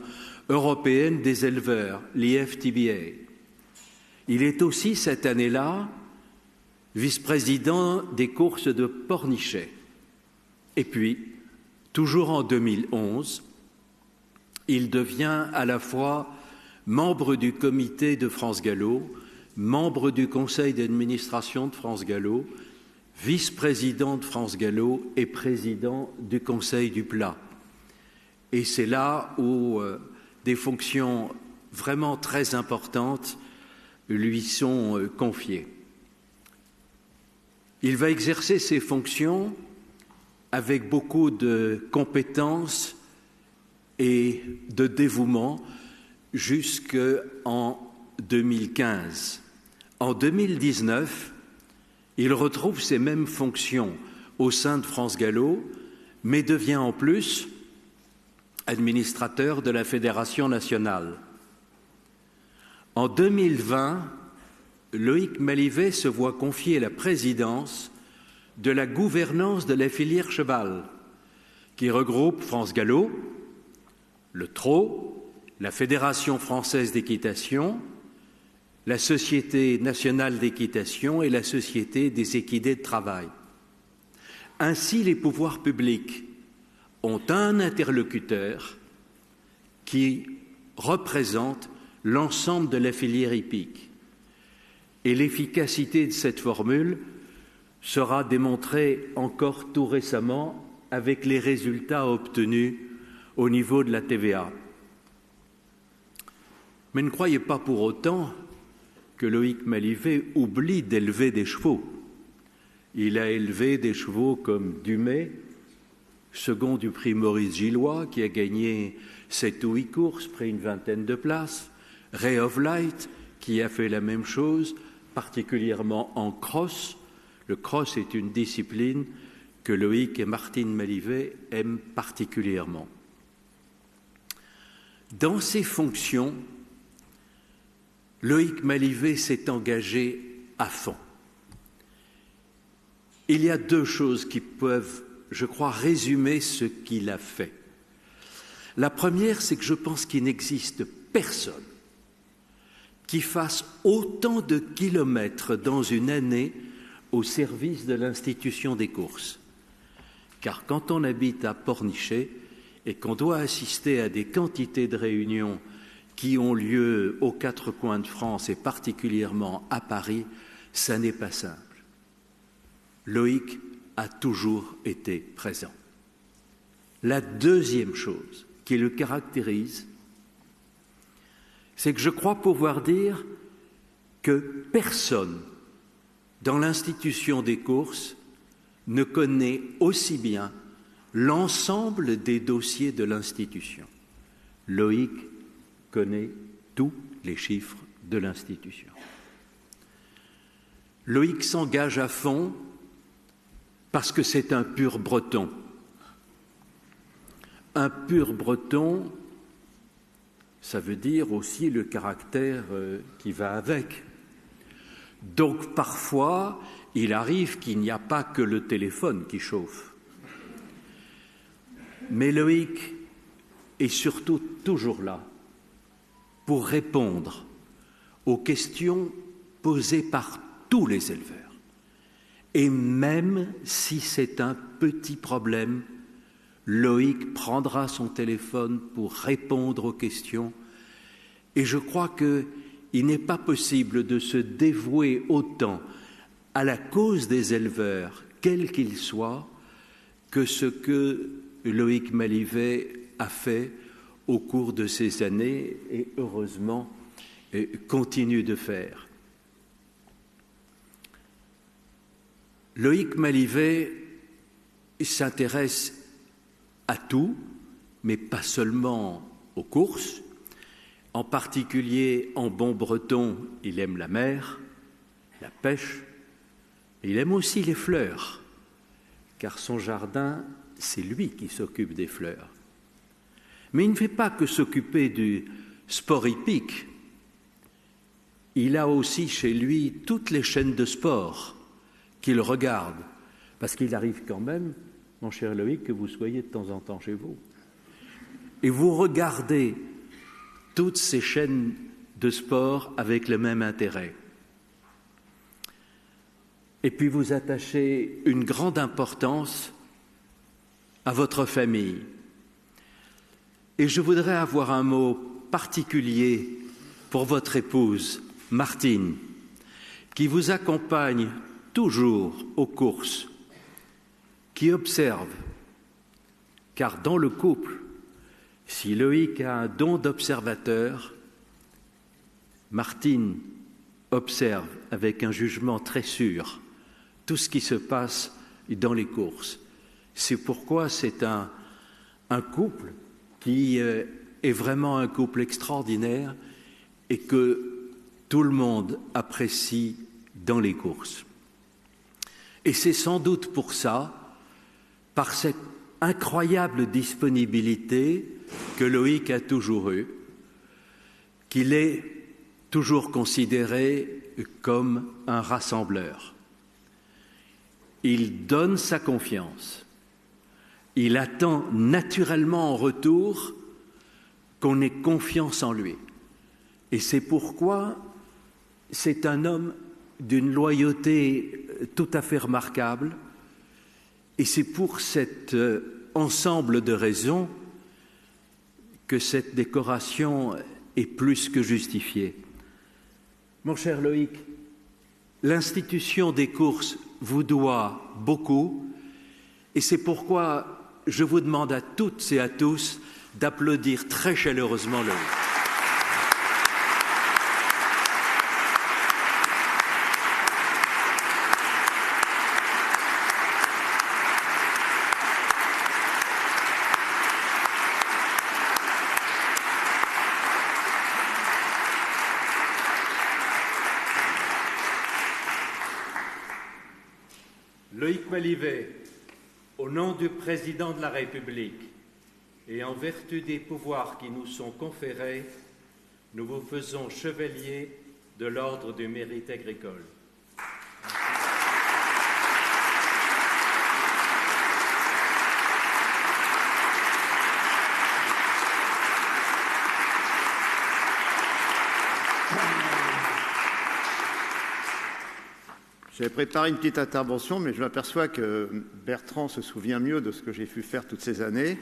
européenne des éleveurs, l'IFTBA. Il est aussi, cette année-là, vice-président des courses de Pornichet. Et puis, toujours en 2011, il devient à la fois membre du comité de France Gallo, membre du conseil d'administration de France Gallo, vice-président de France Gallo et président du conseil du plat. Et c'est là où des fonctions vraiment très importantes lui sont confiées. Il va exercer ses fonctions avec beaucoup de compétences et de dévouement jusqu'en 2015. En 2019, il retrouve ces mêmes fonctions au sein de France Gallo, mais devient en plus administrateur de la Fédération nationale. En 2020, Loïc Malivet se voit confier la présidence de la gouvernance de la filière cheval, qui regroupe France Gallo, le Trot, la Fédération française d'équitation, la Société nationale d'équitation et la Société des équidés de travail. Ainsi, les pouvoirs publics ont un interlocuteur qui représente l'ensemble de la filière hippique. Et l'efficacité de cette formule sera démontrée encore tout récemment avec les résultats obtenus au niveau de la TVA. Mais ne croyez pas pour autant que Loïc Malivet oublie d'élever des chevaux. Il a élevé des chevaux comme Dumais, second du prix Maurice Gillois, qui a gagné 7 ou 8 courses, pris une vingtaine de places, Ray of Light, qui a fait la même chose, particulièrement en cross. Le cross est une discipline que Loïc et Martine Malivet aiment particulièrement. Dans ses fonctions, Loïc Malivet s'est engagé à fond. Il y a deux choses qui peuvent, je crois, résumer ce qu'il a fait. La première, c'est que je pense qu'il n'existe personne qui fasse autant de kilomètres dans une année au service de l'institution des courses. Car quand on habite à Pornichet et qu'on doit assister à des quantités de réunions qui ont lieu aux quatre coins de France et particulièrement à Paris, ça n'est pas simple. Loïc a toujours été présent. La deuxième chose qui le caractérise, c'est que je crois pouvoir dire que personne dans l'institution des courses ne connaît aussi bien l'ensemble des dossiers de l'institution. Loïc connaît tous les chiffres de l'institution. Loïc s'engage à fond parce que c'est un pur breton. un pur breton, ça veut dire aussi le caractère qui va avec. Donc parfois, il arrive qu'il n'y a pas que le téléphone qui chauffe. Mais Loïc est surtout toujours là pour répondre aux questions posées par tous les éleveurs. Et même si c'est un petit problème, Loïc prendra son téléphone pour répondre aux questions. Et je crois qu'il n'est pas possible de se dévouer autant à la cause des éleveurs, quel qu'il soit, que ce que Loïc Malivet a fait au cours de ces années et heureusement continue de faire. Loïc Malivet s'intéresse à tout, mais pas seulement aux courses. En particulier, en bon breton, il aime la mer, la pêche, et il aime aussi les fleurs, car son jardin, c'est lui qui s'occupe des fleurs. Mais il ne fait pas que s'occuper du sport hippique. Il a aussi chez lui toutes les chaînes de sport qu'il regarde, parce qu'il arrive quand même, mon cher Loïc, que vous soyez de temps en temps chez vous. Et vous regardez toutes ces chaînes de sport avec le même intérêt. Et puis vous attachez une grande importance à votre famille. Et je voudrais avoir un mot particulier pour votre épouse, Martine, qui vous accompagne toujours aux courses, qui observe, car dans le couple, si Loïc a un don d'observateur, Martine observe avec un jugement très sûr tout ce qui se passe dans les courses. C'est pourquoi c'est un couple qui est vraiment un couple extraordinaire et que tout le monde apprécie dans les courses. Et c'est sans doute pour ça, par cette incroyable disponibilité que Loïc a toujours eue, qu'il est toujours considéré comme un rassembleur. Il donne sa confiance. Il attend naturellement en retour qu'on ait confiance en lui. Et c'est pourquoi c'est un homme d'une loyauté tout à fait remarquable. Et c'est pour cet ensemble de raisons que cette décoration est plus que justifiée. Mon cher Loïc, l'institution des courses vous doit beaucoup et c'est pourquoi je vous demande à toutes et à tous d'applaudir très chaleureusement Loïc. Loïc Malivet, au nom du Président de la République et en vertu des pouvoirs qui nous sont conférés, nous vous faisons chevalier de l'Ordre du Mérite agricole. J'avais préparé une petite intervention, mais je m'aperçois que Bertrand se souvient mieux de ce que j'ai pu faire toutes ces années.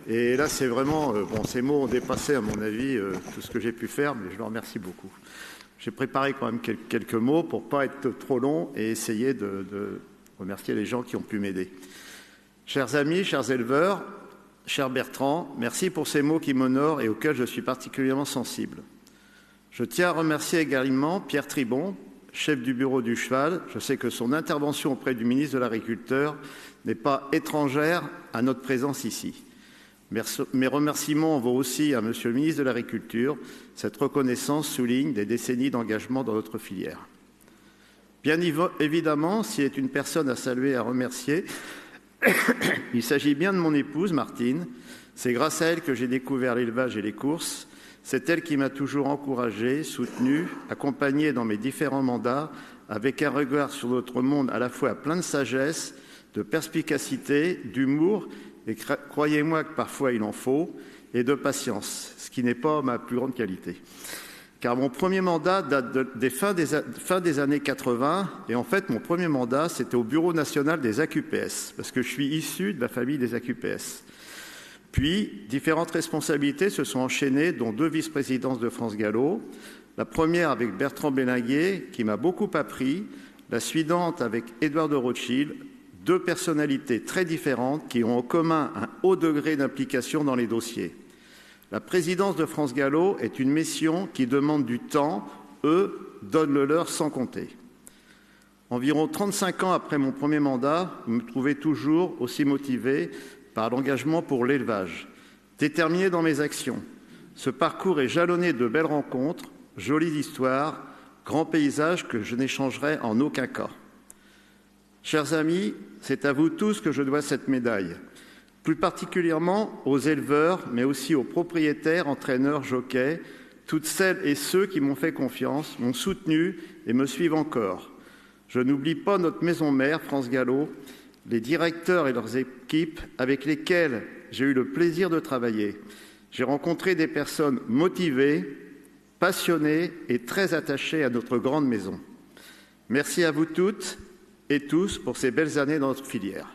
Et là, c'est vraiment... ces mots ont dépassé, à mon avis, tout ce que j'ai pu faire, mais je le remercie beaucoup. J'ai préparé quand même quelques mots pour ne pas être trop long et essayer de remercier les gens qui ont pu m'aider. Chers amis, chers éleveurs, cher Bertrand, merci pour ces mots qui m'honorent et auxquels je suis particulièrement sensible. Je tiens à remercier également Pierre Tribon, chef du bureau du cheval. Je sais que son intervention auprès du ministre de l'Agriculture n'est pas étrangère à notre présence ici. Mes remerciements vont aussi à Monsieur le ministre de l'Agriculture. Cette reconnaissance souligne des décennies d'engagement dans notre filière. Bien évidemment, s'il est une personne à saluer et à remercier, il s'agit bien de mon épouse, Martine. C'est grâce à elle que j'ai découvert l'élevage et les courses. C'est elle qui m'a toujours encouragé, soutenu, accompagné dans mes différents mandats, avec un regard sur notre monde à la fois plein de sagesse, de perspicacité, d'humour, et croyez-moi que parfois il en faut, et de patience, ce qui n'est pas ma plus grande qualité. Car mon premier mandat date des fin des années 80, et en fait mon premier mandat c'était au Bureau national des AQPS, parce que je suis issu de la famille des AQPS. Puis, différentes responsabilités se sont enchaînées, dont 2 vice-présidences de France Gallo. La première avec Bertrand Belinguer, qui m'a beaucoup appris. La suivante avec Édouard de Rothschild. 2 personnalités très différentes qui ont en commun un haut degré d'implication dans les dossiers. La présidence de France Gallo est une mission qui demande du temps. Eux donnent le leur sans compter. Environ 35 ans après mon premier mandat, vous me trouvez toujours aussi motivé par l'engagement pour l'élevage, déterminé dans mes actions. Ce parcours est jalonné de belles rencontres, jolies histoires, grands paysages que je n'échangerai en aucun cas. Chers amis, c'est à vous tous que je dois cette médaille, plus particulièrement aux éleveurs, mais aussi aux propriétaires, entraîneurs, jockeys, toutes celles et ceux qui m'ont fait confiance, m'ont soutenu et me suivent encore. Je n'oublie pas notre maison mère, France Gallo, les directeurs et leurs équipes avec lesquels j'ai eu le plaisir de travailler. J'ai rencontré des personnes motivées, passionnées et très attachées à notre grande maison. Merci à vous toutes et tous pour ces belles années dans notre filière.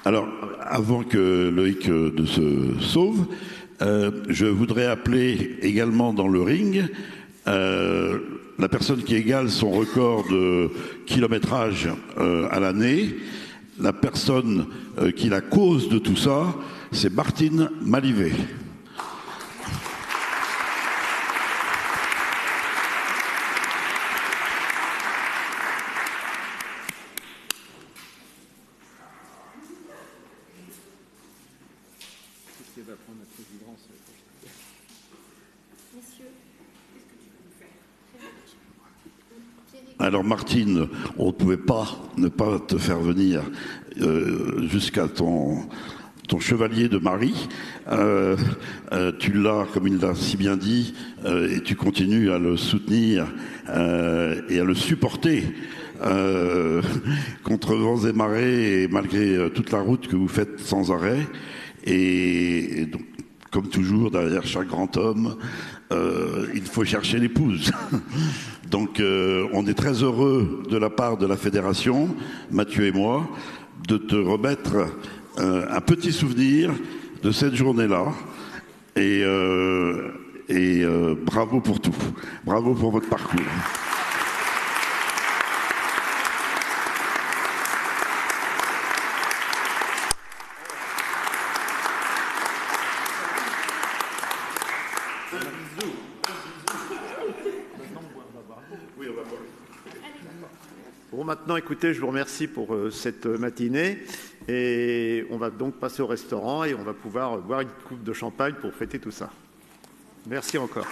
Alors, avant que Loïc ne se sauve, je voudrais appeler également dans le ring la personne qui égale son record de kilométrage à l'année. La personne qui est la cause de tout ça, c'est Martine Malivet. Alors Martine, on ne pouvait pas ne pas te faire venir jusqu'à ton chevalier de Marie. Tu l'as, comme il l'a si bien dit, et tu continues à le soutenir et à le supporter contre vents et marées et malgré toute la route que vous faites sans arrêt. Et donc, comme toujours, derrière chaque grand homme, il faut chercher l'épouse. Donc on est très heureux de la part de la fédération, Mathieu et moi, de te remettre un petit souvenir de cette journée-là. Et bravo pour tout. Bravo pour votre parcours. Bon, maintenant, écoutez, je vous remercie pour cette matinée et on va donc passer au restaurant et on va pouvoir boire une coupe de champagne pour fêter tout ça. Merci encore.